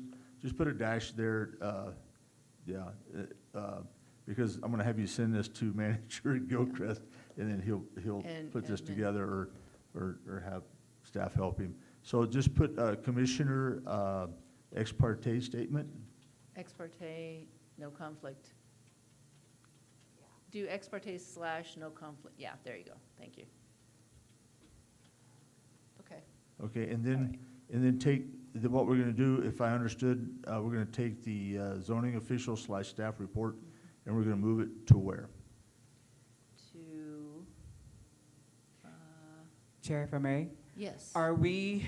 put a dash there, because I'm gonna have you send this to Manager Gilchrist, and then he'll And put this admin. together, or have staff help him. So just put Commissioner ex parte statement. Ex parte, no conflict. Do ex parte / no conflict, yeah, there you go, thank you. Okay, Okay, and then take, what we're gonna do, if I understood, we're gonna take the zoning official / staff report, and we're gonna move it to where? to, Chair, if I may? yes. Are we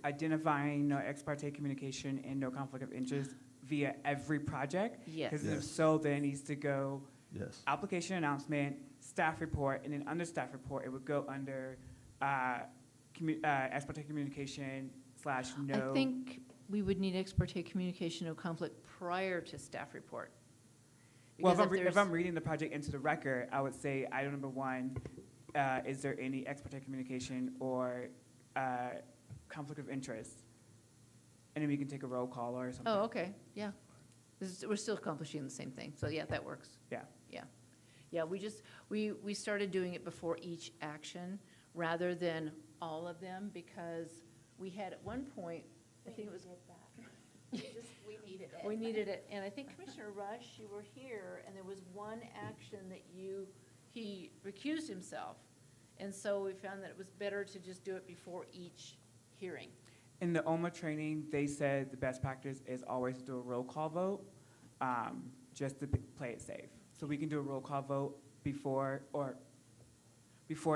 identifying no ex parte communication and no conflict of interest via every project? Yes. Because if Yes. so, then it needs to go Yes. application announcement, staff report, and then under staff report, it would go under ex parte communication / no. I think we would need ex parte communication, no conflict prior to staff report. Well, Because if there's- I'm reading the project into the record, I would say item number 1, is there any ex parte communication or conflict of interest? And then we can take a roll call or something. Oh, okay, yeah. We're still accomplishing the same thing, so yeah, that works. Yeah. Yeah. Yeah, we started doing it before each action rather than all of them because we had at one point, I think it was. We needed it. We needed it, and I think Commissioner Rush, you were here, and there was one action that he recused himself. And so we found that it was better to just do it before each hearing. In the OMA training, they said the best practice is always to do a roll call vote, just to play it safe. So we can do a roll call vote before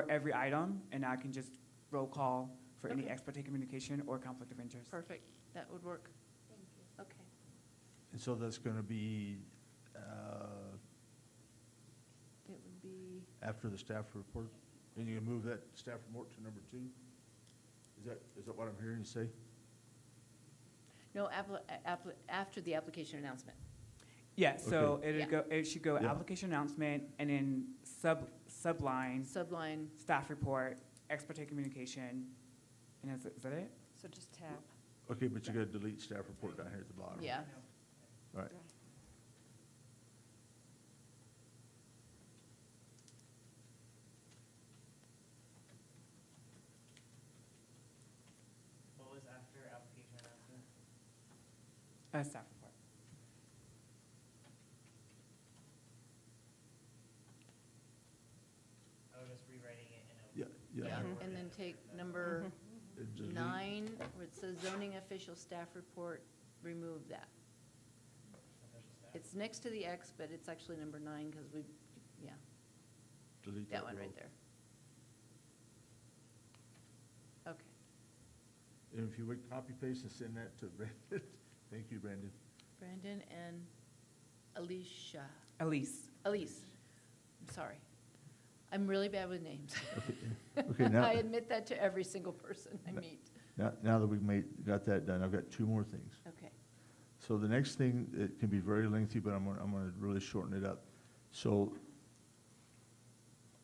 every item, and I can just roll call for any Okay. ex parte communication or conflict of interest. Perfect, that would work. Thank you. Okay. And so that's gonna be It would be, after the staff report? And you can move that staff report to number 2? Is that what I'm hearing you say? no, after the application announcement. Yeah, so Okay. it should go Yeah. application announcement, and then subline, Subline, staff report, ex parte communication, and is that it? So just tab. Okay, but you gotta delete staff report down here at the bottom. yeah. All right. what was after application announcement? Staff report. I was just rewriting it in a. Yeah, yeah. Yeah, and then take number Delete. 9, where it says zoning official staff report, remove that. It's next to the X, but it's actually number 9 because we, yeah, Delete that one row. right there. Okay. And if you would copy paste and send that to Brandon. Thank you, Brandon. Brandon and Alicia. Elise. Elise, I'm sorry. I'm really bad with names. Okay, now- I admit that to every single person I meet. Now that we've got that done, I've got 2 more things. Okay. So the next thing, it can be very lengthy, but I'm gonna really shorten it up. So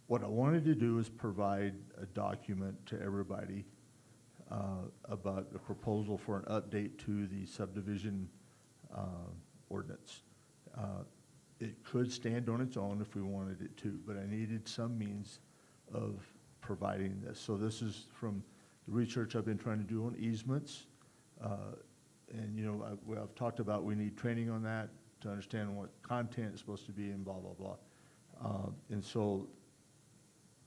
what I wanted to do is provide a document to everybody about a proposal for an update to the subdivision ordinance. It could stand on its own if we wanted it to, but I needed some means of providing this. So this is from the research I've been trying to do on easements. And, you know, I've talked about we need training on that to understand what content is supposed to be and blah, blah, blah. And so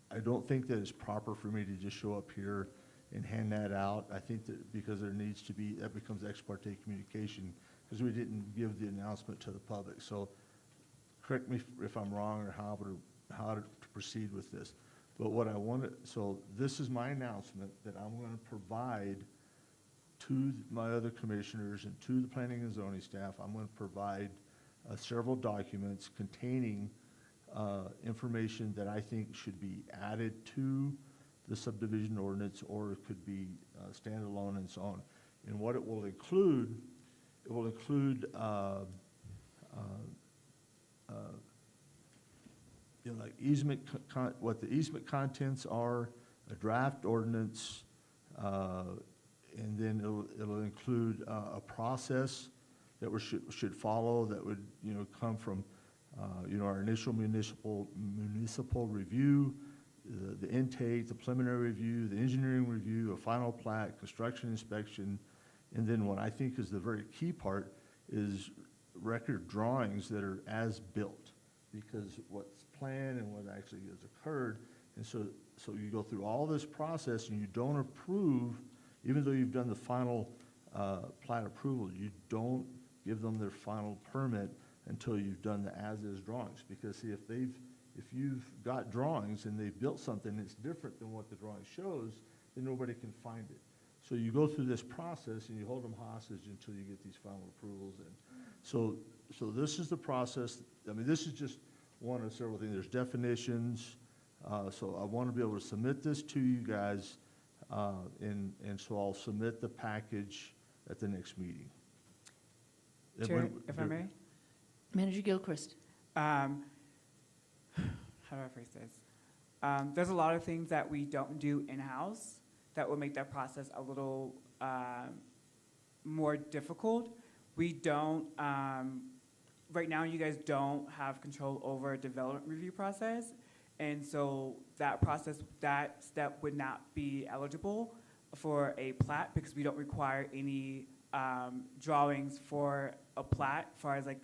I don't think that it's proper for me to just show up here and hand that out. I think that because there needs to be, that becomes ex parte communication, because we didn't give the announcement to the public. So correct me if I'm wrong or how to proceed with this. But what I wanted, so this is my announcement that I'm going to provide to my other commissioners and to the planning and zoning staff. I'm going to provide several documents containing information that I think should be added to the subdivision ordinance, or it could be standalone and so on. And what it will include you know, like easement, what the easement contents are, a draft ordinance, and then it'll include a process that we should follow that would, you know, come from, you know, our initial municipal review, the intake, the preliminary review, the engineering review, a final plat, construction inspection, and then what I think is the very key part is record drawings that are as built, because what's planned and what actually has occurred. And so you go through all this process and you don't approve, even though you've done the final plat approval, you don't give them their final permit until you've done the as-is drawings. Because see, if you've got drawings and they've built something that's different than what the drawing shows, then nobody can find it. So you go through this process and you hold them hostage until you get these final approvals. And so this is the process. I mean, this is just one of several things. There's definitions. So I want to be able to submit this to you guys, and so I'll submit the package at the next meeting. Chair, if I may? Manager Gilchrist. How do I phrase this? There's a lot of things that we don't do in-house that will make that process a little more difficult. We don't, right now you guys don't have control over a development review process, and so that process, that step would not be eligible for a plat because we don't require any drawings for a plat as far as like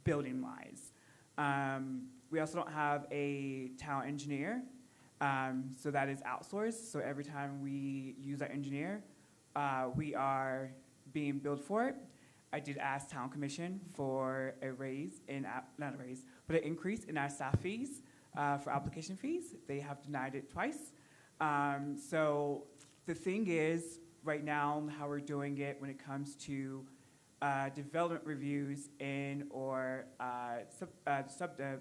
building wise. We also don't have a town engineer, so that is outsourced. So every time we use our engineer, we are being billed for it. I did ask town commission for a raise not a raise, but an increase in our staff fees for application fees. They have denied it twice. So the thing is, right now, how we're doing it when it comes to development reviews or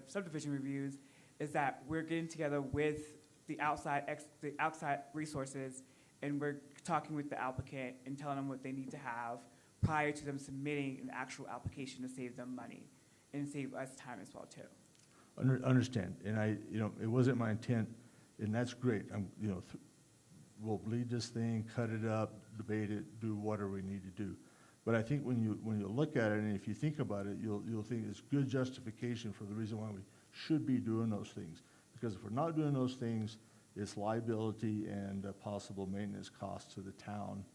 subdivision reviews is that we're getting together with the outside resources, and we're talking with the applicant and telling them what they need to have prior to them submitting an actual application to save them money and save us time as well too. Understand, and you know, it wasn't my intent, and that's great. You know, we'll bleed this thing, cut it up, debate it, do whatever we need to do. But I think when you look at it, and if you think about it, you'll think it's good justification for the reason why we should be doing those things. Because if we're not doing those things, it's liability and possible maintenance costs to the town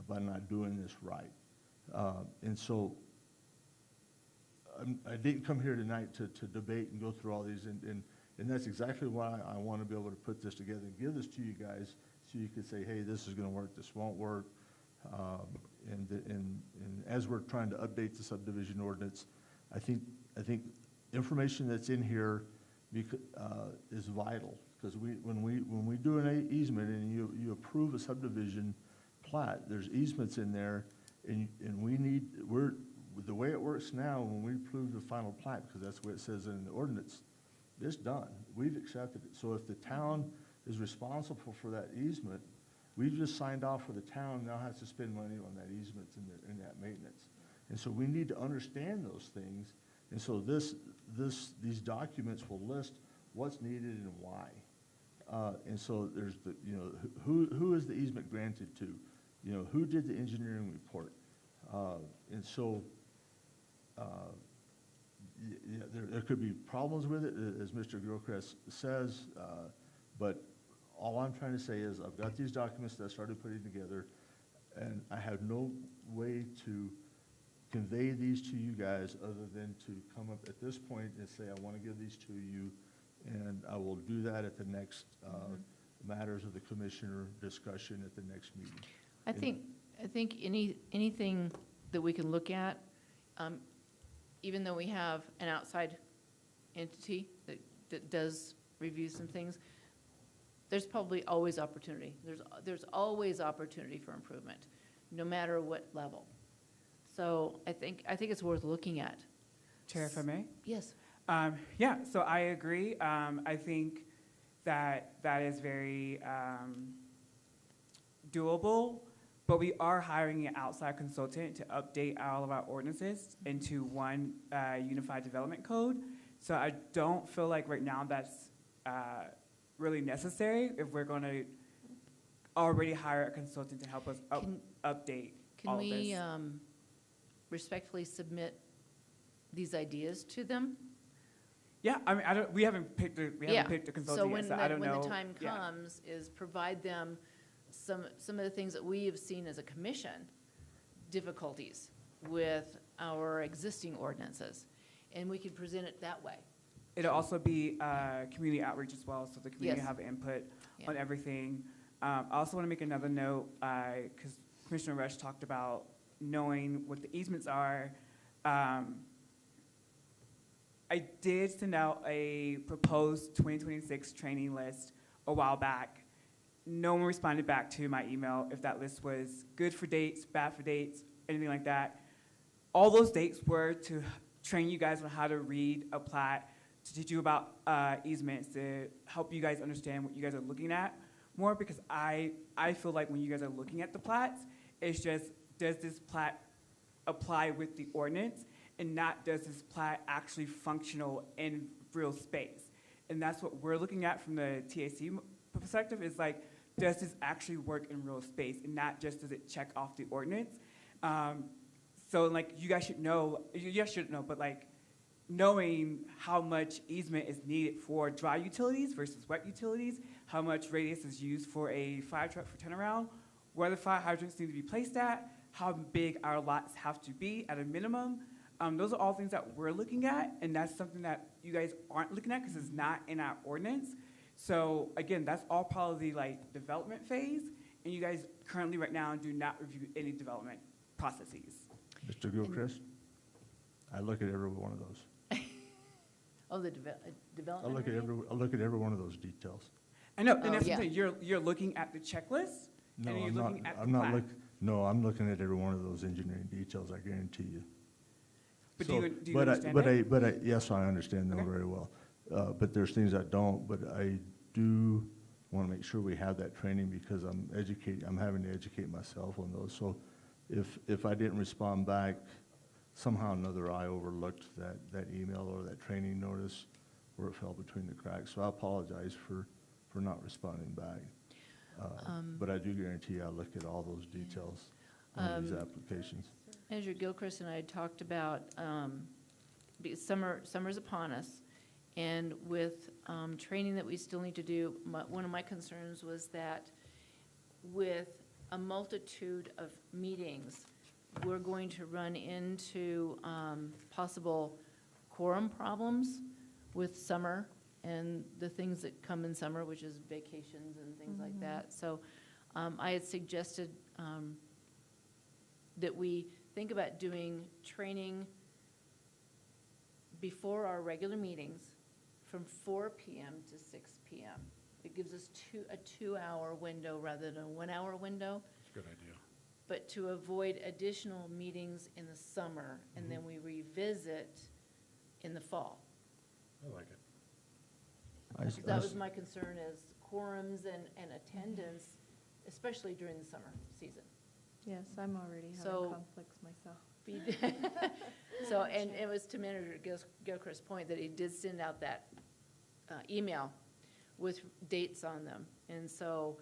by not doing this right. And so I didn't come here tonight to debate and go through all these, and that's exactly why I want to be able to put this together and give this to you guys so you could say, hey, this is going to work, this won't work. And as we're trying to update the subdivision ordinance, I think I think information that's in here is vital, because when we do an easement and you approve a subdivision plat, there's easements in there, and the way it works now, when we approve the final plat, because that's what it says in the ordinance, it's done. We've accepted it. So if the town is responsible for that easement, we've just signed off for the town, now has to spend money on that easement and that maintenance. And so we need to understand those things. And so these documents will list what's needed and why. And so there's who is the easement granted to? Who did the engineering report? And so, there could be problems with it, as Mr. Gilchrist says, but all I'm trying to say is I've got these documents that I started putting together, and I have no way to convey these to you guys other than to come up at this point and say, I want to give these to you, and I will do that at the next matters of the commissioner discussion at the next meeting. I think anything that we can look at, even though we have an outside entity that does review some things, there's probably always opportunity. There's always opportunity for improvement, no matter what level. So I think it's worth looking at. Chair, if I may? Yes. Yeah, so I agree. I think that is very doable, but we are hiring an outside consultant to update all of our ordinances into one unified development code. So I don't feel like right now that's really necessary if we're going to already hire a consultant to help us update all of this. Can we respectfully submit these ideas to them? Yeah, I mean, we haven't picked a consultant yet, so I don't know. So when the time comes, is provide them some of the things that we have seen as a commission, difficulties with our existing ordinances, and we could present it that way. It'll also be community outreach as well, so the community Yes. have input Yeah. on everything. I also want to make another note, because Commissioner Rush talked about knowing what the easements are. I did send out a proposed 2026 training list a while back. No one responded back to my email if that list was good for dates, bad for dates, anything like that. All those dates were to train you guys on how to read a plat, to teach you about easements, to help you guys understand what you guys are looking at more, because I feel like when you guys are looking at the plats, it's just, does this plat apply with the ordinance, and not does this plat actually functional in real space? And that's what we're looking at from the TAC perspective, is like, does this actually work in real space, and not just does it check off the ordinance? So like, you guys should know, but like, knowing how much easement is needed for dry utilities versus wet utilities, how much radius is used for a fire truck for turnaround, where the fire hydrants need to be placed at, how big our lots have to be at a minimum. Those are all things that we're looking at, and that's something that you guys aren't looking at because it's not in our ordinance. So again, that's all part of the like development phase, and you guys currently right now do not review any development processes. Mr. Gilchrist, I look at every one of those. Oh, the development review? I look at every one of those details. I know, and Oh, that's yeah. what I'm saying. You're looking at the checklist, No, and you're I'm not, looking at the I'm not plat. no, I'm looking at every one of those engineering details, I guarantee you. But So, do you understand it? Yes, I understand them Okay. very well. But there's things I don't, but I do want to make sure we have that training, because I'm having to educate myself on those. So if I didn't respond back, somehow or another I overlooked that email or that training notice, or it fell between the cracks. So I apologize for not responding back. But I do guarantee you I look at all those details on these applications. Manager Gilchrist and I talked about, because summer's upon us, and with training that we still need to do, one of my concerns was that with a multitude of meetings, we're going to run into possible quorum problems with summer and the things that come in summer, which is vacations and things like that. So I had suggested that we think about doing training before our regular meetings from 4 PM to 6 PM. It gives us a 2-hour window rather than a 1-hour window, It's a good idea. but to avoid additional meetings in the summer, and then we revisit in the fall. I like it. That was my concern, is quorums and attendance, especially during the summer season. Yes, I'm already So- having conflicts myself. So, and it was to Manager Gilchrist's point that he did send out that email with dates on them. And so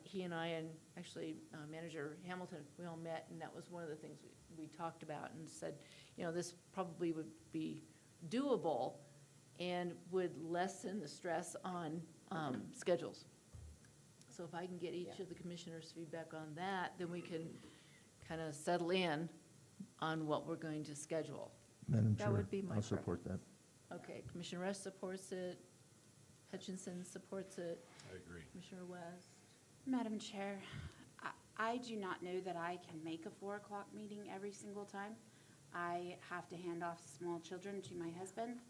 he and I, and actually Manager Hamilton, we all met, and that was one of the things we talked about and said, this probably would be doable and would lessen the stress on schedules. So if I can get each of the commissioners' feedback on that, then we can kind of settle in on what we're going to schedule. Madam That Chair, would be my I'll support that. Okay, Commissioner Rush supports it, Hutchinson supports it, I agree. Commissioner West. Madam Chair, I do not know that I can make a 4 o'clock meeting every single time. I have to hand off small children to my husband,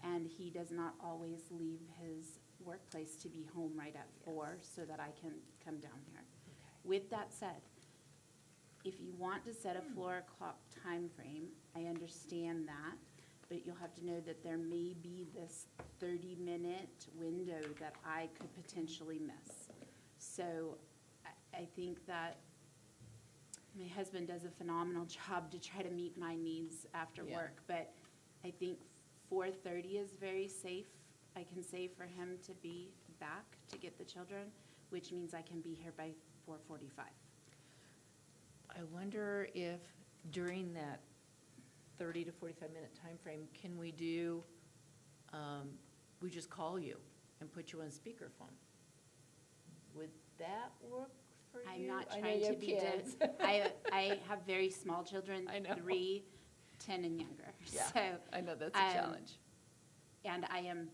and he does not always leave his workplace to be home right at 4 so that I can come down here. With that said, if you want to set a 4 o'clock time frame, I understand that, but you'll have to know that there may be this 30-minute window that I could potentially miss. So I think that my husband does a phenomenal job to try to meet my needs after Yeah. work, but I think 4:30 is very safe. I can say for him to be back to get the children, which means I can be here by 4:45. I wonder if during that 30 to 45-minute time frame, can we do, we just call you and put you on speakerphone? Would that work for you? I'm not I know trying you to have be, kids. I have very small children, I know. 3, 10, and younger. Yeah, So, I know that's a challenge. and I am,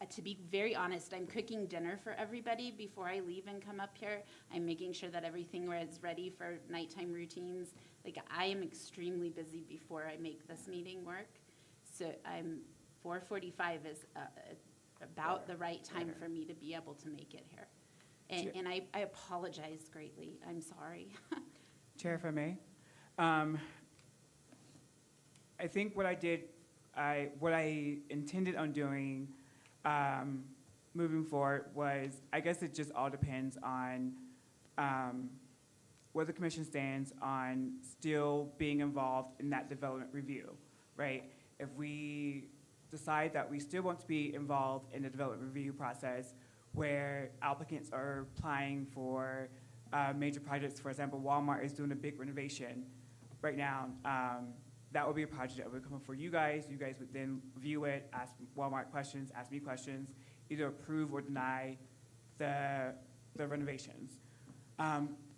to be very honest, I'm cooking dinner for everybody before I leave and come up here. I'm making sure that everything is ready for nighttime routines. Like, I am extremely busy before I make this meeting work. So 4:45 is about the right time for me to be able to make it here. And I apologize greatly. I'm sorry. Chair, if I may. I think what I intended on doing moving forward was, I guess it just all depends on where the commission stands on still being involved in that development review, right? If we decide that we still want to be involved in the development review process where applicants are applying for major projects, for example, Walmart is doing a big renovation right now, that would be a project that would come up for you guys. You guys would then view it, ask Walmart questions, ask me questions, either approve or deny the renovations.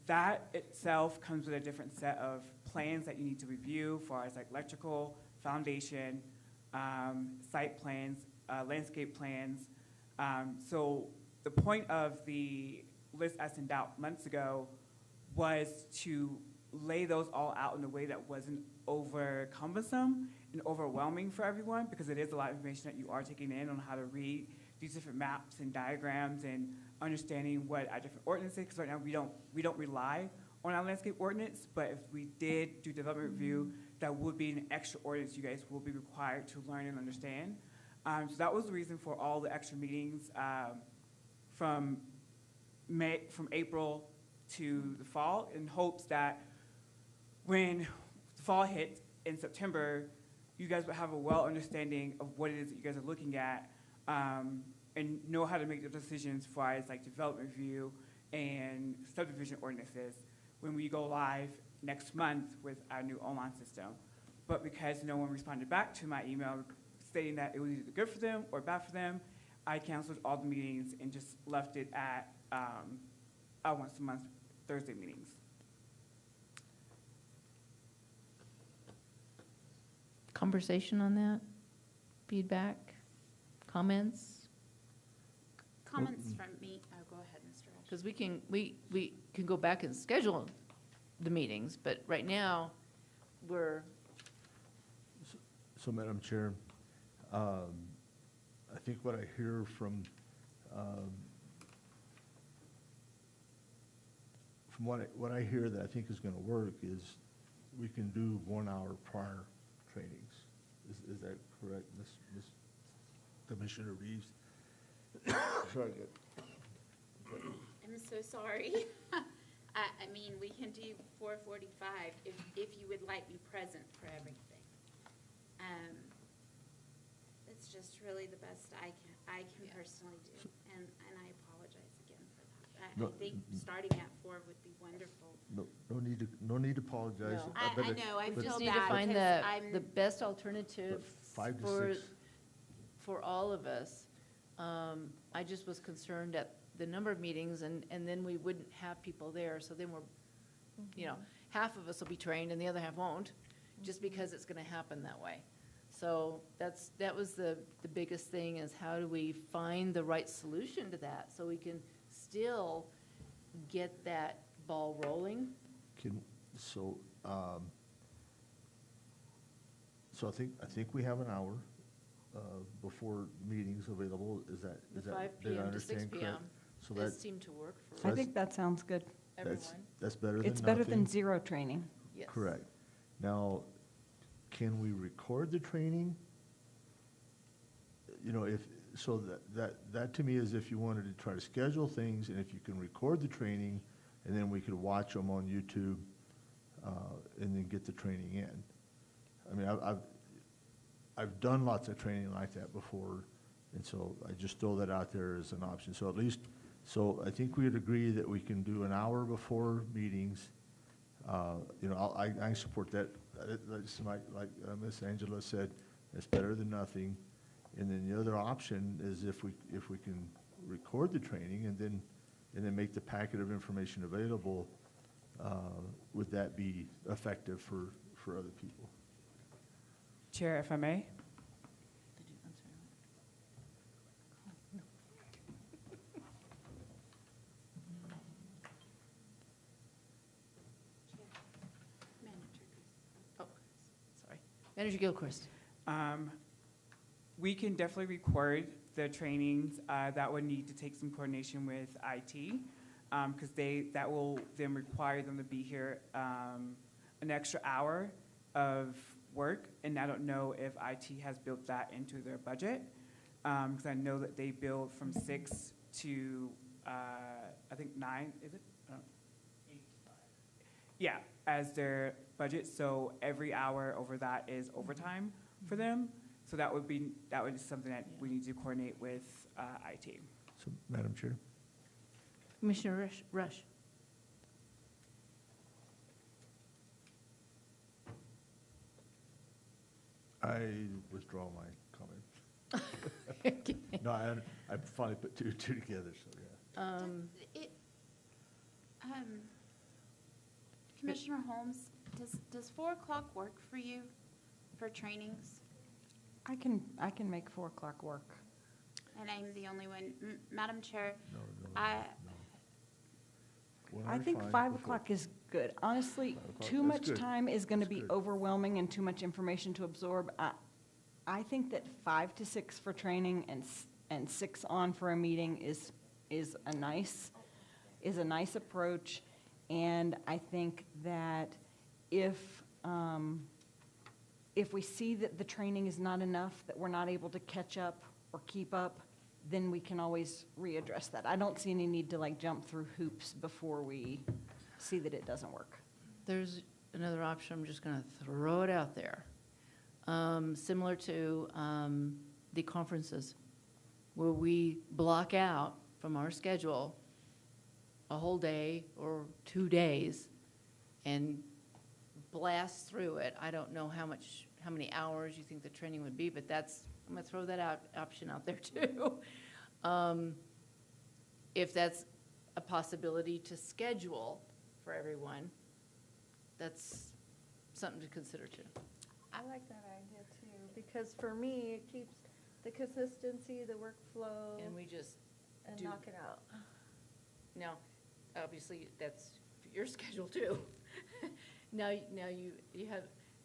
That itself comes with a different set of plans that you need to review, as far as like electrical, foundation, site plans, landscape plans. So the point of the list I sent out months ago was to lay those all out in a way that wasn't over cumbersome and overwhelming for everyone, because it is a lot of information that you are taking in on how to read these different maps and diagrams and understanding what our different ordinances, because right now we don't rely on our landscape ordinance, but if we did do development review, that would be an extra ordinance you guys will be required to learn and understand. So that was the reason for all the extra meetings from April to the fall, in hopes that when the fall hits in September, you guys would have a well understanding of what it is that you guys are looking at, and know how to make the decisions as far as like development review and subdivision ordinances when we go live next month with our new online system. But because no one responded back to my email stating that it was either good for them or bad for them, I canceled all the meetings and just left it at our once a month Thursday meetings. Conversation on that? Feedback? Comments? Comments from me, oh, go ahead, Mr. Rush. Because we can go back and schedule the meetings, but right now, we're, So, Madam Chair, I think what I hear from what I hear that I think is gonna work is we can do 1 hour prior trainings. Is that correct, Ms. Commissioner Reeves? Sorry. I'm so sorry. I mean, we can do 4:45 if you would like me present for everything. It's just really the best I can personally do, and I apologize again for that. I No, think starting at 4 would be wonderful. No need to apologize. No. I bet it- know, I but- feel Just need to bad find because the best alternative 5 to for, 6. for all of us. I just was concerned at the number of meetings, and then we wouldn't have people there, so then we're, you know, half of us will be trained and the other half won't, just because it's gonna happen that way. So that was the biggest thing, is how do we find the right solution to that, so we can still get that ball rolling? So I think we have an hour before meetings available. Is that, The is that? 5 did I PM to 6 understand correct? PM So does that, seem to work for So I that's- think that sounds good. everyone. that's better than nothing. It's better than zero training. Yes. Correct. Now, can we record the training? You know, so that to me is if you wanted to try to schedule things, and if you can record the training, and then we could watch them on YouTube, and then get the training in. I mean, I've done lots of training like that before, and so I just throw that out there as an option. So at least, so I think we'd agree that we can do an hour before meetings. You know, I support that. That's like Ms. Angela said, it's better than nothing. And then the other option is if we can record the training and then make the packet of information available, would that be effective for other people? Chair, if I may? Oh, sorry. Manager Gilchrist. We can definitely record the trainings. That would need to take some coordination with IT, because that will then require them to be here an extra hour of work, and I don't know if IT has built that into their budget, because I know that they build from 6 to, I think 9, is it? 8 to 5. Yeah, as their budget, so every hour over that is overtime for them. So that would be something that we need to coordinate with IT. So, Madam Chair? Commissioner Rush. I withdraw my comment. No, I finally put two together, so yeah. Commissioner Holmes, does 4 o'clock work for you for trainings? I can make 4 o'clock work. And I'm the only one. Madam Chair, No. I think 5 o'clock is good. Honestly, 5 o'clock, too that's much good. time is gonna That's be good. overwhelming and too much information to absorb. I think that 5 to 6 for training and 6 on for a meeting is a nice approach. And I think that if we see that the training is not enough, that we're not able to catch up or keep up, then we can always readdress that. I don't see any need to like jump through hoops before we see that it doesn't work. There's another option, I'm just gonna throw it out there. Similar to the conferences, where we block out from our schedule a whole day or 2 days and blast through it. I don't know how many hours you think the training would be, but I'm gonna throw that option out there too. If that's a possibility to schedule for everyone, that's something to consider too. I like that idea too, because for me, it keeps the consistency, the workflow, And we just and do- knock it out. Now, obviously, that's your schedule too. Now you have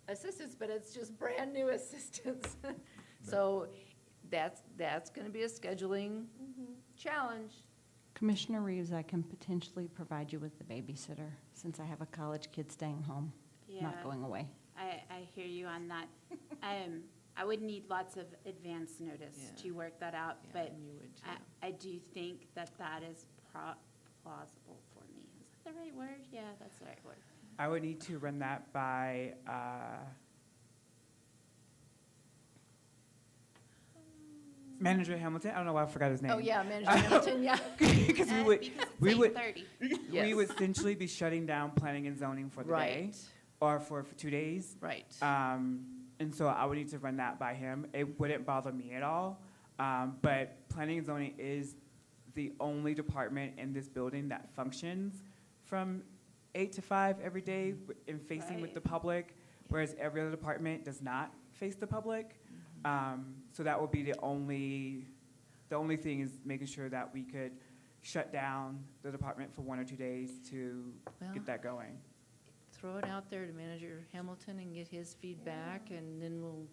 assistants, but it's just brand-new assistants. So that's gonna be a scheduling challenge. Commissioner Reeves, I can potentially provide you with the babysitter, since I have a college kid staying home, Yeah, not going away. I hear you on that. I would need lots of advance notice Yeah. to work that out, Yeah, but and you would too. I do think that that is plausible for me. Is that the right word? Yeah, that's the right word. I would need to run that by, Manager Hamilton. I don't know why I forgot his name. Oh, yeah, Manager Hamilton, yeah. Because Because it's we would, 8:30. we Yes. would essentially be shutting down planning and zoning for the day, Right, or for 2 days. right. And so I would need to run that by him. It wouldn't bother me at all. But planning and zoning is the only department in this building that functions from 8 to 5 every day in facing with Right. the public, whereas every other department does not face the public. So that would be the only thing is making sure that we could shut down the department for 1 or 2 days to Well, get that going. throw it out there to Manager Hamilton and get his feedback, and then we'll,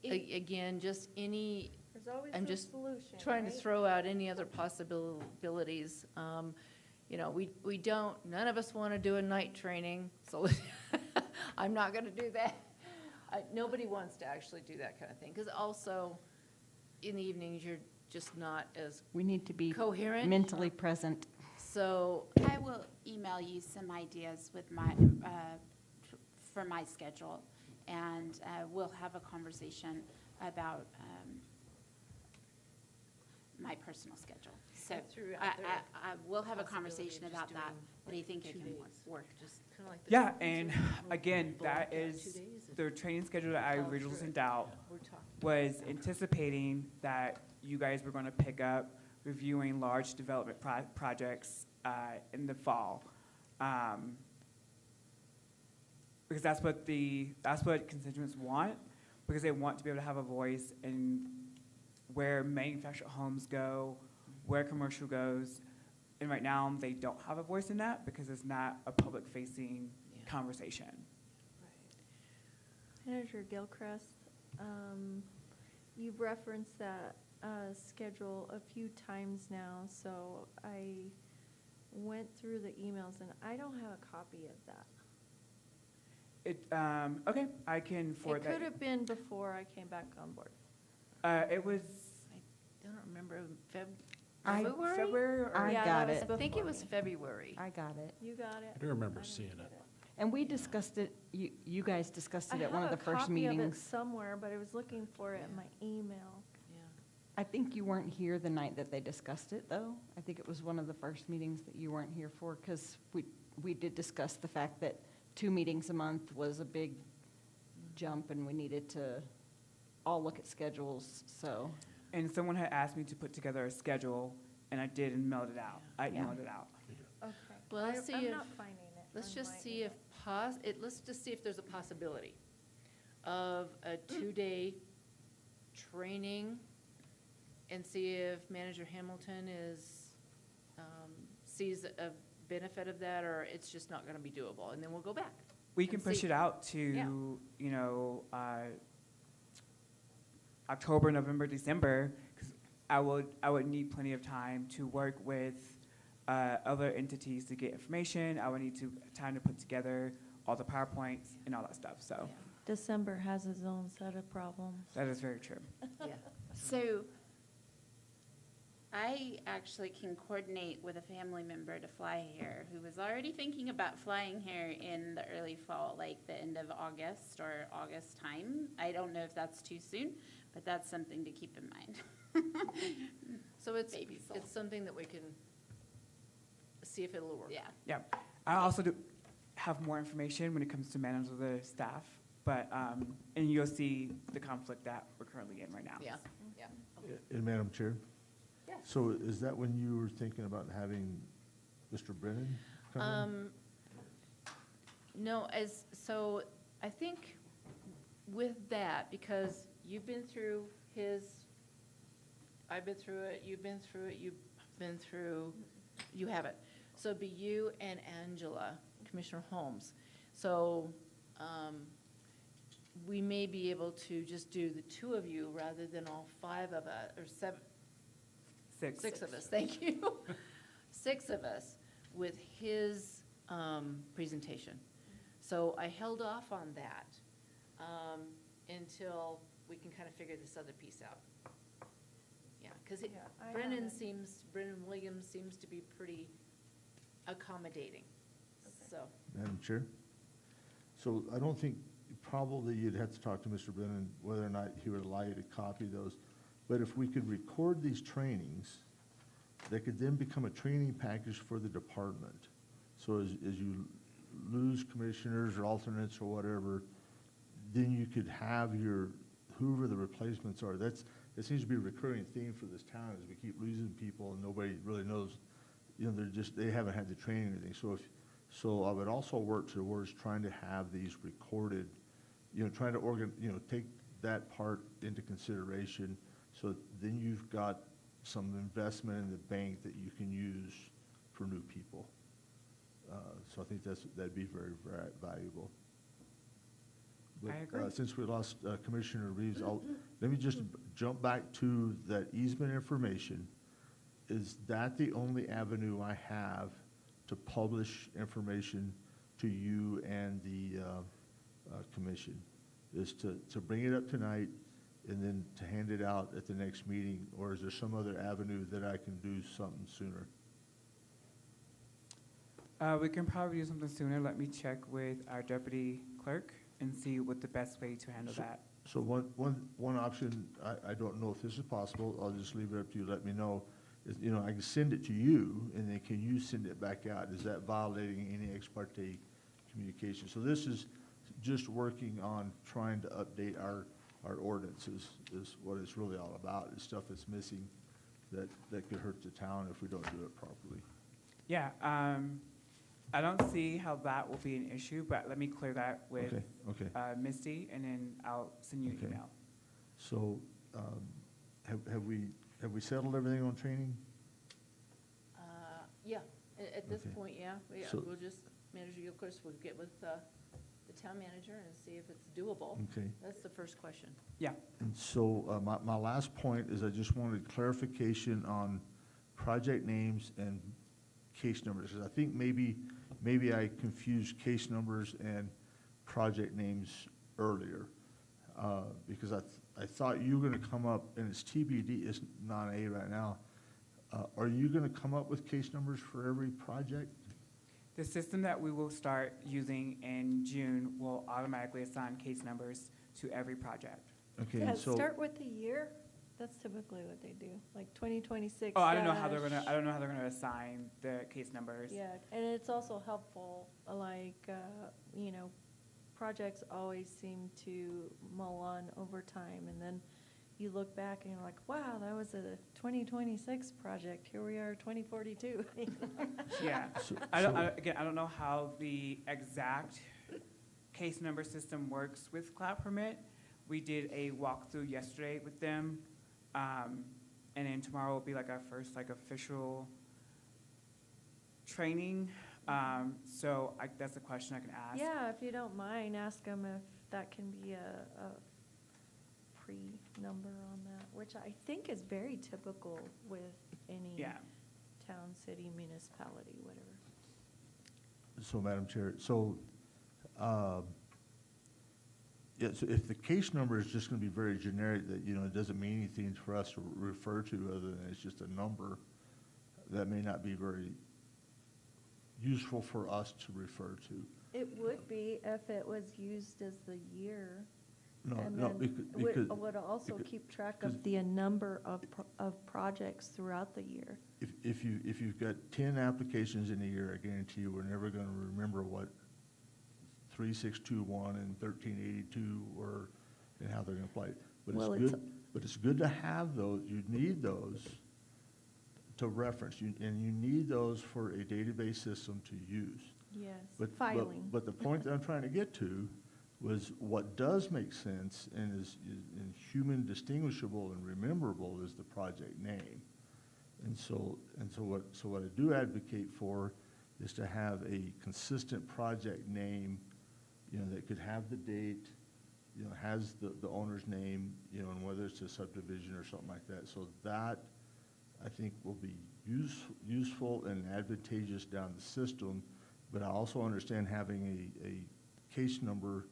again, just any, There's always I'm a just solution, trying to right? throw out any other possibilities. You know, we don't, none of us want to do a night training, so I'm not going to do that. Nobody wants to actually do that kind of thing, because also, in the evenings, you're just not as We need to be coherent. mentally present. So, I will email you some ideas with my, for my schedule, and we'll have a conversation about my personal schedule. So Threw out I there we'll have a possibility conversation of just about that. doing, What do you think it 2 can days. work? just kind of like the. Yeah, and again, Block that out 2 is days and the training schedule that I follow originally through. sent out. We're talking. Was anticipating that you guys were going to pick up reviewing large development projects in the fall. Because that's what constituents want, because they want to be able to have a voice in where manufactured homes go, where commercial goes. And right now, they don't have a voice in that because it's not a public-facing Yeah. conversation. Manager Gilchrist, you've referenced that schedule a few times now, so I went through the emails and I don't have a copy of that. Okay, I can forward It that. could have been before I came back on board. It was I don't remember, I- February or? I Yeah, got that was it. I think it before was me. February. I got it. You got it? I do remember didn't seeing get it. And we discussed it, you guys discussed it at one of the first I have a copy of it meetings. somewhere, but I was looking for it in my email. Yeah. I think you weren't here the night that they discussed it, though. I think it was one of the first meetings that you weren't here for, because we did discuss the fact that 2 meetings a month was a big jump, and we needed to all look at schedules, so. And someone had asked me to put together a schedule, and I did and mailed it out. I Yeah. emailed it out. Okay. Well, let's see I'm if- not finding it. Let's on just my see email. let's just see if there's a possibility of a 2-day training, and see if Manager Hamilton sees a benefit of that, or it's just not gonna be doable, and then we'll go back. We can And push see. it out to, you know, October, November, December, because I would need plenty of time to work with other entities to get information. I would need time to put together all the PowerPoints and all that stuff, so December has its own set of problems. that is very true. Yeah. So I actually can coordinate with a family member to fly here who was already thinking about flying here in the early fall, like the end of August or August time. I don't know if that's too soon, but that's something to keep in mind. So it's Baby soul. something that we can see if it'll work. Yeah. Yeah. I also do have more information when it comes to manage the staff, but, and you'll see the conflict that we're currently in right now. Yeah. And Madam Chair? Yes. So is that when you were thinking about having Mr. Brennan come No, so I think with that, because you've been through I've been through it, you've been through it, you have it. So it'd be you and Angela, Commissioner Holmes. So, we may be able to just do the two of you rather than all five of us, or seven, six of us, thank you. 6 of us with his presentation. So I held off on that until we can kind of figure this other piece out. Yeah, because Brennan Williams seems to be pretty accommodating, so. Madam Chair? So I don't think, probably you'd have to talk to Mr. Brennan whether or not he would allow you to copy those. But if we could record these trainings, they could then become a training package for the department. So as you lose commissioners or alternates or whatever, then you could have your, whoever the replacements are. It seems to be a recurring theme for this town is we keep losing people and nobody really knows, they haven't had the training or anything. So I would also work towards trying to have these recorded, trying to take that part into consideration. So then you've got some investment in the bank that you can use for new people. So I think that'd be very, very valuable. But, I agree. Since we lost Commissioner Reeves, let me just jump back to that easement information. Is that the only avenue I have to publish information to you and the commission? Is to bring it up tonight and then to hand it out at the next meeting, or is there some other avenue that I can do something sooner? We can probably do something sooner. Let me check with our deputy clerk and see what the best way to handle that. So one option, I don't know if this is possible, I'll just leave it up to you, let me know, is, I can send it to you, and then can you send it back out? Is that violating any ex parte communication? So this is just working on trying to update our ordinances, is what it's really all about, is stuff that's missing that could hurt the town if we don't do it properly. Yeah, I don't see how that will be an issue, but let me clear that with Okay. Misty, and then I'll send you an Okay. email. So, have we settled everything on training? Yeah, at this Okay. point, yeah. So- We'll just, Manager Gilchrist will get with the town manager and see if it's doable. Okay. That's the first question. Yeah. And so, my last point is I just wanted clarification on project names and case numbers, because I think maybe I confused case numbers and project names earlier, because I thought you were gonna come up, and it's TBD, it's non-A right now. Are you gonna come up with case numbers for every project? The system that we will start using in June will automatically assign case numbers to every project. Okay, Yeah, so. start with the year. That's typically what they do, like 2026. Oh, I don't know how they're gonna assign the case numbers. Yeah, and it's also helpful, like, projects always seem to mull on over time, and then you look back and you're like, wow, that was a 2026 project, here we are, 2042. Yeah, So- I don't know how the exact case number system works with Cloud Permit. We did a walkthrough yesterday with them, and then tomorrow will be like our first official training. So that's a question I can ask. Yeah, if you don't mind, ask them if that can be a pre-number on that, which I think is very typical with any Yeah. town, city, municipality, whatever. So, Madam Chair, so if the case number is just gonna be very generic, that, it doesn't mean anything for us to refer to other than it's just a number, that may not be very useful for us to refer to. It would be if it was used as the year. No, And no, then because. would also because- keep track because- of the number of projects throughout the year. If you've got 10 applications in a year, I guarantee you, we're never gonna remember what 3621 and 1382 were and how they're gonna play. But Well, it's good to have those, you need those to reference, and you need those for a database system to use. Yes, But filing. But the point that I'm trying to get to was what does make sense and is human distinguishable and rememberable is the project name. And so what I do advocate for is to have a consistent project name, that could have the date, you know, has the owner's name, you know, and whether it's a subdivision or something like that. So that, I think, will be useful and advantageous down the system, but I also understand having a case number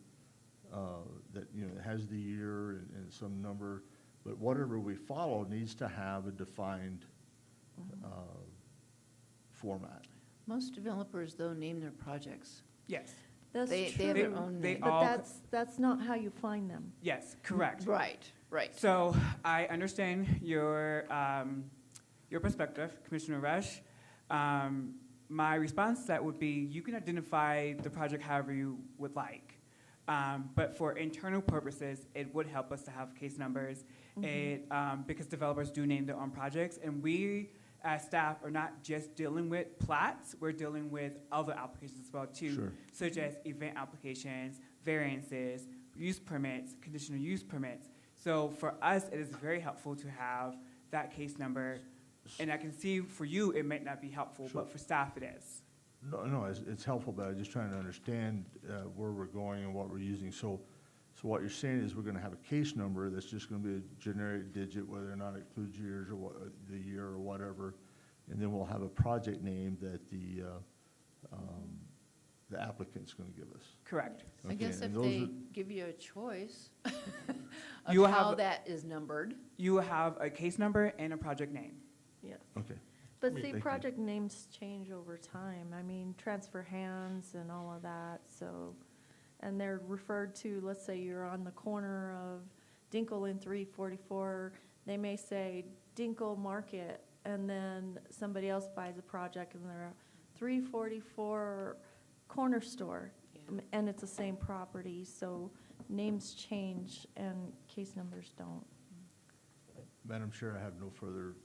that, you know, has the year and some number, but whatever we follow needs to have a defined format. Most developers, though, name their projects. Yes, That's They true. have their own they name. But all- that's not how you find them. yes, correct. Right, right. So I understand your perspective, Commissioner Rush. My response to that would be, you can identify the project however you would like. But for internal purposes, it would help us to have case numbers. Because developers do name their own projects, and we as staff are not just dealing with plats, we're dealing with other applications as well too. Sure. Such as event applications, variances, use permits, conditional use permits. So for us, it is very helpful to have that case number. And I can see for you, it might not be helpful, Sure. but for staff, it is. No, it's helpful, but I'm just trying to understand where we're going and what we're using. So what you're saying is we're gonna have a case number that's just gonna be a generic digit, whether or not it includes years or what, the year or whatever. And then we'll have a project name that the applicant's gonna give us. Correct. I Okay, guess and if those they are- give you a choice You of how have- that is numbered. You will have a case number and a project name. Yes. Okay, But Thank see, you. project names change over time. I mean, transfer hands and all of that, so, and they're referred to, let's say you're on the corner of Dinkle and 344, they may say Dinkle Market, and then somebody else buys a project and they're a 344 corner store, and it's the same property, so names change and case numbers don't. Madam Chair, I have no further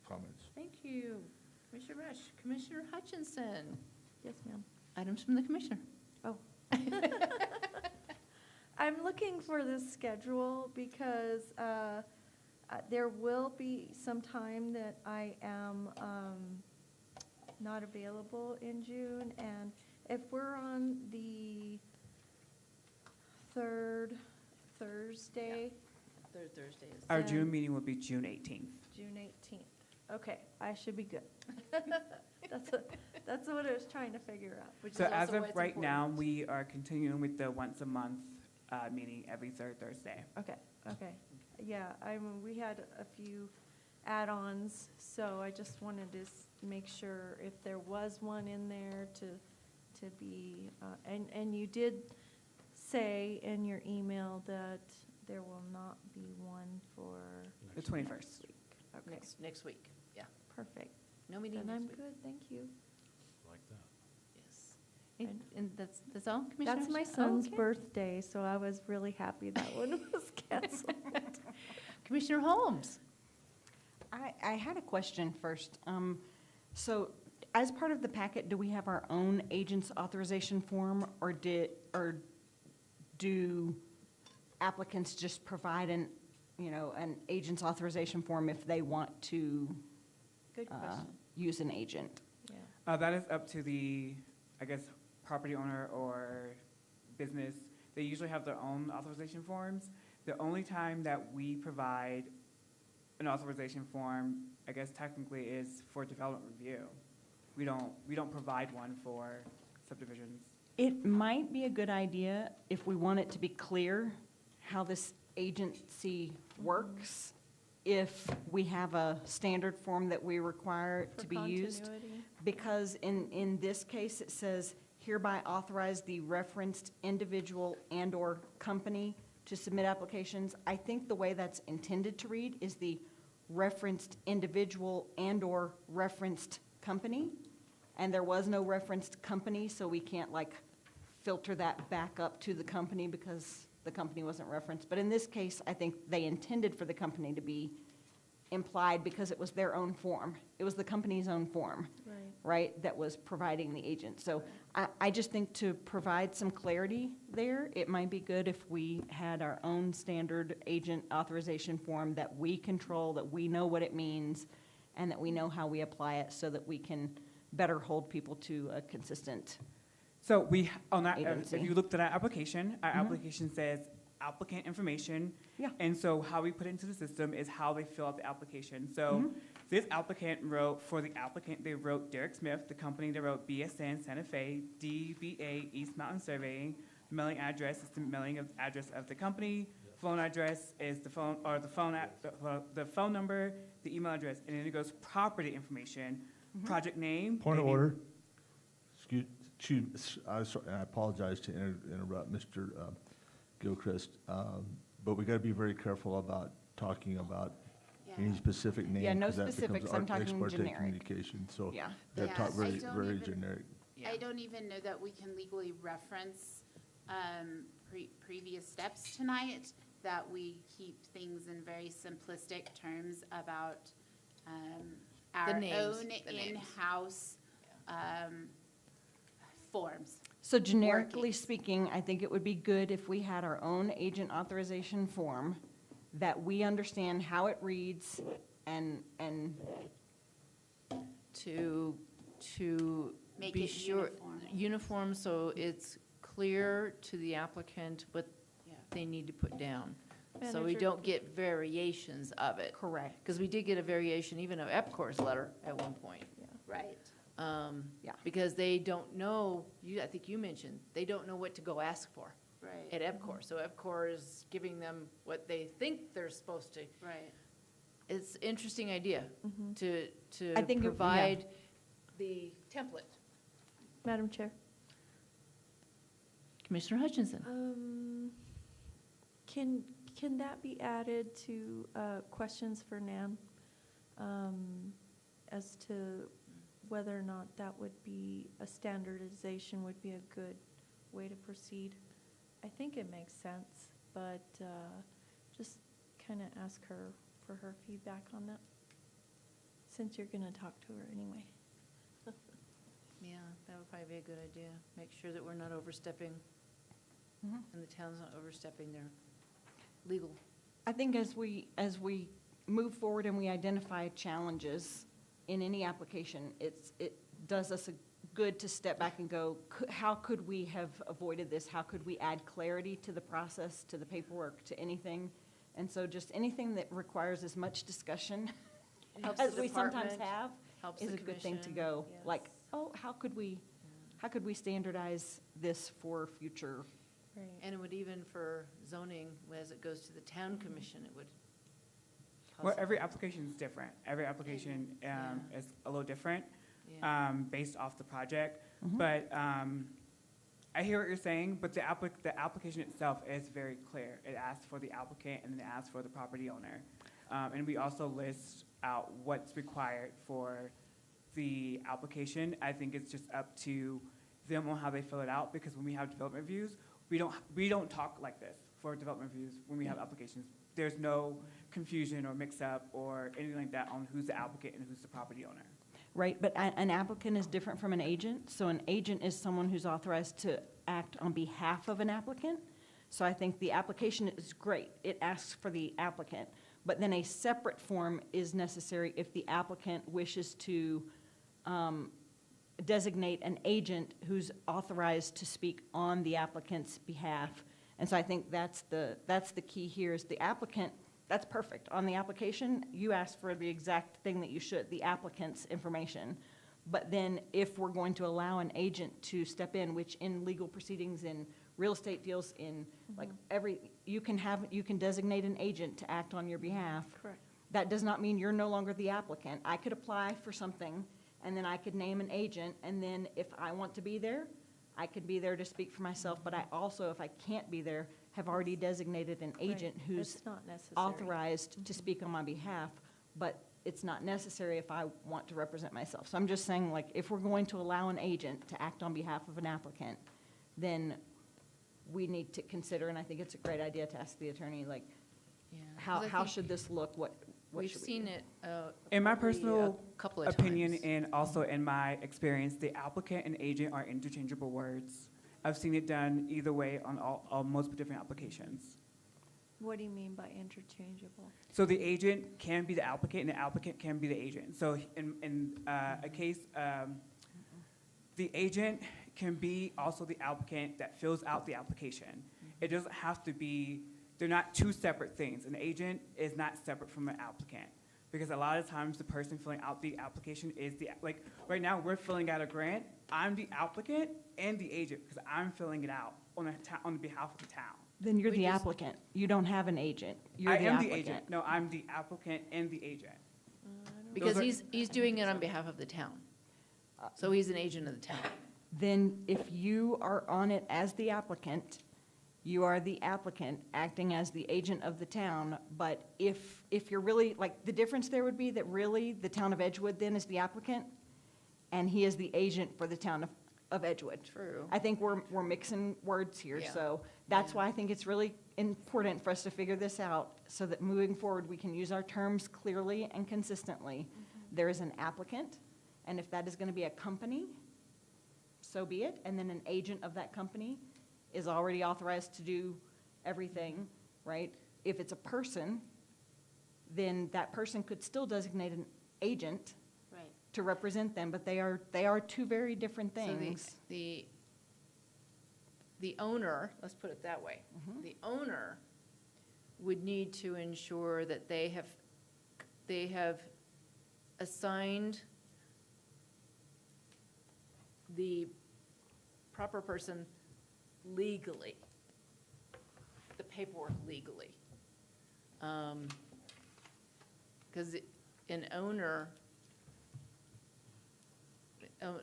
comments. Thank you, Commissioner Rush. Commissioner Hutchinson, Yes, ma'am. items from the commissioner. Oh. I'm looking for this schedule because there will be some time that I am not available in June. And if we're on the third Thursday, Third Thursday is. Our And- June meeting will be June 18th. June 18th. Okay, I should be good. That's what I was trying to figure out. Which is So as also of why it's right now, important. we are continuing with the once a month meeting every third Thursday. Okay. Yeah, we had a few add-ons, so I just wanted to make sure if there was one in there to be, and you did say in your email that there will not be one for The 21st. week. Okay, Next week, yeah. perfect. No meeting Then next I'm week. good, thank you. Like that. Yes. And that's all, Commissioner? That's my son's Okay. birthday, so I was really happy that one was canceled. Commissioner Holmes. I had a question first. So as part of the packet, do we have our own agent's authorization form, or do applicants just provide an agent's authorization form if they want to Good question, use an agent? yeah. That is up to the, I guess, property owner or business. They usually have their own authorization forms. The only time that we provide an authorization form, I guess technically, is for development review. We don't provide one for subdivisions. It might be a good idea, if we want it to be clear how this agency works, if we have a standard form that we require For to be used. continuity. Because in this case, it says hereby authorize the referenced individual and/or company to submit applications. I think the way that's intended to read is the referenced individual and/or referenced company. And there was no referenced company, so we can't filter that back up to the company because the company wasn't referenced. But in this case, I think they intended for the company to be implied because it was their own form. It was the company's own form, right, that was providing the agent. So I just think to provide some clarity there, it might be good if we had our own standard agent authorization form that we control, that we know what it means, and that we know how we apply it so that we can better hold people to a consistent. So we, on that, if Agency. you looked at our application Mhm. application says applicant information. Yeah. And so how we put it into the system is how they fill out the application. So this applicant wrote, for the applicant, they wrote Derek Smith, the company they wrote BSN Santa Fe, DBA East Mountain Surveying. The mailing address is the mailing address of the company. Phone address is the phone, or the phone number, the email address, and then it goes property information, project name. Point of maybe- order. I apologize to interrupt Mr. Gilchrist, but we got to be very careful about talking about any specific name. Yeah, no 'cause that specifics. becomes I'm ex talking parte generic. communication, so Yeah. they're Yeah, talk I very, don't very even- generic. Yeah. I don't even know that we can legally reference previous steps tonight, that we keep things in very simplistic terms about our names, own the names. in-house forms. So generically Working. speaking, I think it would be good if we had our own agent authorization form, that we understand how it reads and To Make be it sure. uniform. Uniform, so it's clear to the applicant what Yeah. they need to put down. So we Manager, don't get variations of it. correct. Because we did get a variation even of EPCOR's letter at one point. Right. Yeah. Because they don't know, I think you mentioned, they don't know what to go ask for Right. at EPCOR. So EPCOR is giving them what they think they're supposed to. Right. It's an interesting idea to I think it- yeah. provide the template. Madam Chair. Commissioner Hutchinson. Can that be added to questions for Nan? As to whether or not that would be, a standardization would be a good way to proceed? I think it makes sense, but just kind of ask her for her feedback on that, since you're going to talk to her anyway. Yeah, that would probably be a good idea. Make sure that we're not overstepping, Mhm. and the town's not overstepping their legal. I think as we move forward and we identify challenges in any application, it does us a good to step back and go, how could we have avoided this? How could we add clarity to the process, to the paperwork, to anything? And so just anything that requires as much discussion Helps as the we sometimes department, have helps is the a good thing to commission, go. yes. Like, oh, how could we standardize this for future? Right. And it would even for zoning, as it goes to the town commission, it would. Well, possibly- every application is different. Every application Yeah. is a little different. Yeah. Based off the project. Mhm. But I hear what you're saying, but the application itself is very clear. It asks for the applicant and then it asks for the property owner. And we also list out what's required for the application. I think it's just up to them on how they fill it out, because when we have development reviews, we don't talk like this for development reviews when we have applications. There's no confusion or mix-up or anything like that on who's the applicant and who's the property owner. Right, but an applicant is different from an agent. So an agent is someone who's authorized to act on behalf of an applicant. So I think the application is great. It asks for the applicant. But then a separate form is necessary if the applicant wishes to designate an agent who's authorized to speak on the applicant's behalf. And so I think that's the key here, is the applicant. That's perfect. On the application, you ask for the exact thing that you should, the applicant's information. But then if we're going to allow an agent to step in, which in legal proceedings, in real estate deals, in like you can designate an agent to act on your behalf. Correct. That does not mean you're no longer the applicant. I could apply for something, and then I could name an agent, and then if I want to be there, I could be there to speak for myself, but I also, if I can't be there, have already designated an agent Right. who's It's not necessary. authorized to speak on my behalf, but it's not necessary if I want to represent myself. So I'm just saying, like, if we're going to allow an agent to act on behalf of an applicant, then we need to consider, and I think it's a great idea to ask the attorney, like, Yeah. 'Cause how I think should this look? What We've should we seen do? it. In my probably personal a couple of opinion times. and also in my experience, the applicant and agent are interchangeable words. I've seen it done either way on most different applications. What do you mean by interchangeable? So the agent can be the applicant and the applicant can be the agent. So in a case, the agent can be also the applicant that fills out the application. It doesn't have to be, they're not two separate things. An agent is not separate from an applicant. Because a lot of times the person filling out the application is like, right now, we're filling out a grant. I'm the applicant and the agent, because I'm filling it out on behalf of the town. Then you're We the just- applicant. You don't have an agent. You're I the am the applicant. agent. No, I'm the applicant and the agent. Because are- he's doing it on behalf of the town. So he's an agent of the town. Then if you are on it as the applicant, you are the applicant acting as the agent of the town. But if you're really, like, the difference there would be that really the town of Edgewood then is the applicant, and he is the agent for the town of Edgewood. True. I think we're mixing words here, Yeah. so that's Yeah. why I think it's really important for us to figure this out, so that moving forward, we can use our terms clearly and consistently. There is an applicant, and if that is gonna be a company, so be it, and then an agent of that company is already authorized to do everything, right? If it's a person, then that person could still designate an agent Right. to represent them, but they are two very different So things. the owner, let's put it that way, the owner would need to ensure that they have assigned the proper person legally, the paperwork legally. Because an owner,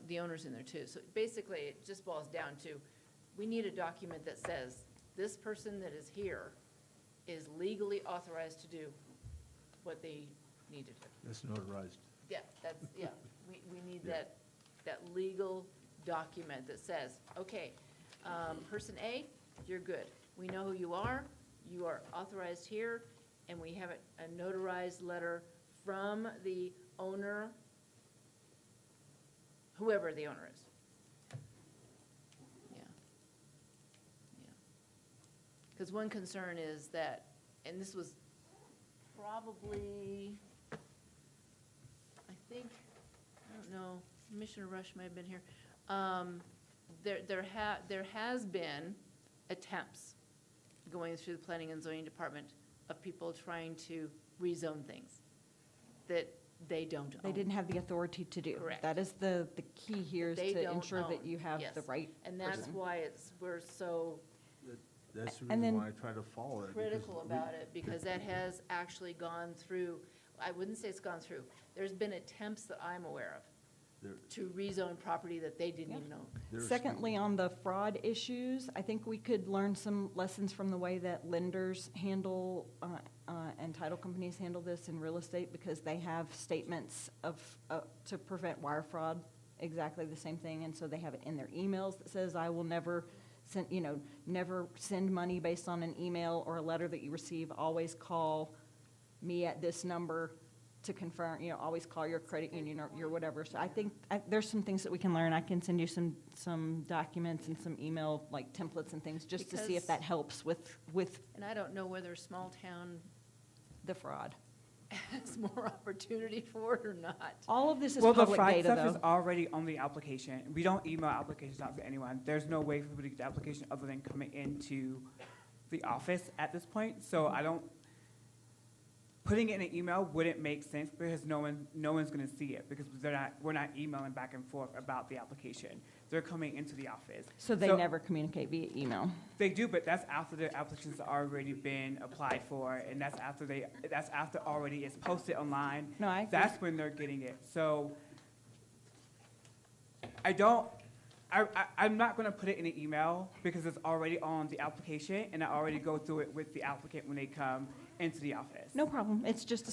the owner's in there too. So basically, it just boils down to, we need a document that says, this person that is here is legally authorized to do what they need to do. It's notarized. Yeah, we need that legal document that says, okay, person A, you're good. We know who you are authorized here, and we have a notarized letter from the owner, whoever the owner is. Yeah. Yeah. Because one concern is that, and this was probably, I think, I don't know, Commissioner Rush may have been here. There has been attempts going through the Planning and Zoning Department of people trying to rezone things that they don't own. They didn't have the authority to do. Correct. That is the key here, is They to don't ensure that own. you have Yes. the right And that's person. why we're so That's the And reason then- why I try to follow it. because critical we- about it, because that has actually gone through, I wouldn't say it's gone through, there's been attempts that I'm aware of There- to rezone property that they didn't even own. there's- Secondly, on the fraud issues, I think we could learn some lessons from the way that lenders handle, and title companies handle this in real estate, because they have statements to prevent wire fraud, exactly the same thing, and so they have it in their emails that says, I will never never send money based on an email or a letter that you receive, always call me at this number to confirm, always call your credit union or your whatever. So I think there's some things that we can learn. I can send you some documents and some email, like templates and things, just to see if Because- that helps with And I don't know whether small town the fraud. has more opportunity for it or not. All of this is Well, the public fraud data, stuff is though. already on the application. We don't email applications out to anyone. There's no way for people to get the application other than coming into the office at this point. So putting it in an email wouldn't make sense, because no one's gonna see it, because we're not emailing back and forth about the application. They're coming into the office. So they never communicate via email. They do, but that's after the application's already been applied for, and that's after already it's posted online. No, I agree. That's when they're getting it. So I'm not gonna put it in an email, because it's already on the application, and I already go through it with the applicant when they come into the office. No problem. It's just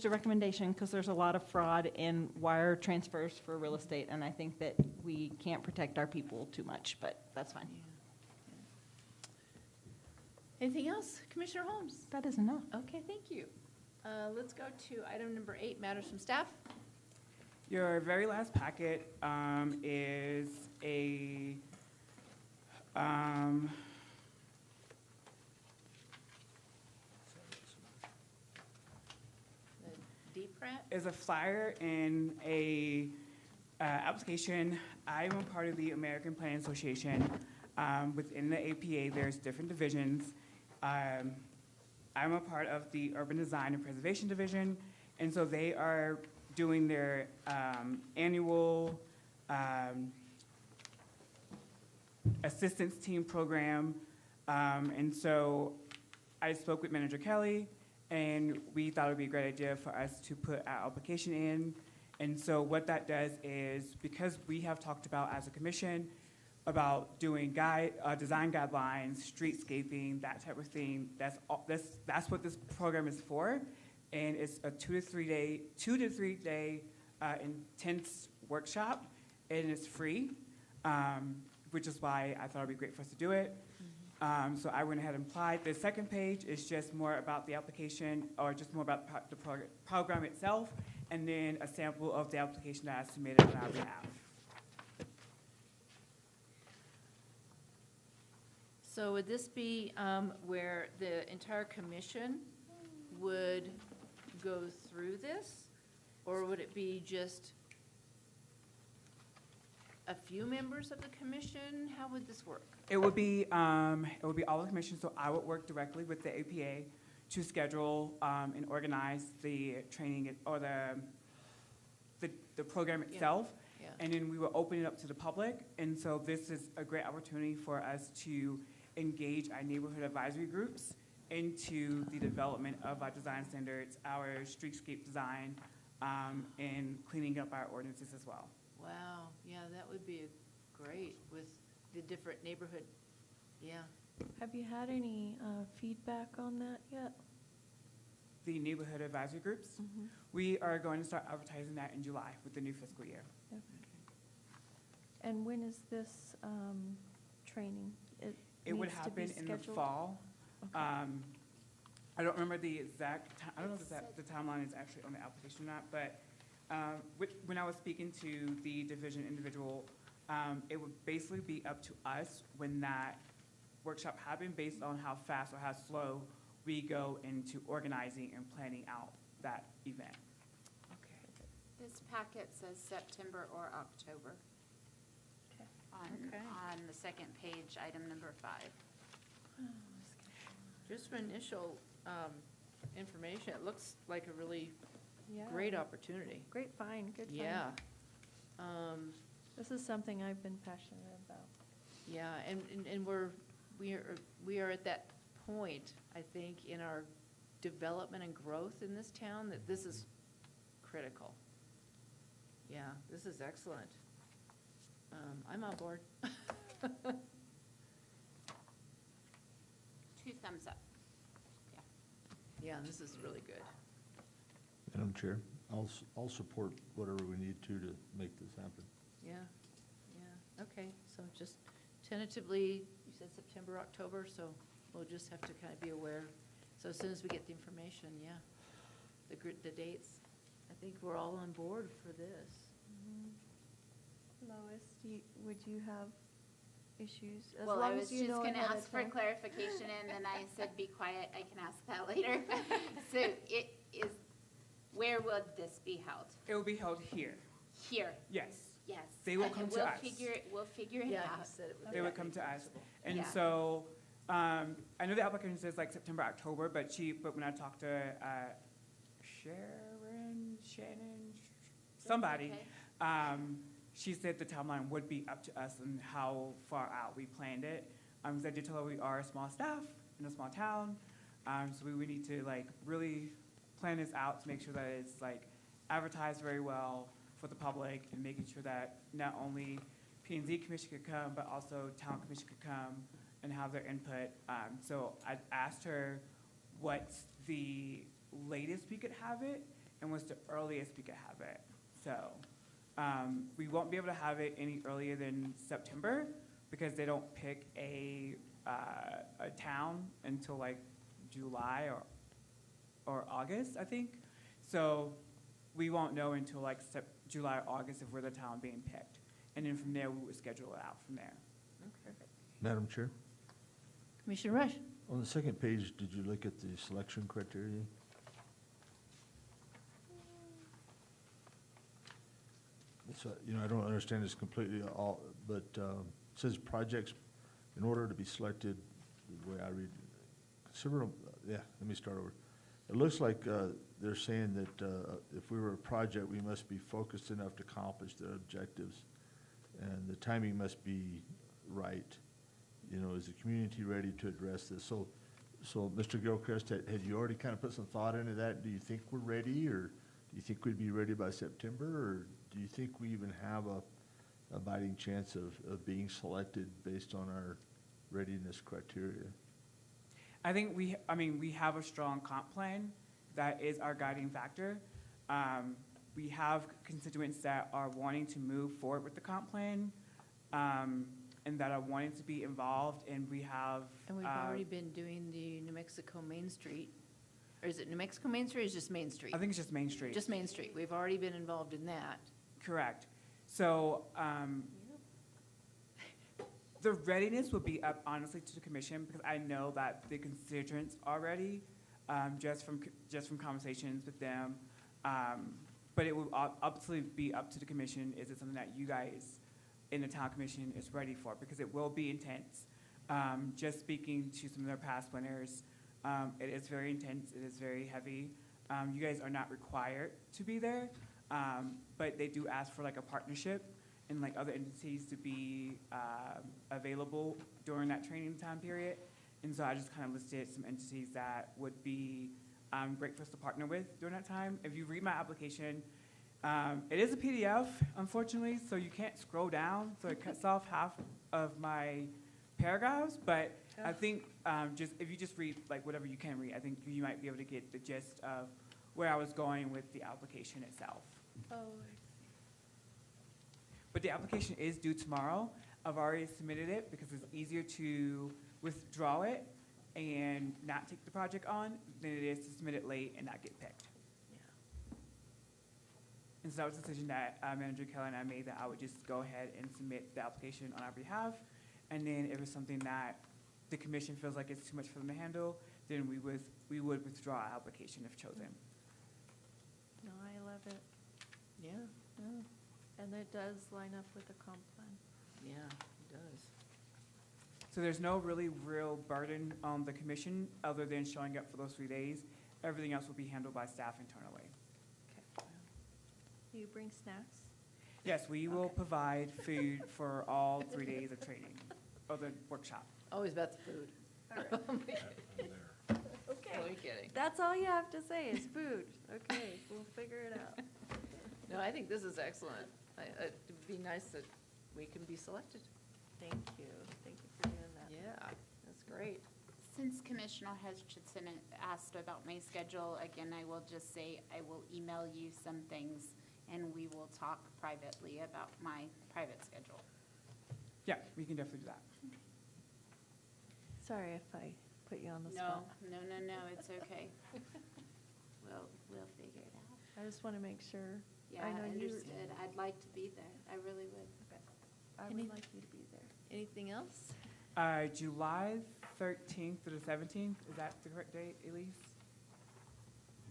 a recommendation, because there's a lot of fraud in wire transfers for real estate, and I think that we can't protect our people too much, but that's fine. Anything else? Commissioner Holmes? That is enough. Okay, thank you. Let's go to item number 8, matters from staff. Your very last packet is a DPRAT? is a flyer in a application. I'm a part of the American Planning Association. Within the APA, there's different divisions. I'm a part of the Urban Design and Preservation Division, and so they are doing their annual assistance team program. And so I spoke with Manager Kelly, and we thought it would be a great idea for us to put our application in. And so what that does is, because we have talked about as a commission about doing design guidelines, streetscaping, that type of thing, that's what this program is for. And it's a 2 to 3 day intense workshop, and it's free, which is why I thought it'd be great for us to do it. So I went ahead and applied. The second page is just more about the application, or just more about the program itself, and then a sample of the application that I submitted on our behalf. So would this be where the entire commission would go through this? Or would it be just a few members of the commission? How would this work? It would be all the commission, so I would work directly with the APA to schedule and organize the training or the program itself. Yeah. And then we will open it up to the public. And so this is a great opportunity for us to engage our neighborhood advisory groups into the development of our design standards, our streetscape design, and cleaning up our ordinances as well. Wow, yeah, that would be great with the different neighborhood, yeah. Have you had any feedback on that yet? The neighborhood advisory groups, Mhm. we are going to start advertising that in July with the new fiscal year. Okay. And when is this training? It would needs to be happen in the scheduled? fall. Okay. I don't remember the exact time, I don't know if the timeline is actually on the application or not, but when I was speaking to the division individual, it would basically be up to us when that workshop happened, based on how fast or how slow we go into organizing and planning out that event. Okay. This packet says September or October. Okay. Okay. On the second page, item number 5. Just for initial information, it looks like a really Yeah. great opportunity. Great find, good find. Yeah. This is something I've been passionate about. Yeah, and we are at that point, I think, in our development and growth in this town, that this is critical. Yeah, this is excellent. I'm on board. 2 thumbs up. Yeah, this is really good. Madam Chair, I'll support whatever we need to make this happen. Yeah, yeah, okay, so just tentatively, you said September, October, so we'll just have to kind of be aware. So as soon as we get the information, yeah, the dates, I think we're all on board for this. Lois, would you have issues? As Well, long I as was you just know going to ahead of ask for time. clarification, and then I said, be quiet, I can ask that later. So it is, where would this be held? It will be held here, Here? yes. Yes. They will come to us. We'll figure it Yeah, out. you said it would They be would come to us. And Yeah. so, I know the application says like September, October, but when I talked to Shannon, somebody, Okay. she said the timeline would be up to us and how far out we planned it. Because I did tell her we are a small staff in a small town, so we would need to like really plan this out to make sure that it's like advertised very well for the public, and making sure that not only P&Z Commission could come, but also Town Commission could come and have their input. So I asked her what's the latest we could have it, and what's the earliest we could have it. So we won't be able to have it any earlier than September, because they don't pick a town until like July or August, I think. So we won't know until like July or August if we're the town being picked. And then from there, we would schedule it out from there. Okay. Madam Chair, Commissioner Rush? on the second page, did you look at the selection criteria? So, I don't understand this completely all, but it says projects in order to be selected, the way I read, several, let me start over. It looks like they're saying that if we were a project, we must be focused enough to accomplish the objectives, and the timing must be right. You know, is the community ready to address this? So Mr. Gilchrist, had you already kind of put some thought into that? Do you think we're ready, or do you think we'd be ready by September, or do you think we even have a biting chance of being selected based on our readiness criteria? I think we have a strong comp plan. That is our guiding factor. We have constituents that are wanting to move forward with the comp plan, and that are wanting to be involved, and we have. And we've already been doing the New Mexico Main Street. Or is it New Mexico Main Street or is it just Main Street? I think it's just Main Street. Just Main Street. We've already been involved in that. Correct. So, the readiness would be up, honestly, to the commission, because I know that the constituents are ready, just from conversations with them. But it will absolutely be up to the commission. Is it something that you guys in the town commission is ready for? Because it will be intense. Just speaking to some of their past winners, it is very intense. It is very heavy. You guys are not required to be there, but they do ask for like a partnership and like other entities to be available during that training time period. And so I just kind of listed some entities that would be great for us to partner with during that time. If you read my application, it is a PDF, unfortunately, so you can't scroll down, so it cuts off half of my paragraphs, but I think if you just read like whatever you can read, I think you might be able to get the gist of where I was going with the application itself. Oh, But the application is due tomorrow. I've already submitted it because it's easier to withdraw it and not take the project on than it is to submit it late and not get picked. And so that was a decision that Manager Keller and I made, that I would just go ahead and submit the application on our behalf. And then if it's something that the commission feels like it's too much for them to handle, then we would withdraw our application if chosen. no, I love it. Yeah, And it does line up with the comp plan. yeah, it does. So there's no really real burden on the commission other than showing up for those 3 days. Everything else will be handled by staff internally. Okay. Do you bring snacks? Yes, we will provide food for all 3 days of training, of the workshop. Always about the food. Okay. Only kidding. That's all you have to say is food. Okay, we'll figure it out. No, I think this is excellent. It'd be nice that we can be selected. Thank you. Thank you for doing that. Yeah, that's great. Since Commissioner Hutchinson asked about my schedule, again, I will just say I will email you some things, and we will talk privately about my private schedule. Yeah, we can definitely do that. Sorry if I put you on the No, spot. no, it's okay. We'll figure it out. I just want to make sure. Yeah, I know you- understood. I'd like to be there. I really would. I Any- would like you to be there. Anything else? July 13th to the 17th, is that the correct date, Elise?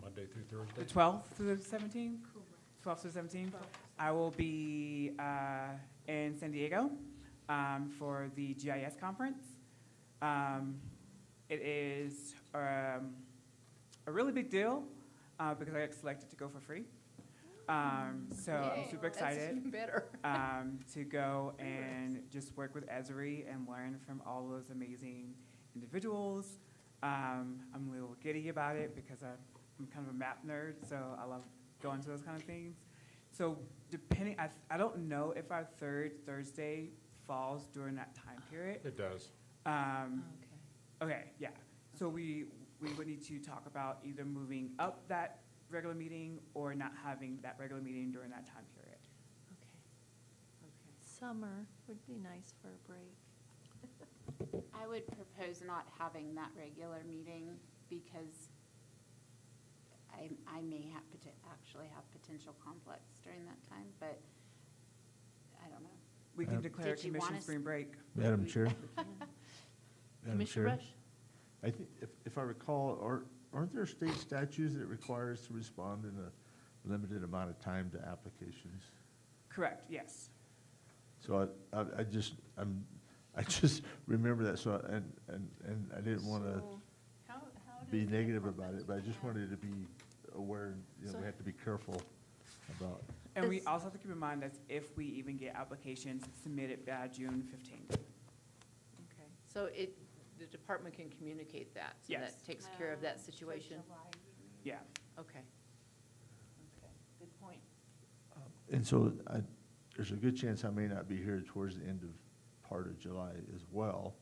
Monday through Thursday? The 12th to the 17th? 12th to the 17th? I will be in San Diego for the GIS conference. It is a really big deal because I got selected to go for free. So I'm super That's excited even better. to go and just work with Esri and learn from all those amazing individuals. I'm a little giddy about it because I'm kind of a map nerd, so I love going to those kind of things. So depending, I don't know if our third Thursday falls during that time period. It does. Okay, yeah. So we would need to talk about either moving up that regular meeting or not having that regular meeting during that time period. Summer would be nice for a break. I would propose not having that regular meeting because I may have actually have potential conflicts during that time, but I don't know. We can declare Did you want commission us- spring break. Madam Chair? Madam Commissioner Chair? Rush? I think, if I recall, aren't there state statutes that require us to respond in a limited amount of time to applications? Correct, yes. So I'm I just remember that, so, and I didn't want to be negative about it, but I just wanted to be aware, you know, we have to be careful about. And we It's- also have to keep in mind that if we even get applications submitted by June 15th. Okay. So the department can communicate that? So Yes. that takes care of that situation? Yeah. Okay. Okay, good point. And so there's a good chance I may not be here towards the end of part of July as well.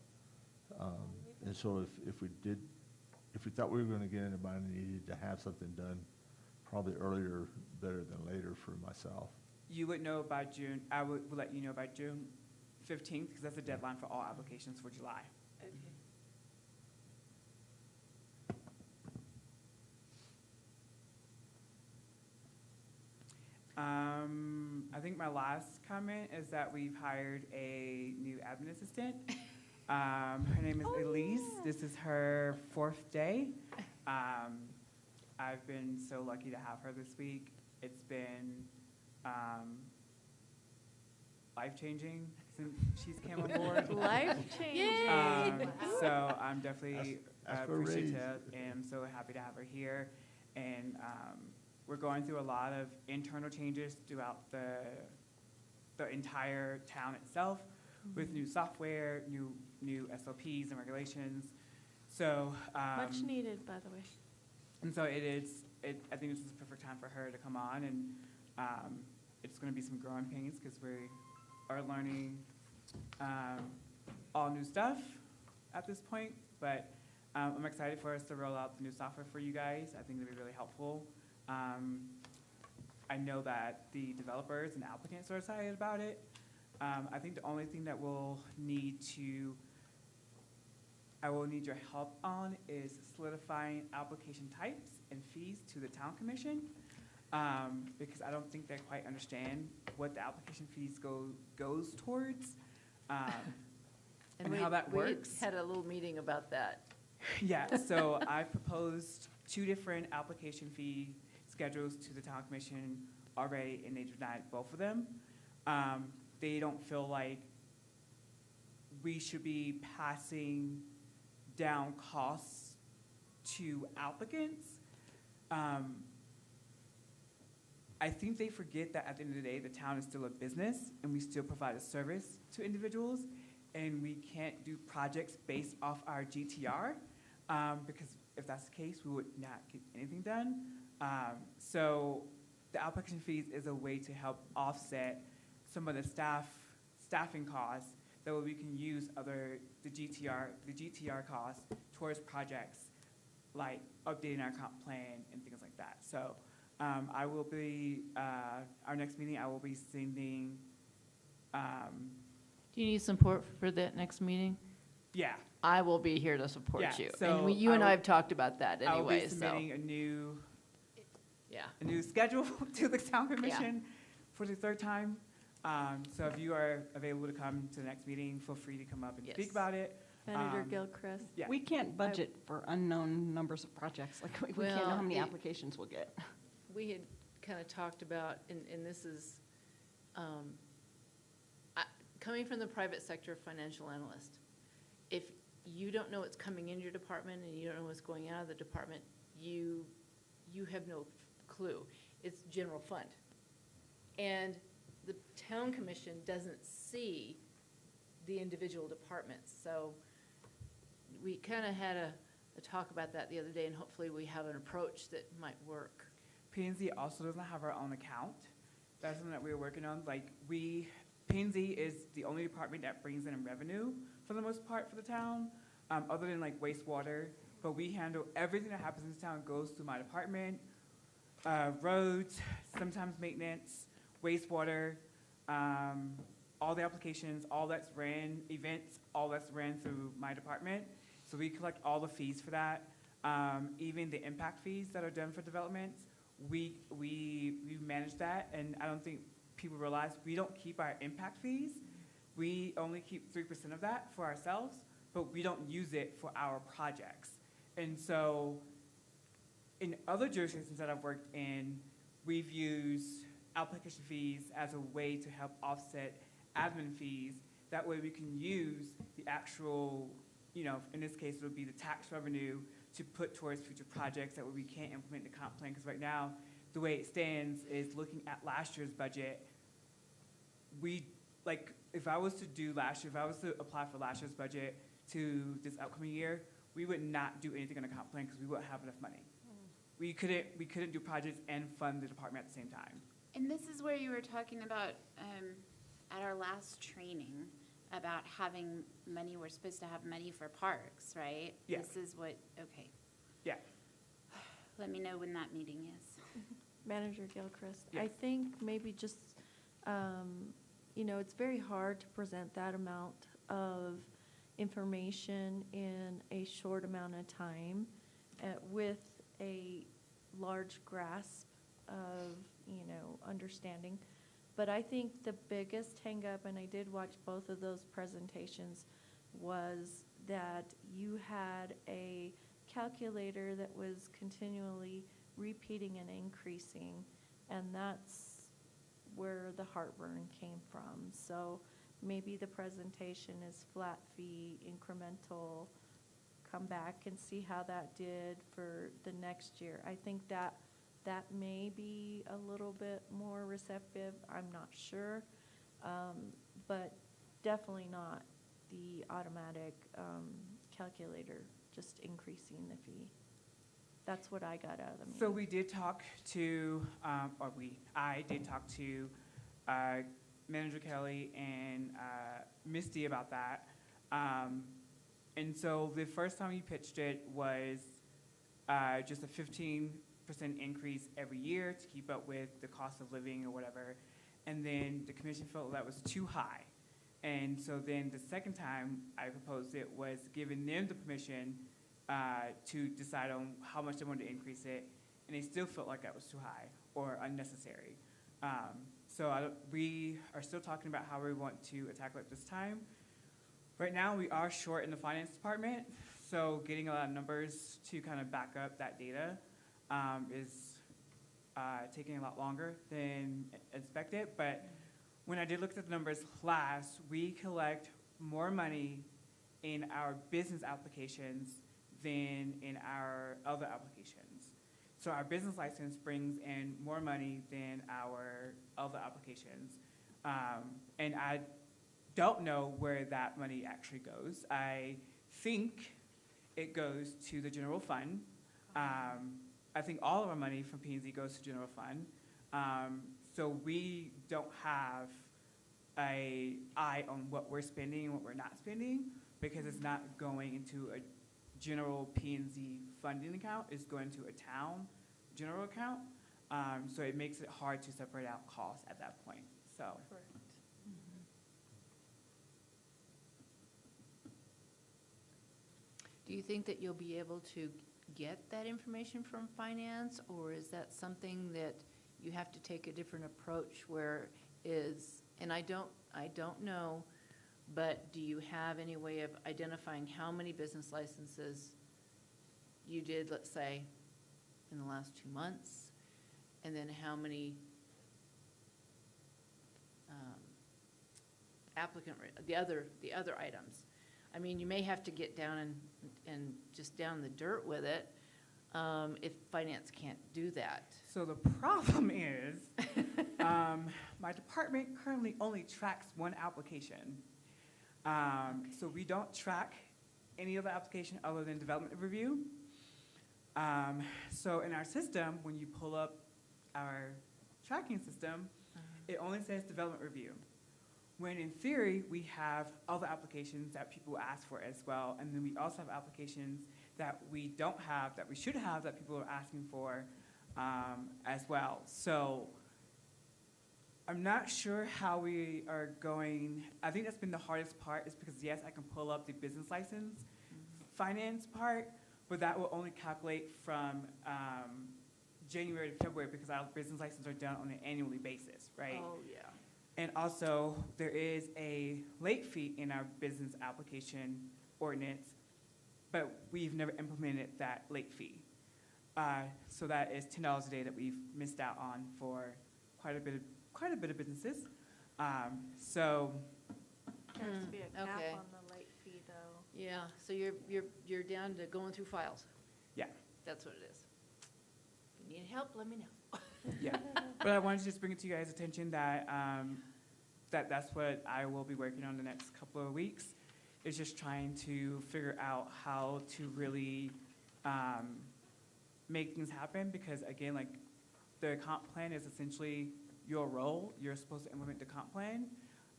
And so if we thought we were going to get in a bind and needed to have something done, probably earlier better than later for myself. You would know by June, I would let you know by June 15th, because that's the deadline for all applications for July. I think my last comment is that we've hired a new admin assistant. Her name is Elise. This is her 4th day. I've been so lucky to have her this week. It's been life-changing since she's came on board. Life-changing. So I'm definitely Ask for a raise. appreciative, and I'm so happy to have her here. And we're going through a lot of internal changes throughout the entire town itself, with new software, new SOPs and regulations. So Much needed, by the way. and so I think this is the perfect time for her to come on, and it's going to be some growing pains because we are learning all new stuff at this point. But I'm excited for us to roll out the new software for you guys. I think it'll be really helpful. I know that the developers and applicants are excited about it. I think the only thing that I will need your help on is solidifying application types and fees to the town commission, because I don't think they quite understand what the application fees goes towards, and how that works. We had a little meeting about that. Yeah, so I proposed 2 different application fee schedules to the town commission already, and they denied both of them. They don't feel like we should be passing down costs to applicants. I think they forget that at the end of the day, the town is still a business, and we still provide a service to individuals, and we can't do projects based off our GTR, because if that's the case, we would not get anything done. So the application fees is a way to help offset some of the staffing costs that we can use the GTR costs towards projects like updating our comp plan and things like that. So I will be, our next meeting, I will be sending, Do you need support for that next meeting? yeah. I will be here to support Yeah, you. so And you and I I will- have talked about that I will be anyway, so, submitting a new yeah. schedule to the town commission for the 3rd time. So if you are available to come to the next meeting, feel free to come up and speak Yes. about it. Manager Gilchrist. Yeah. We can't budget for unknown numbers of projects, like we can't know Well, how many the- applications we'll get. We had kind of talked about, and this is, coming from the private sector financial analyst, if you don't know what's coming into your department and you don't know what's going out of the department, you have no clue. It's general fund. And the town commission doesn't see the individual departments. So we kind of had a talk about that the other day, and hopefully we have an approach that might work. P&Z also doesn't have our own account. That's something that we're working on. P&Z is the only department that brings in revenue for the most part for the town, other than like wastewater. But we handle everything that happens in this town goes through my department, roads, sometimes maintenance, wastewater, all the applications, all that's ran, events, all that's ran through my department. So we collect all the fees for that. Even the impact fees that are done for developments, we manage that, and I don't think people realize we don't keep our impact fees. We only keep 3% of that for ourselves, but we don't use it for our projects. And so in other jurisdictions that I've worked in, we've used application fees as a way to help offset admin fees That way we can use the actual, you know, in this case, it would be the tax revenue to put towards future projects that way we can't implement the comp plan. Because right now, the way it stands is looking at last year's budget, like, if I was to do last year, if I was to apply for last year's budget to this upcoming year, we would not do anything on the comp plan because we wouldn't have enough money. We couldn't do projects and fund the department at the same time. And this is where you were talking about, at our last training, about having money, we're supposed to have money for parks, right? Yeah. This is what, okay. Yeah. Let me know when that meeting is. Manager Gilchrist, Yeah. I think maybe just, you know, it's very hard to present that amount of information in a short amount of time with a large grasp of, you know, understanding. But I think the biggest hang-up, and I did watch both of those presentations, was that you had a calculator that was continually repeating and increasing, and that's where the heartburn came from. So maybe the presentation is flat fee, incremental, come back and see how that did for the next year. I think that may be a little bit more receptive, I'm not sure, but definitely not the automatic calculator, just increasing the fee. That's what I got out of the meeting. So we did talk to, I did talk to Manager Kelly and Misty about that. And so the first time you pitched it was just a 15% increase every year to keep up with the cost of living or whatever. And then the commission felt that was too high. And so then the second time I proposed it was giving them the permission to decide on how much they wanted to increase it, and they still felt like that was too high or unnecessary. So we are still talking about how we want to tackle it this time. Right now, we are short in the finance department, so getting a lot of numbers to kind of back up that data is taking a lot longer than expected. But when I did look at the numbers last, we collect more money in our business applications than in our other applications. So our business license brings in more money than our other applications. And I don't know where that money actually goes. I think it goes to the general fund. I think all of our money from P&Z goes to general fund. So we don't have an eye on what we're spending and what we're not spending, because it's not going into a general P&Z funding account. It's going to a town general account. So it makes it hard to separate out costs at that point. So. Correct. Do you think that you'll be able to get that information from finance, or is that something that you have to take a different approach where is, and I don't know, but do you have any way of identifying how many business licenses you did, let's say, in the last 2 months, and then how many the other items? I mean, you may have to get down and just down the dirt with it if finance can't do that. So the problem is, my department currently only tracks one application. So we don't track any other application other than development review. So in our system, when you pull up our tracking system, it only says development review. When in theory, we have other applications that people ask for as well. And then we also have applications that we don't have, that we should have, that people are asking for as well. So I'm not sure how we are going. I think that's been the hardest part, is because yes, I can pull up the business license finance part, but that will only calculate from January to February, because our business licenses are done on an annually basis, right? Oh, yeah. And also, there is a late fee in our business application ordinance, but we've never implemented that late fee. So that is $10 a day that we've missed out on for quite a bit of businesses. So There has to be a cap Okay. on the late fee, though. Yeah, so you're down to going through files. Yeah. That's what it is. If you need help, let me know. Yeah, but I wanted to just bring it to you guys' attention that, that's what I will be working on the next couple of weeks, is just trying to figure out how to really, make things happen, because again, like, the comp plan is essentially your role, you're supposed to implement the comp plan,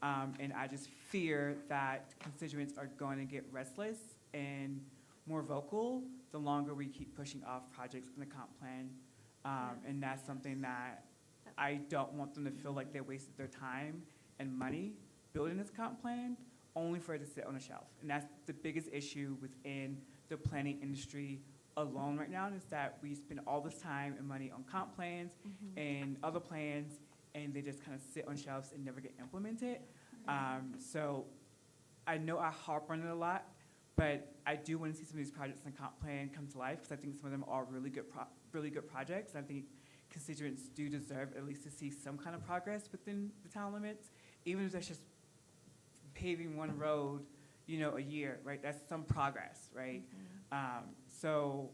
and I just fear that constituents are going to get restless and more vocal the longer we keep pushing off projects in the comp plan. And that's something that I don't want them to feel like they wasted their time and money building this comp plan only for it to sit on a shelf. And that's the biggest issue within the planning industry alone right now, is that we spend all this time and money on comp plans and other plans, and they just kind of sit on shelves and never get implemented. So I know I harp on it a lot, but I do want to see some of these projects in the comp plan come to life, because I think some of them are really good projects. I think constituents do deserve at least to see some kind of progress within the town limits, even if that's just paving one road, a year, right? That's some progress, right? So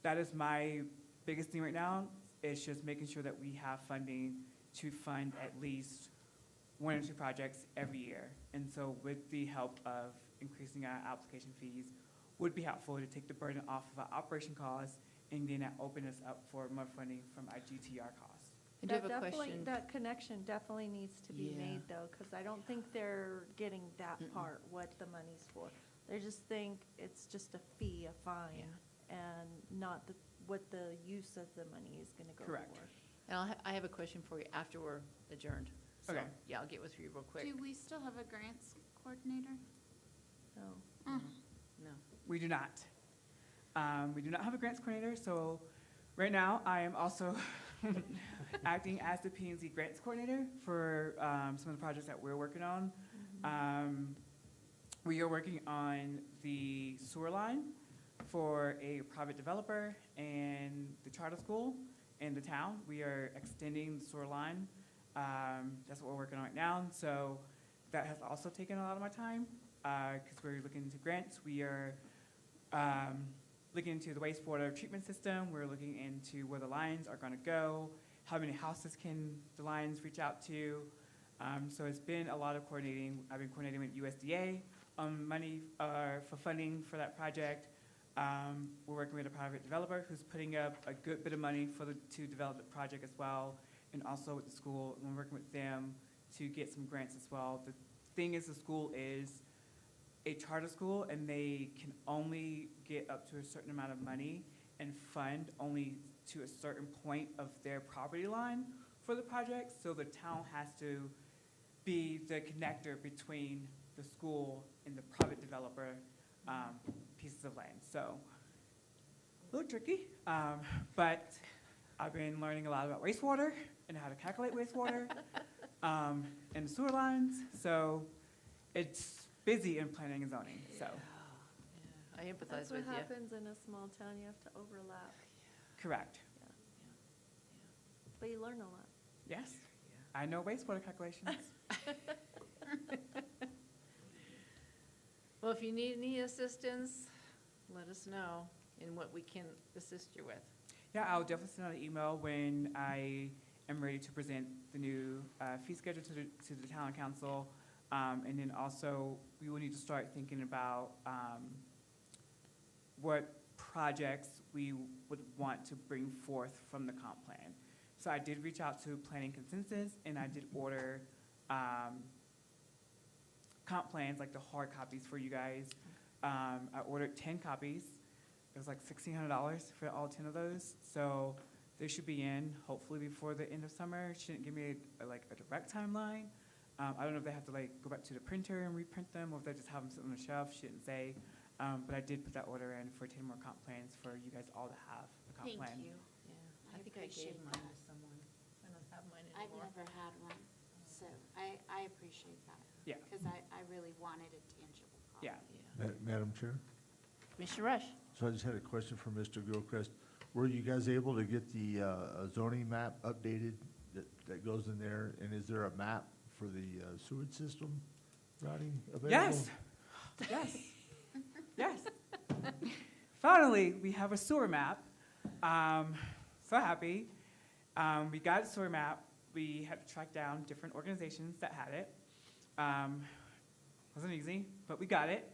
that is my biggest thing right now. It's just making sure that we have funding to fund at least 1 or 2 projects every year. And so with the help of increasing our application fees would be helpful to take the burden off of our operation costs, and then that open us up for more funding from our GTR costs. I do have That a definitely- question. That connection definitely needs to be Yeah. made, though, because I don't think they're getting that part, what the money's for. They just think it's just a fee, a fine, and not what the use of the money is gonna go for. Correct. And I have a question for you after we're adjourned. So, Okay. yeah, I'll get with you real quick. Do we still have a grants coordinator? So, No. We do not. We do not have a grants coordinator, so right now I am also acting as the P&Z grants coordinator for some of the projects that we're working on. We are working on the sewer line for a private developer and the charter school in the town. We are extending the sewer line. That's what we're working on right now. So that has also taken a lot of my time, because we're looking into grants. We are looking into the wastewater treatment system. We're looking into where the lines are going to go, how many houses can the lines reach out to. So it's been a lot of coordinating. I've been coordinating with USDA on money for funding for that project. We're working with a private developer who's putting up a good bit of money to develop the project as well, and also with the school. And we're working with them to get some grants as well. The thing is, the school is a charter school, and they can only get up to a certain amount of money and fund only to a certain point of their property line for the project. So the town has to be the connector between the school and the private developer pieces of land. So a little tricky, but I've been learning a lot about wastewater and how to calculate wastewater and the sewer lines. So it's busy in planning and zoning, so. I empathize that's with what you. happens in a small town, you have to overlap, Correct. but you learn a lot. Yes. I know wastewater calculations. Well, if you need any assistance, let us know in what we can assist you with. Yeah, I'll definitely send out an email when I am ready to present the new fee schedule to the town council. And then also, we will need to start thinking about what projects we would want to bring forth from the comp plan. So I did reach out to Planning Consensus, and I did order comp plans, like the hard copies for you guys. I ordered 10 copies. It was like $1,600 for all 10 of those. So they should be in hopefully before the end of summer. She didn't give me a direct timeline. I don't know if they have to go back to the printer and reprint them, or if they just have them sit on the shelf. She didn't say. But I did put that order in for 10 more comp plans for you guys all to have a comp plan. Thank you. Yeah, I I think I gave appreciate mine that. to someone. I don't have mine I've anymore. never had one, so I appreciate that. Yeah. Because I really wanted a tangible copy. Yeah. Madam Chair? Commissioner Rush? So I just had a question for Mr. Gilchrist. Were you guys able to get the zoning map updated that goes in there? And is there a map for the sewage system routing available? Yes, yes, yes. Finally, we have a sewer map. So happy. We got a sewer map. We had to track down different organizations that had it. Wasn't easy, but we got it.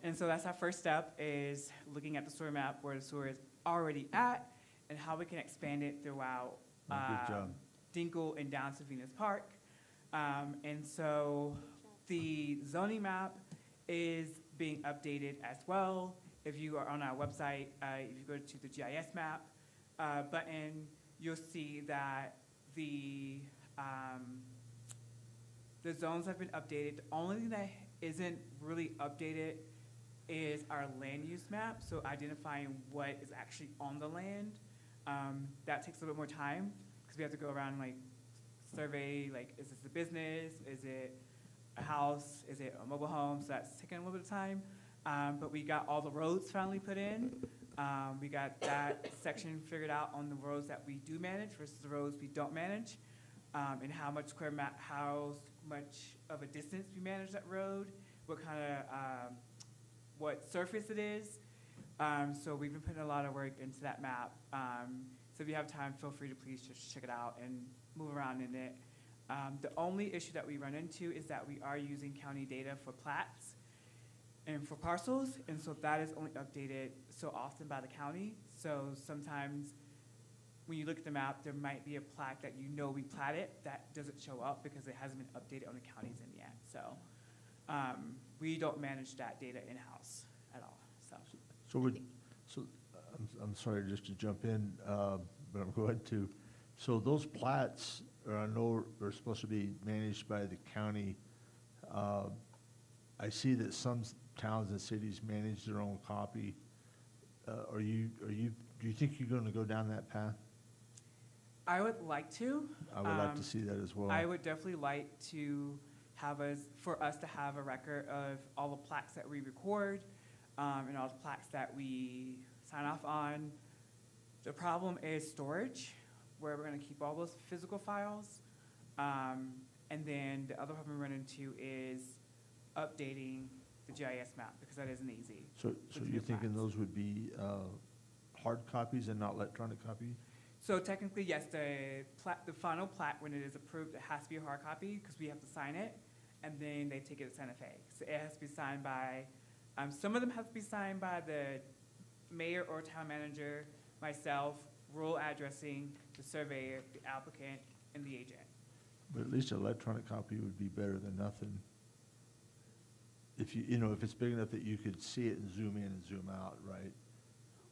And so that's our first step, is looking at the sewer map where the sewer is already at and how we can expand it throughout Good job. Dinkle and down to Venus Park. And so the zoning map is being updated as well. If you are on our website, if you go to the GIS map button, you'll see that the zones have been updated. The only thing that isn't really updated is our land use map, so identifying what is actually on the land. That takes a little bit more time, because we have to go around and like survey, like, is this a business? Is it a house? Is it a mobile home? So that's taking a little bit of time. But we got all the roads finally put in. We got that section figured out on the roads that we do manage versus the roads we don't manage, and how much of a distance we manage that road, what kind of, what surface it is. So we've been putting a lot of work into that map. So if you have time, feel free to please just check it out and move around in it. The only issue that we run into is that we are using county data for plats and for parcels, and so that is only updated so often by the county. So sometimes when you look at the map, there might be a plat that you know we platted that doesn't show up because it hasn't been updated on the county's end yet. So we don't manage that data in-house at all, so. I'm sorry just to jump in, but I'm going to. So those plats, I know are supposed to be managed by the county. I see that some towns and cities manage their own copy. Do you think you're going to go down that path? I would like to. I would like to see that as well. I would definitely like to for us to have a record of all the plaques that we record, and all the plaques that we sign off on. The problem is storage, where we're gonna keep all those physical files. And then the other problem we run into is updating the GIS map, because that isn't easy. So you're thinking those would be hard copies and not electronic copies? So technically, yes, the final plat, when it is approved, it has to be a hard copy, because we have to sign it, and then they take it to Santa Fe. So it has to be signed by, some of them have to be signed by the mayor or town manager, myself, rural addressing, the surveyor, the applicant, and the agent. But at least an electronic copy would be better than nothing. If if it's big enough that you could see it and zoom in and zoom out, right?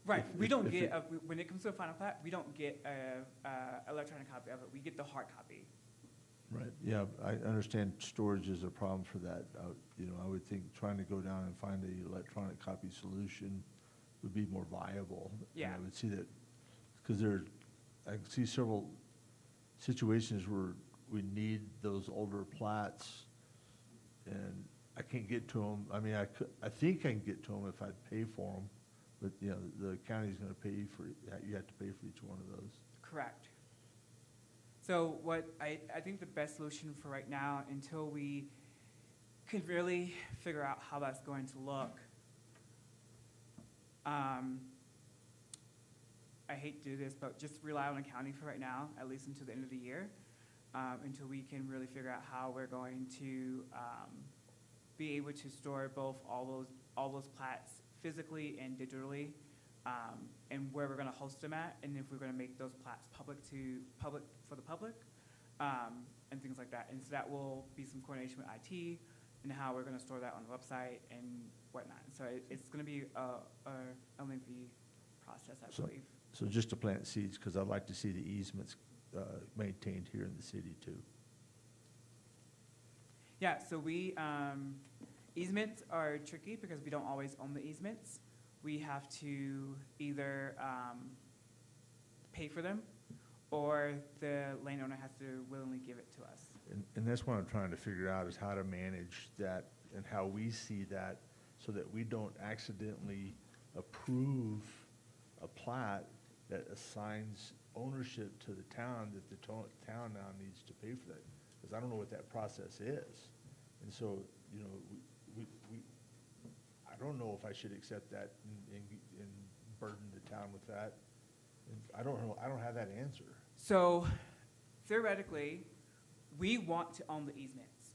Right, If- we if- don't if get, it- when it comes to a final plat, we don't get a electronic copy of it, we get the hard copy. Right, yeah, I understand storage is a problem for that. I would think trying to go down and find an electronic copy solution would be more viable. And Yeah. I would see that, because I can see several situations where we need those older plats, and I can't get to them. I mean, I think I can get to them if I pay for them, but, the county's gonna pay you you have to pay for each one of those. Correct. So what I think the best solution for right now, until we could really figure out how that's going to look, I hate to do this, but just rely on the county for right now, at least until the end of the year, until we can really figure out how we're going to be able to store both all those plats physically and digitally, and where we're gonna host them at, and if we're gonna make those plats public for the public, and things like that. And so that will be some coordination with IT and how we're gonna store that on the website and whatnot. So it's gonna be a lengthy process, I believe. So just to plant seeds, because I'd like to see the easements maintained here in the city too. Yeah, so easements are tricky because we don't always own the easements. We have to either pay for them, or the landowner has to willingly give it to us. And that's what I'm trying to figure out, is how to manage that and how we see that, so that we don't accidentally approve a plat that assigns ownership to the town, that the town now needs to pay for that. Because I don't know what that process is. And so you know, I don't know if I should accept that and burden the town with that. And I don't know, I don't have that answer. So theoretically, we want to own the easements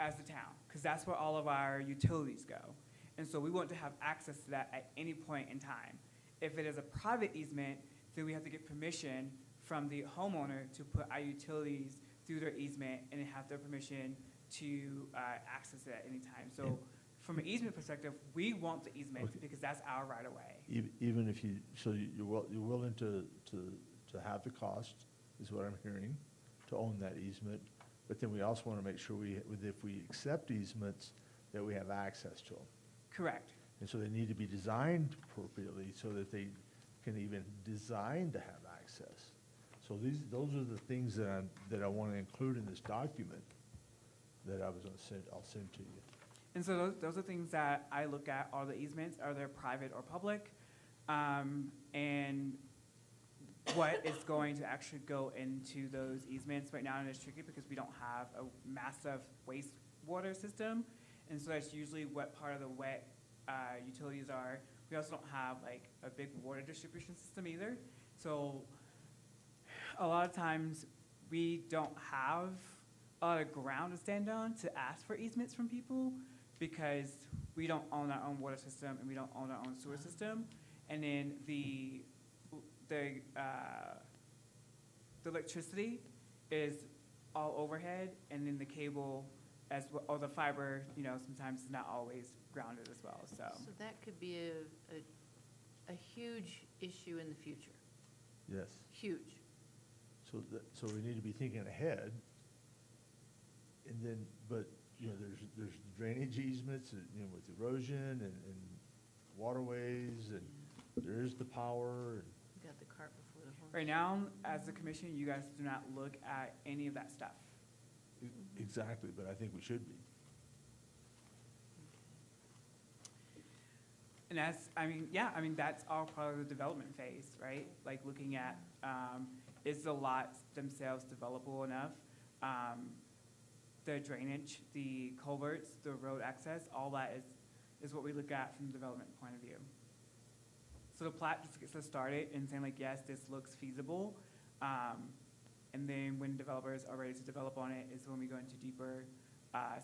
as the town, because that's where all of our utilities go. And so we want to have access to that at any point in time. If it is a private easement, then we have to get permission from the homeowner to put our utilities through their easement and have their permission to access it at any time. So from an easement perspective, we want the easement because that's our right of way. Even if you, so you're willing to have the cost, is what I'm hearing, to own that easement, but then we also want to make sure if we accept easements, that we have access to them. Correct. And so they need to be designed appropriately so that they can even design to have access. So those are the things that I want to include in this document that I'll send to you. And so those are things that I look at, are the easements, are they private or public? And what is going to actually go into those easements. Right now, and it's tricky because we don't have a massive wastewater system. And so that's usually what part of the wet utilities are. We also don't have like a big water distribution system either. So a lot of times we don't have a lot of ground to stand on to ask for easements from people because we don't own our own water system and we don't own our own sewer system. And then the electricity is all overhead, and then the cable or the fiber, you know, sometimes is not always grounded as well, so. So that could be a huge issue in the future, Yes. huge. So we need to be thinking ahead. And then, but, you know, there's drainage easements, you know, with erosion and waterways, and there's the power. And You got the cart before the horse. Right now, as a commission, you guys do not look at any of that stuff. Exactly, but I think we should be. And that's, that's all part of the development phase, right? Like looking at, is the lots themselves developable enough? The drainage, the culverts, the road access, all that is what we look at from the development point of view. So the plat just gets us started in saying like, yes, this looks feasible. And then when developers are ready to develop on it is when we go into deeper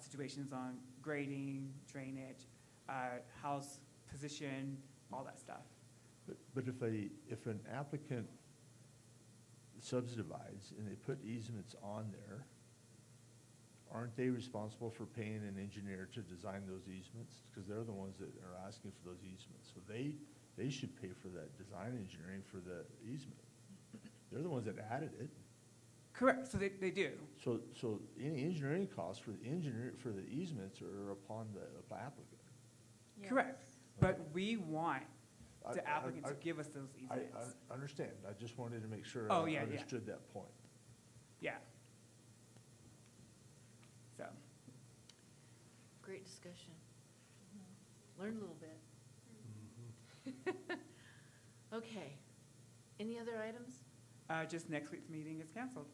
situations on grading, drainage, house position, all that stuff. But if an applicant subdivides and they put easements on there, aren't they responsible for paying an engineer to design those easements? Because they're the ones that are asking for those easements. So they should pay for that design engineering for the easement. They're the ones that added it. Correct, so they do. So any engineering costs for the easements are upon the applicant. Correct, but we want the I- applicant I- to give us those easements. I understand. I just wanted to make sure Oh, I yeah, yeah. understood that point. Yeah. So, Great discussion. Learned a little bit. Okay. Any other items? just next week's meeting is canceled.